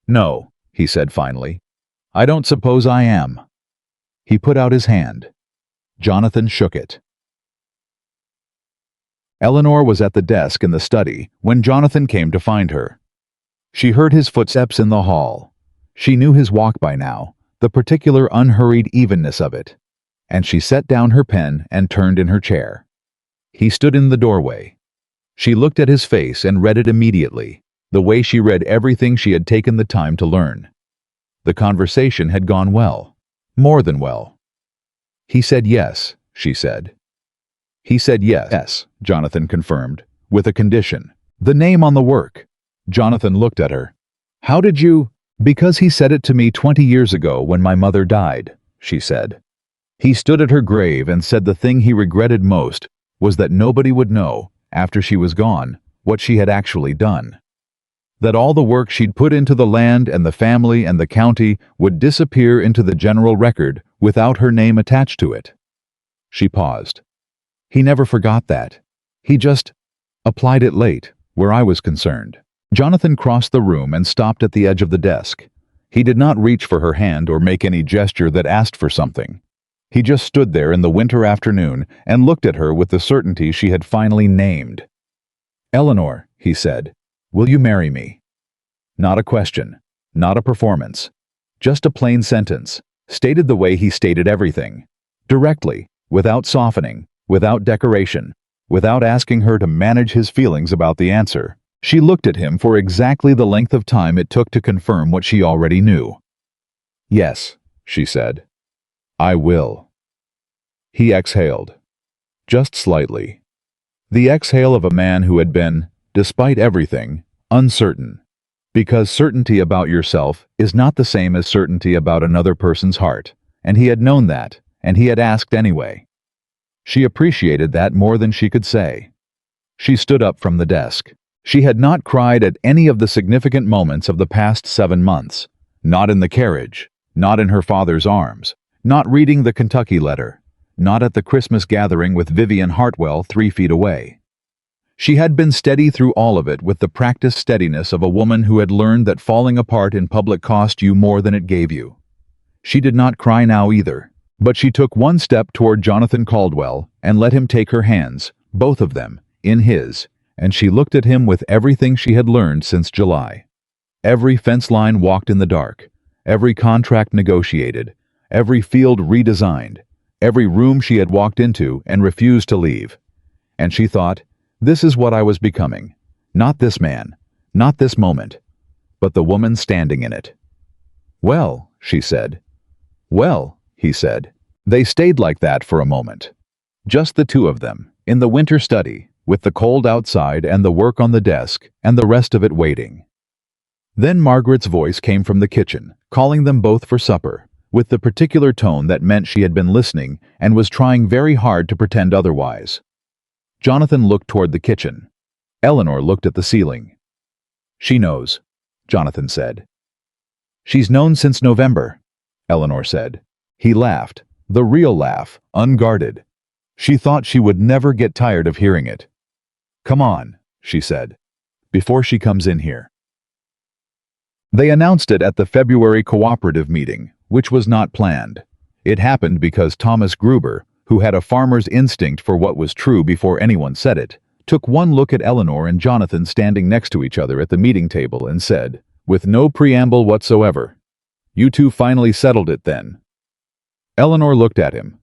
"No," he said finally. "I don't suppose I am." He put out his hand. Jonathan shook it. Eleanor was at the desk in the study when Jonathan came to find her. She heard his footsteps in the hall. She knew his walk by now, the particular unhurried evenness of it, and she set down her pen and turned in her chair. He stood in the doorway. She looked at his face and read it immediately, the way she read everything she had taken the time to learn. The conversation had gone well, more than well. "He said yes," she said. "He said yes," Jonathan confirmed, "with a condition. The name on the work." Jonathan looked at her. "How did you—" "Because he said it to me 20 years ago when my mother died," she said. He stood at her grave and said the thing he regretted most was that nobody would know, after she was gone, what she had actually done. That all the work she'd put into the land and the family and the county would disappear into the general record without her name attached to it. She paused. He never forgot that. He just applied it late, where I was concerned. Jonathan crossed the room and stopped at the edge of the desk. He did not reach for her hand or make any gesture that asked for something. He just stood there in the winter afternoon and looked at her with the certainty she had finally named. "Eleanor," he said, "will you marry me?" Not a question, not a performance. Just a plain sentence, stated the way he stated everything. Directly, without softening, without decoration, without asking her to manage his feelings about the answer. She looked at him for exactly the length of time it took to confirm what she already knew. "Yes," she said. "I will." He exhaled. Just slightly. The exhale of a man who had been, despite everything, uncertain. Because certainty about yourself is not the same as certainty about another person's heart, and he had known that, and he had asked anyway. She appreciated that more than she could say. She stood up from the desk. She had not cried at any of the significant moments of the past 7 months. Not in the carriage, not in her father's arms, not reading the Kentucky letter, not at the Christmas gathering with Vivian Hartwell 3 feet away. She had been steady through all of it with the practiced steadiness of a woman who had learned that falling apart in public cost you more than it gave you. She did not cry now either, but she took one step toward Jonathan Caldwell and let him take her hands, both of them, in his, and she looked at him with everything she had learned since July. Every fence line walked in the dark, every contract negotiated, every field redesigned, every room she had walked into and refused to leave. And she thought, this is what I was becoming. Not this man, not this moment, but the woman standing in it. "Well," she said. "Well," he said. They stayed like that for a moment. Just the two of them, in the winter study, with the cold outside and the work on the desk, and the rest of it waiting. Then Margaret's voice came from the kitchen, calling them both for supper, with the particular tone that meant she had been listening and was trying very hard to pretend otherwise. Jonathan looked toward the kitchen. Eleanor looked at the ceiling. "She knows," Jonathan said. "She's known since November," Eleanor said. He laughed, the real laugh, unguarded. She thought she would never get tired of hearing it. "Come on," she said, "before she comes in here." They announced it at the February cooperative meeting, which was not planned. It happened because Thomas Gruber, who had a farmer's instinct for what was true before anyone said it, took one look at Eleanor and Jonathan standing next to each other at the meeting table and said, with no preamble whatsoever, "You two finally settled it then?" Eleanor looked at him.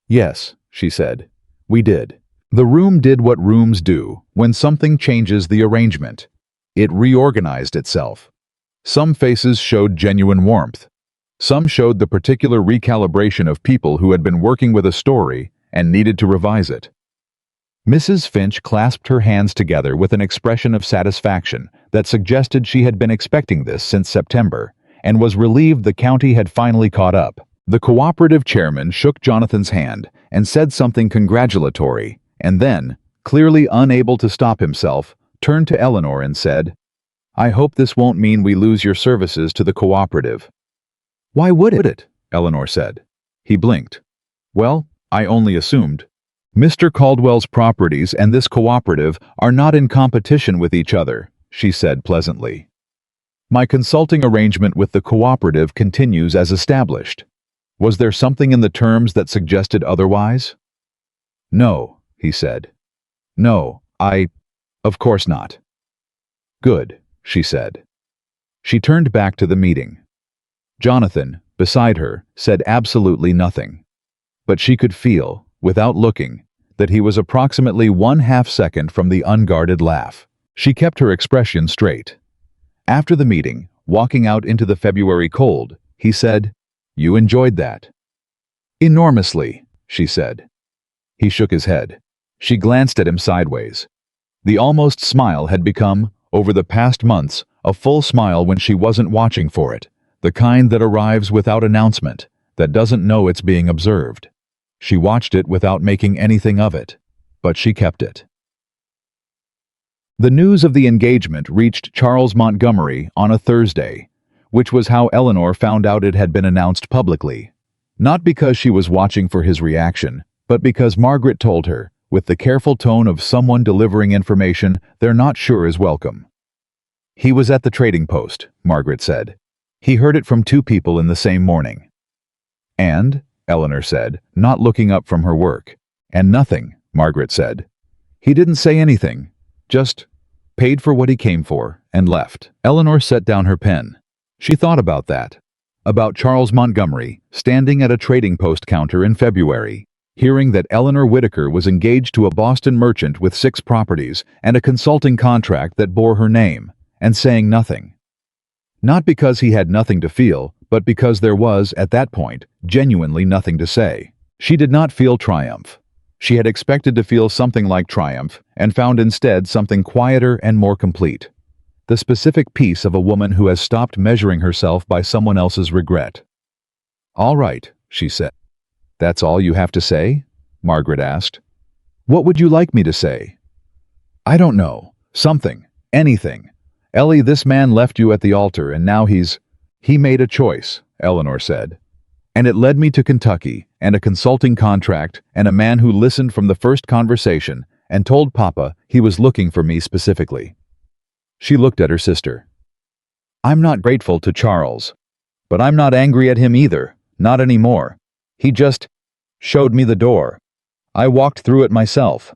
"Yes," she said, "we did." The room did what rooms do when something changes the arrangement. It reorganized itself. Some faces showed genuine warmth. Some showed the particular recalibration of people who had been working with a story and needed to revise it. Mrs. Finch clasped her hands together with an expression of satisfaction that suggested she had been expecting this since September and was relieved the county had finally caught up. The cooperative chairman shook Jonathan's hand and said something congratulatory, and then, clearly unable to stop himself, turned to Eleanor and said, "I hope this won't mean we lose your services to the cooperative." "Why would it?" Eleanor said. He blinked. "Well, I only assumed. Mr. Caldwell's properties and this cooperative are not in competition with each other," she said pleasantly. "My consulting arrangement with the cooperative continues as established. Was there something in the terms that suggested otherwise?" "No," he said. "No, of course not." "Good," she said. She turned back to the meeting. Jonathan, beside her, said absolutely nothing. But she could feel, without looking, that he was approximately 1/2 second from the unguarded laugh. She kept her expression straight. After the meeting, walking out into the February cold, he said, "You enjoyed that?" "Enormously," she said. He shook his head. She glanced at him sideways. The almost smile had become, over the past months, a full smile when she wasn't watching for it, the kind that arrives without announcement, that doesn't know it's being observed. She watched it without making anything of it, but she kept it. The news of the engagement reached Charles Montgomery on a Thursday, which was how Eleanor found out it had been announced publicly. Not because she was watching for his reaction, but because Margaret told her, with the careful tone of someone delivering information they're not sure is welcome. He was at the trading post, Margaret said. He heard it from two people in the same morning. And, Eleanor said, not looking up from her work. And nothing, Margaret said. He didn't say anything, just paid for what he came for, and left. Eleanor set down her pen. She thought about that. About Charles Montgomery, standing at a trading post counter in February, hearing that Eleanor Whitaker was engaged to a Boston merchant with 6 properties and a consulting contract that bore her name, and saying nothing. Not because he had nothing to feel, but because there was, at that point, genuinely nothing to say. She did not feel triumph. She had expected to feel something like triumph, and found instead something quieter and more complete. The specific peace of a woman who has stopped measuring herself by someone else's regret. "All right," she said. "That's all you have to say?" Margaret asked. "What would you like me to say?" "I don't know. Something. Anything. Ellie, this man left you at the altar and now He made a choice," Eleanor said. "And it led me to Kentucky, and a consulting contract, and a man who listened from the first conversation and told Papa he was looking for me specifically." She looked at her sister. "I'm not grateful to Charles. But I'm not angry at him either, not anymore. He just showed me the door. I walked through it myself."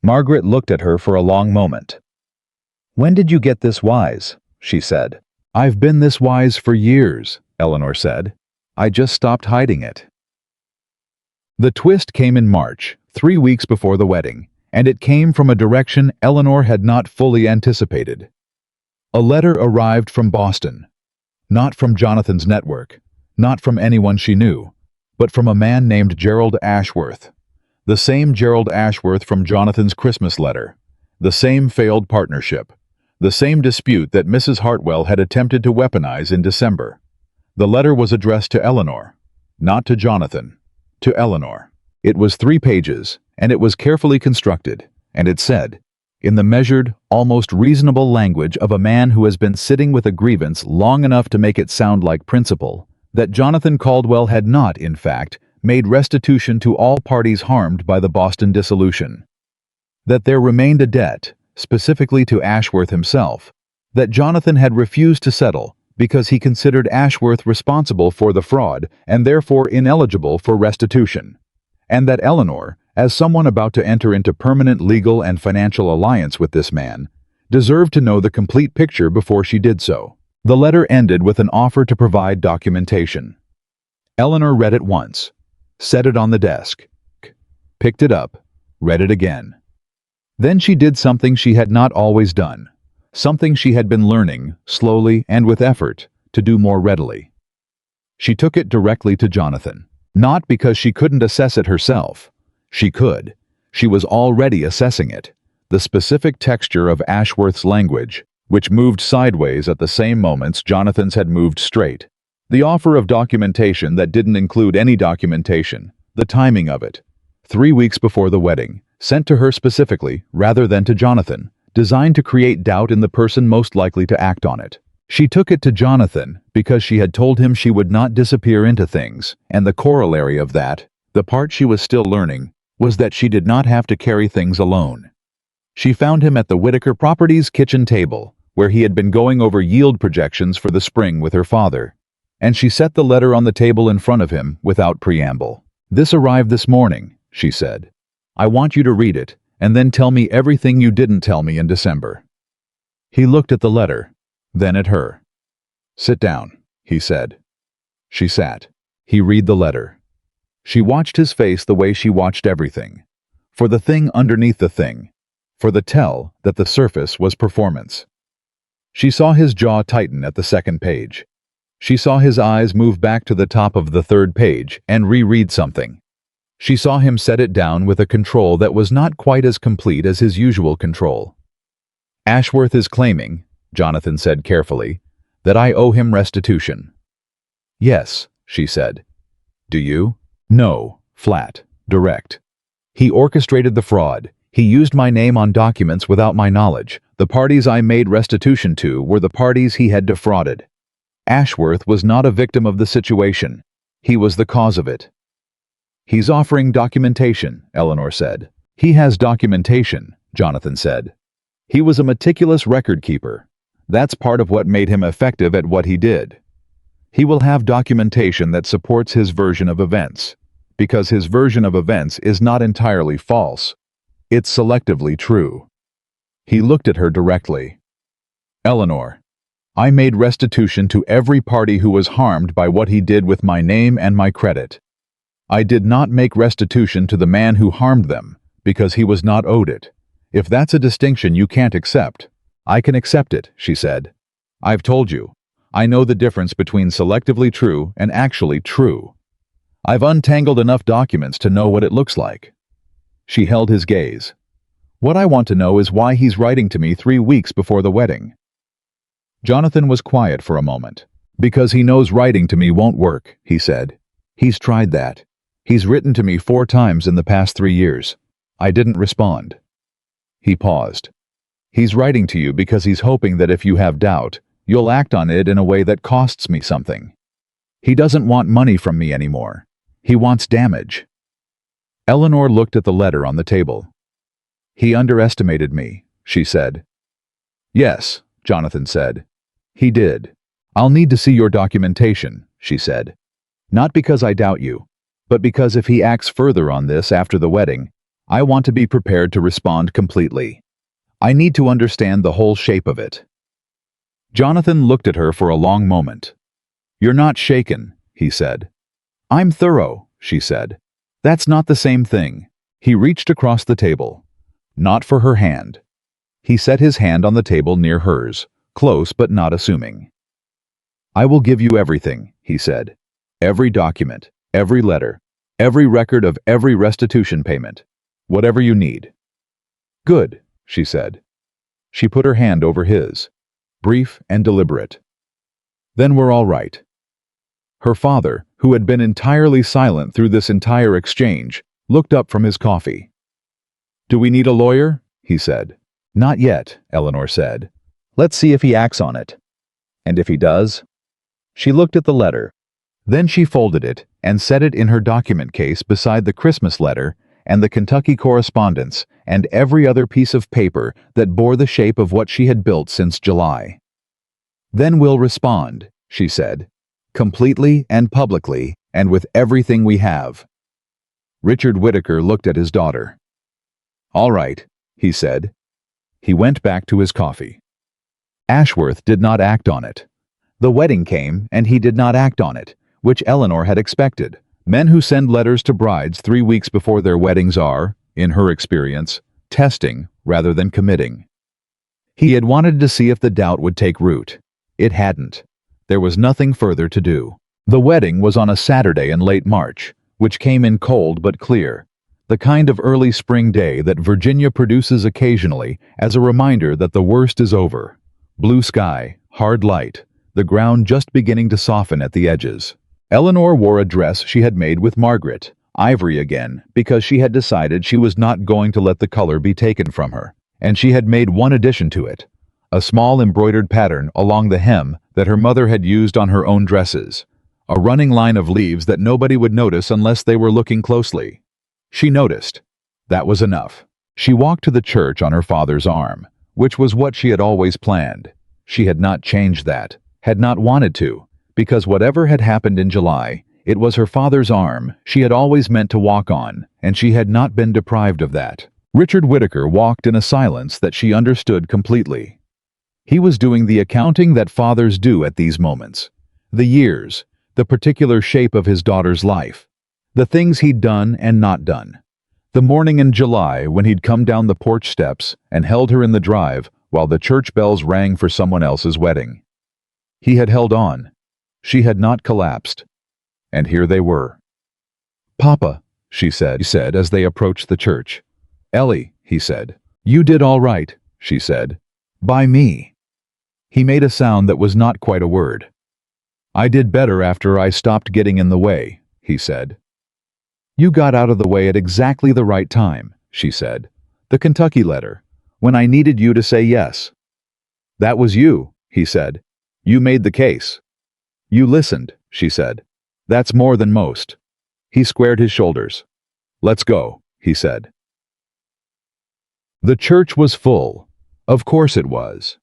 Margaret looked at her for a long moment. "When did you get this wise?" she said. "I've been this wise for years," Eleanor said. "I just stopped hiding it." The twist came in March, 3 weeks before the wedding, and it came from a direction Eleanor had not fully anticipated. A letter arrived from Boston. Not from Jonathan's network, not from anyone she knew, but from a man named Gerald Ashworth. The same Gerald Ashworth from Jonathan's Christmas letter. The same failed partnership. The same dispute that Mrs. Hartwell had attempted to weaponize in December. The letter was addressed to Eleanor, not to Jonathan, to Eleanor. It was 3 pages, and it was carefully constructed, and it said, in the measured, almost reasonable language of a man who has been sitting with a grievance long enough to make it sound like principle, that Jonathan Caldwell had not, in fact, made restitution to all parties harmed by the Boston dissolution. That there remained a debt, specifically to Ashworth himself, that Jonathan had refused to settle because he considered Ashworth responsible for the fraud and therefore ineligible for restitution, and that Eleanor, as someone about to enter into permanent legal and financial alliance with this man, deserved to know the complete picture before she did so. The letter ended with an offer to provide documentation. Eleanor read it once, set it on the desk, picked it up, read it again. Then she did something she had not always done, something she had been learning, slowly and with effort, to do more readily. She took it directly to Jonathan, not because she couldn't assess it herself. She could. She was already assessing it, the specific texture of Ashworth's language, which moved sideways at the same moments Jonathan's had moved straight. The offer of documentation that didn't include any documentation, the timing of it, 3 weeks before the wedding, sent to her specifically, rather than to Jonathan, designed to create doubt in the person most likely to act on it. She took it to Jonathan because she had told him she would not disappear into things, and the corollary of that, the part she was still learning, was that she did not have to carry things alone. She found him at the Whitaker Properties kitchen table, where he had been going over yield projections for the spring with her father, and she set the letter on the table in front of him without preamble. "This arrived this morning," she said. "I want you to read it, and then tell me everything you didn't tell me in December." He looked at the letter, then at her. "Sit down," he said. She sat. He read the letter. She watched his face the way she watched everything, for the thing underneath the thing, for the tell that the surface was performance. She saw his jaw tighten at the second page. She saw his eyes move back to the top of the third page and reread something. She saw him set it down with a control that was not quite as complete as his usual control. "Ashworth is claiming," Jonathan said carefully, "that I owe him restitution." "Yes," she said. "Do you?" "No, flat, direct. He orchestrated the fraud. He used my name on documents without my knowledge. The parties I made restitution to were the parties he had defrauded. Ashworth was not a victim of the situation. He was the cause of it." He's offering documentation, Eleanor said. He has documentation, Jonathan said. He was a meticulous record keeper. That's part of what made him effective at what he did. He will have documentation that supports his version of events, because his version of events is not entirely false. It's selectively true. He looked at her directly. Eleanor, I made restitution to every party who was harmed by what he did with my name and my credit. I did not make restitution to the man who harmed them, because he was not owed it. If that's a distinction you can't accept, I can accept it, she said. I've told you, I know the difference between selectively true and actually true. I've untangled enough documents to know what it looks like. She held his gaze. What I want to know is why he's writing to me 3 weeks before the wedding. Jonathan was quiet for a moment. Because he knows writing to me won't work, he said. He's tried that. He's written to me 4 times in the past 3 years. I didn't respond. He paused. He's writing to you because he's hoping that if you have doubt, you'll act on it in a way that costs me something. He doesn't want money from me anymore. He wants damage. Eleanor looked at the letter on the table. He underestimated me, she said. Yes, Jonathan said. He did. I'll need to see your documentation, she said. Not because I doubt you, but because if he acts further on this after the wedding, I want to be prepared to respond completely. I need to understand the whole shape of it. Jonathan looked at her for a long moment. You're not shaken, he said. I'm thorough, she said. That's not the same thing. He reached across the table. Not for her hand. He set his hand on the table near hers, close but not assuming. I will give you everything, he said. Every document, every letter, every record of every restitution payment. Whatever you need. Good, she said. She put her hand over his, brief and deliberate. Then we're all right. Her father, who had been entirely silent through this entire exchange, looked up from his coffee. Do we need a lawyer? He said. Not yet, Eleanor said. Let's see if he acts on it. And if he does? She looked at the letter. Then she folded it and set it in her document case beside the Christmas letter and the Kentucky correspondence and every other piece of paper that bore the shape of what she had built since July. Then we'll respond, she said, completely and publicly and with everything we have. Richard Whittaker looked at his daughter. All right, he said. He went back to his coffee. Ashworth did not act on it. The wedding came and he did not act on it, which Eleanor had expected. Men who send letters to brides 3 weeks before their weddings are, in her experience, testing rather than committing. He had wanted to see if the doubt would take root. It hadn't. There was nothing further to do. The wedding was on a Saturday in late March, which came in cold but clear, the kind of early spring day that Virginia produces occasionally as a reminder that the worst is over. Blue sky, hard light, the ground just beginning to soften at the edges. Eleanor wore a dress she had made with Margaret, ivory again, because she had decided she was not going to let the color be taken from her, and she had made one addition to it, a small embroidered pattern along the hem that her mother had used on her own dresses, a running line of leaves that nobody would notice unless they were looking closely. She noticed. That was enough. She walked to the church on her father's arm, which was what she had always planned. She had not changed that, had not wanted to, because whatever had happened in July, it was her father's arm she had always meant to walk on, and she had not been deprived of that. Richard Whittaker walked in a silence that she understood completely. He was doing the accounting that fathers do at these moments. The years, the particular shape of his daughter's life, the things he'd done and not done. The morning in July when he'd come down the porch steps and held her in the drive while the church bells rang for someone else's wedding. He had held on. She had not collapsed. And here they were. Papa, she said as they approached the church. Ellie, he said. You did all right, she said. By me. He made a sound that was not quite a word. I did better after I stopped getting in the way, he said. You got out of the way at exactly the right time, she said. The Kentucky letter, when I needed you to say yes. That was you, he said. You made the case. You listened, she said. That's more than most. He squared his shoulders. "Let's go," he said. The church was full. Of course it was.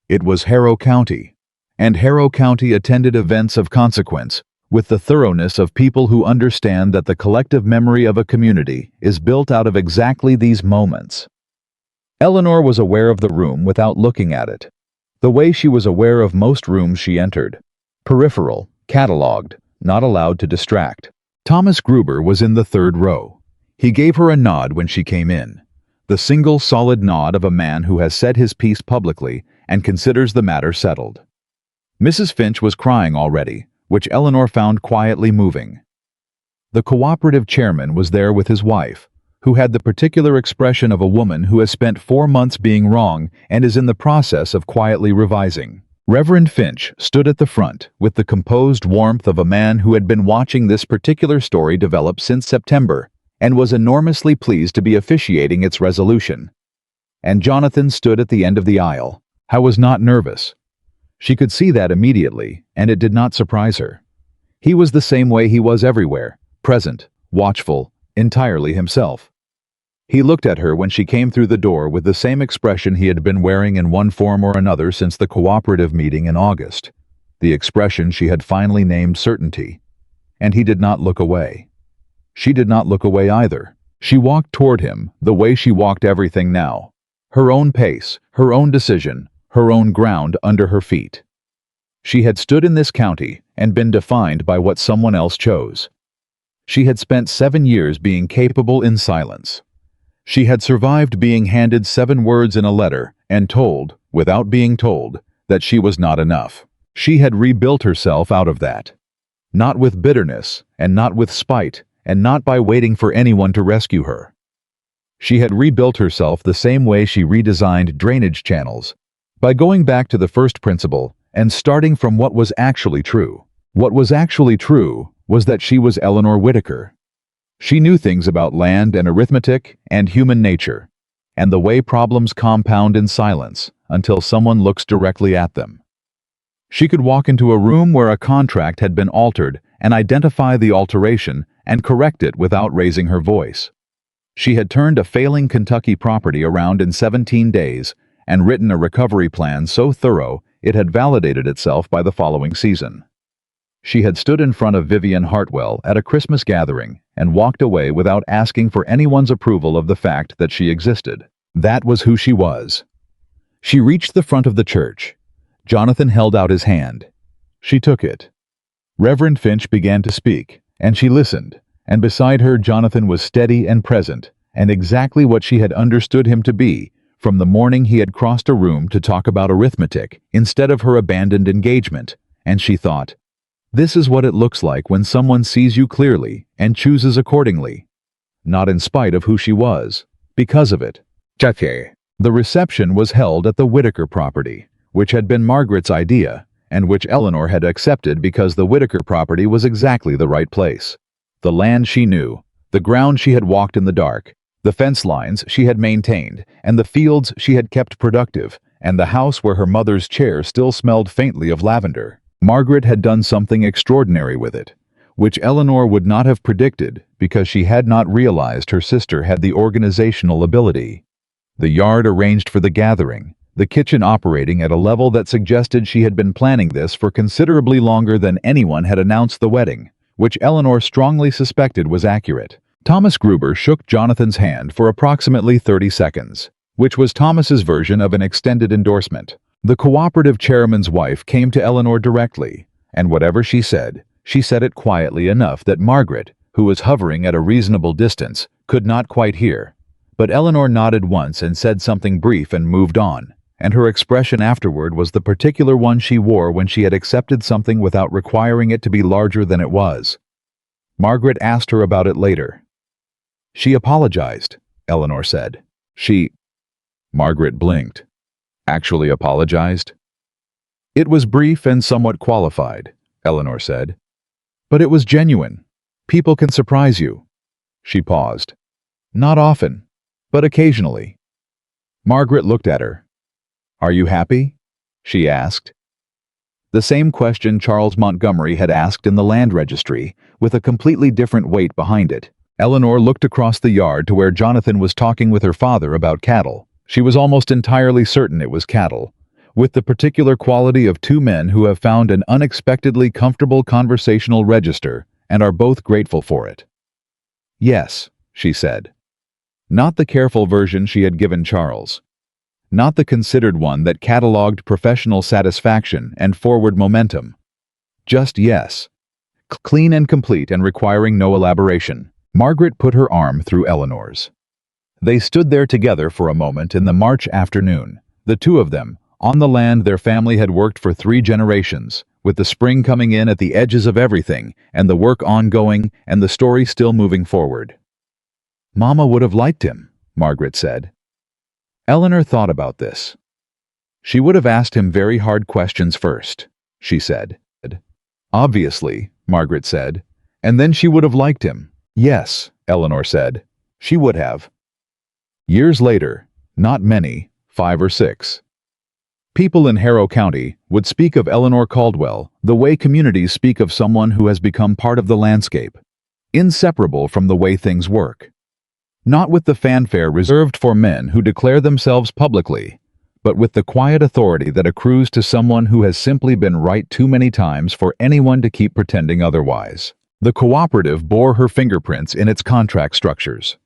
It was Harrow County. And Harrow County attended events of consequence, with the thoroughness of people who understand that the collective memory of a community is built out of exactly these moments. Eleanor was aware of the room without looking at it, the way she was aware of most rooms she entered. Peripheral, catalogued, not allowed to distract. Thomas Gruber was in the third row. He gave her a nod when she came in, the single solid nod of a man who has said his piece publicly and considers the matter settled. Mrs. Finch was crying already, which Eleanor found quietly moving. The cooperative chairman was there with his wife, who had the particular expression of a woman who has spent 4 months being wrong and is in the process of quietly revising. Reverend Finch stood at the front with the composed warmth of a man who had been watching this particular story develop since September and was enormously pleased to be officiating its resolution. And Jonathan stood at the end of the aisle. I was not nervous. She could see that immediately, and it did not surprise her. He was the same way he was everywhere, present, watchful, entirely himself. He looked at her when she came through the door with the same expression he had been wearing in one form or another since the cooperative meeting in August, the expression she had finally named certainty. And he did not look away. She did not look away either. She walked toward him the way she walked everything now. Her own pace, her own decision, her own ground under her feet. She had stood in this county and been defined by what someone else chose. She had spent 7 years being capable in silence. She had survived being handed 7 words in a letter and told, without being told, that she was not enough. She had rebuilt herself out of that. Not with bitterness, and not with spite, and not by waiting for anyone to rescue her. She had rebuilt herself the same way she redesigned drainage channels, by going back to the first principle and starting from what was actually true. What was actually true was that she was Eleanor Whitaker. She knew things about land and arithmetic and human nature, and the way problems compound in silence until someone looks directly at them. She could walk into a room where a contract had been altered and identify the alteration and correct it without raising her voice. She had turned a failing Kentucky property around in 17 days and written a recovery plan so thorough it had validated itself by the following season. She had stood in front of Vivian Hartwell at a Christmas gathering and walked away without asking for anyone's approval of the fact that she existed. That was who she was. She reached the front of the church. Jonathan held out his hand. She took it. Reverend Finch began to speak, and she listened, and beside her Jonathan was steady and present, and exactly what she had understood him to be from the morning he had crossed a room to talk about arithmetic instead of her abandoned engagement, and she thought, this is what it looks like when someone sees you clearly and chooses accordingly. Not in spite of who she was, because of it. The reception was held at the Whitaker property, which had been Margaret's idea, and which Eleanor had accepted because the Whitaker property was exactly the right place. The land she knew, the ground she had walked in the dark, the fence lines she had maintained, and the fields she had kept productive, and the house where her mother's chair still smelled faintly of lavender. Margaret had done something extraordinary with it, which Eleanor would not have predicted because she had not realized her sister had the organizational ability. The yard arranged for the gathering, the kitchen operating at a level that suggested she had been planning this for considerably longer than anyone had announced the wedding, which Eleanor strongly suspected was accurate. Thomas Gruber shook Jonathan's hand for approximately 30 seconds, which was Thomas's version of an extended endorsement. The cooperative chairman's wife came to Eleanor directly, and whatever she said it quietly enough that Margaret, who was hovering at a reasonable distance, could not quite hear. But Eleanor nodded once and said something brief and moved on, and her expression afterward was the particular one she wore when she had accepted something without requiring it to be larger than it was. Margaret asked her about it later. She apologized, Eleanor said. Margaret blinked. Actually apologized? It was brief and somewhat qualified, Eleanor said. But it was genuine. People can surprise you. She paused. Not often, but occasionally. Margaret looked at her. Are you happy? She asked. The same question Charles Montgomery had asked in the land registry, with a completely different weight behind it. Eleanor looked across the yard to where Jonathan was talking with her father about cattle. She was almost entirely certain it was cattle, with the particular quality of two men who have found an unexpectedly comfortable conversational register and are both grateful for it. "Yes," she said. Not the careful version she had given Charles. Not the considered one that catalogued professional satisfaction and forward momentum. Just yes. Clean and complete and requiring no elaboration. Margaret put her arm through Eleanor's. They stood there together for a moment in the March afternoon, the two of them, on the land their family had worked for 3 generations, with the spring coming in at the edges of everything, and the work ongoing, and the story still moving forward. "Mama would have liked him," Margaret said. Eleanor thought about this. She would have asked him very hard questions first, she said. "Obviously," Margaret said, "and then she would have liked him." "Yes," Eleanor said. "She would have." Years later, not many, 5 or 6, people in Harrow County would speak of Eleanor Caldwell the way communities speak of someone who has become part of the landscape, inseparable from the way things work. Not with the fanfare reserved for men who declare themselves publicly, but with the quiet authority that accrues to someone who has simply been right too many times for anyone to keep pretending otherwise. The cooperative bore her fingerprints in its contract structures.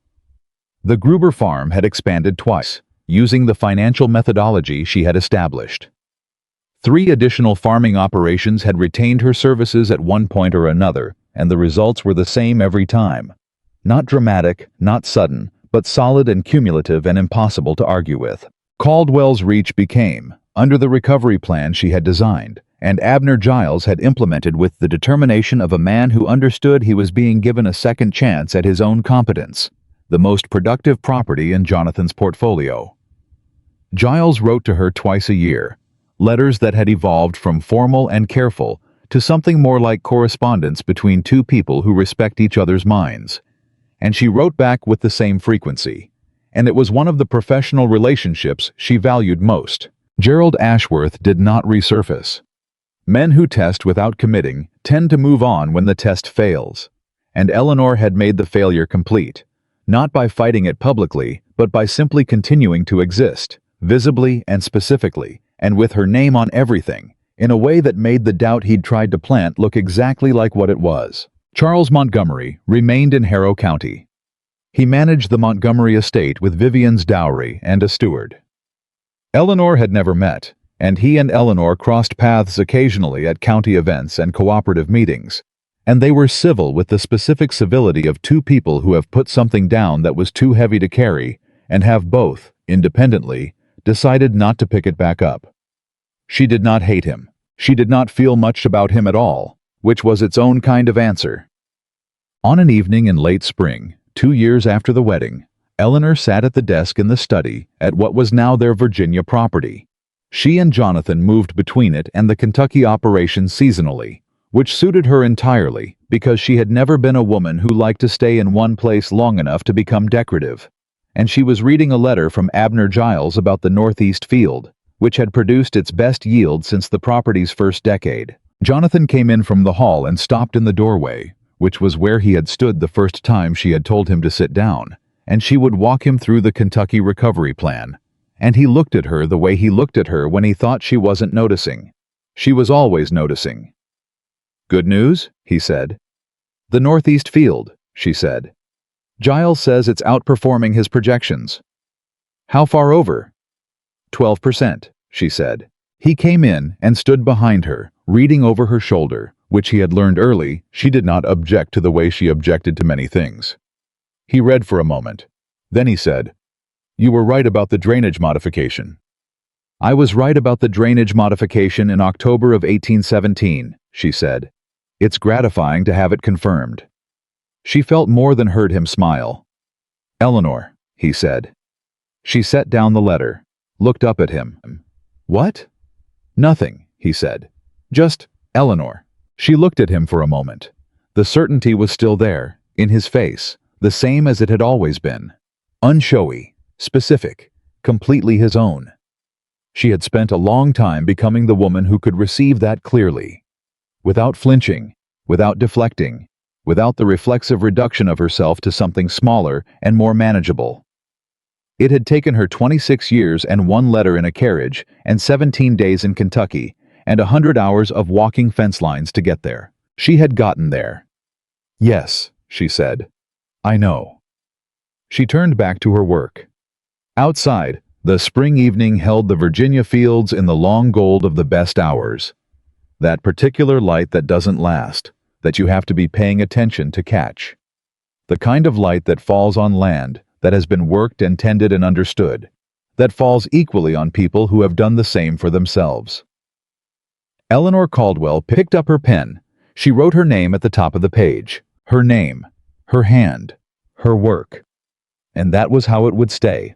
The Gruber farm had expanded twice, using the financial methodology she had established. 3 additional farming operations had retained her services at one point or another, and the results were the same every time. Not dramatic, not sudden, but solid and cumulative and impossible to argue with. Caldwell's reach became, under the recovery plan she had designed, and Abner Giles had implemented with the determination of a man who understood he was being given a second chance at his own competence, the most productive property in Jonathan's portfolio. Giles wrote to her twice a year, letters that had evolved from formal and careful to something more like correspondence between two people who respect each other's minds. And she wrote back with the same frequency, and it was one of the professional relationships she valued most. Gerald Ashworth did not resurface. Men who test without committing tend to move on when the test fails, and Eleanor had made the failure complete, not by fighting it publicly, but by simply continuing to exist, visibly and specifically, and with her name on everything, in a way that made the doubt he'd tried to plant look exactly like what it was. Charles Montgomery remained in Harrow County. He managed the Montgomery estate with Vivian's dowry and a steward. Eleanor had never met, and he and Eleanor crossed paths occasionally at county events and cooperative meetings, and they were civil with the specific civility of two people who have put something down that was too heavy to carry and have both, independently, decided not to pick it back up. She did not hate him. She did not feel much about him at all, which was its own kind of answer. On an evening in late spring, 2 years after the wedding, Eleanor sat at the desk in the study at what was now their Virginia property. She and Jonathan moved between it and the Kentucky operation seasonally, which suited her entirely because she had never been a woman who liked to stay in one place long enough to become decorative. And she was reading a letter from Abner Giles about the northeast field, which had produced its best yield since the property's first decade. Jonathan came in from the hall and stopped in the doorway, which was where he had stood the first time she had told him to sit down, and she would walk him through the Kentucky recovery plan. And he looked at her the way he looked at her when he thought she wasn't noticing. She was always noticing. "Good news?" he said. "The northeast field," she said. "Giles says it's outperforming his projections." "How far over?" 12%, she said. He came in and stood behind her, reading over her shoulder, which he had learned early she did not object to the way she objected to many things. He read for a moment. Then he said, "You were right about the drainage modification." "I was right about the drainage modification in October of 1817, she said. "It's gratifying to have it confirmed." She felt more than heard him smile. "Eleanor," he said. She set down the letter, looked up at him. "What?" "Nothing," he said. "Just Eleanor." She looked at him for a moment. The certainty was still there, in his face, the same as it had always been. Unshowy, specific, completely his own. She had spent a long time becoming the woman who could receive that clearly, without flinching, without deflecting, without the reflexive reduction of herself to something smaller and more manageable. It had taken her 26 years and one letter in a carriage and 17 days in Kentucky and 100 hours of walking fence lines to get there. She had gotten there. "Yes," she said. "I know." She turned back to her work. Outside, the spring evening held the Virginia fields in the long gold of the best hours. That particular light that doesn't last, that you have to be paying attention to catch. The kind of light that falls on land that has been worked and tended and understood, that falls equally on people who have done the same for themselves. Eleanor Caldwell picked up her pen. She wrote her name at the top of the page. Her name, her hand, her work. And that was how it would stay.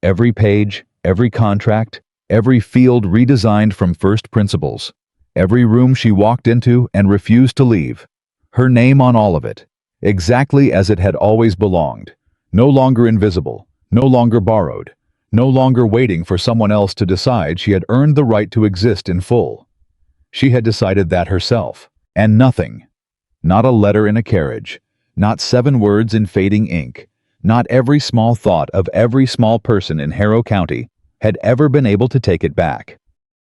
Every page, every contract, every field redesigned from first principles, every room she walked into and refused to leave. Her name on all of it, exactly as it had always belonged. No longer invisible, no longer borrowed, no longer waiting for someone else to decide she had earned the right to exist in full. She had decided that herself, and nothing, not a letter in a carriage, not 7 words in fading ink, not every small thought of every small person in Harrow County had ever been able to take it back.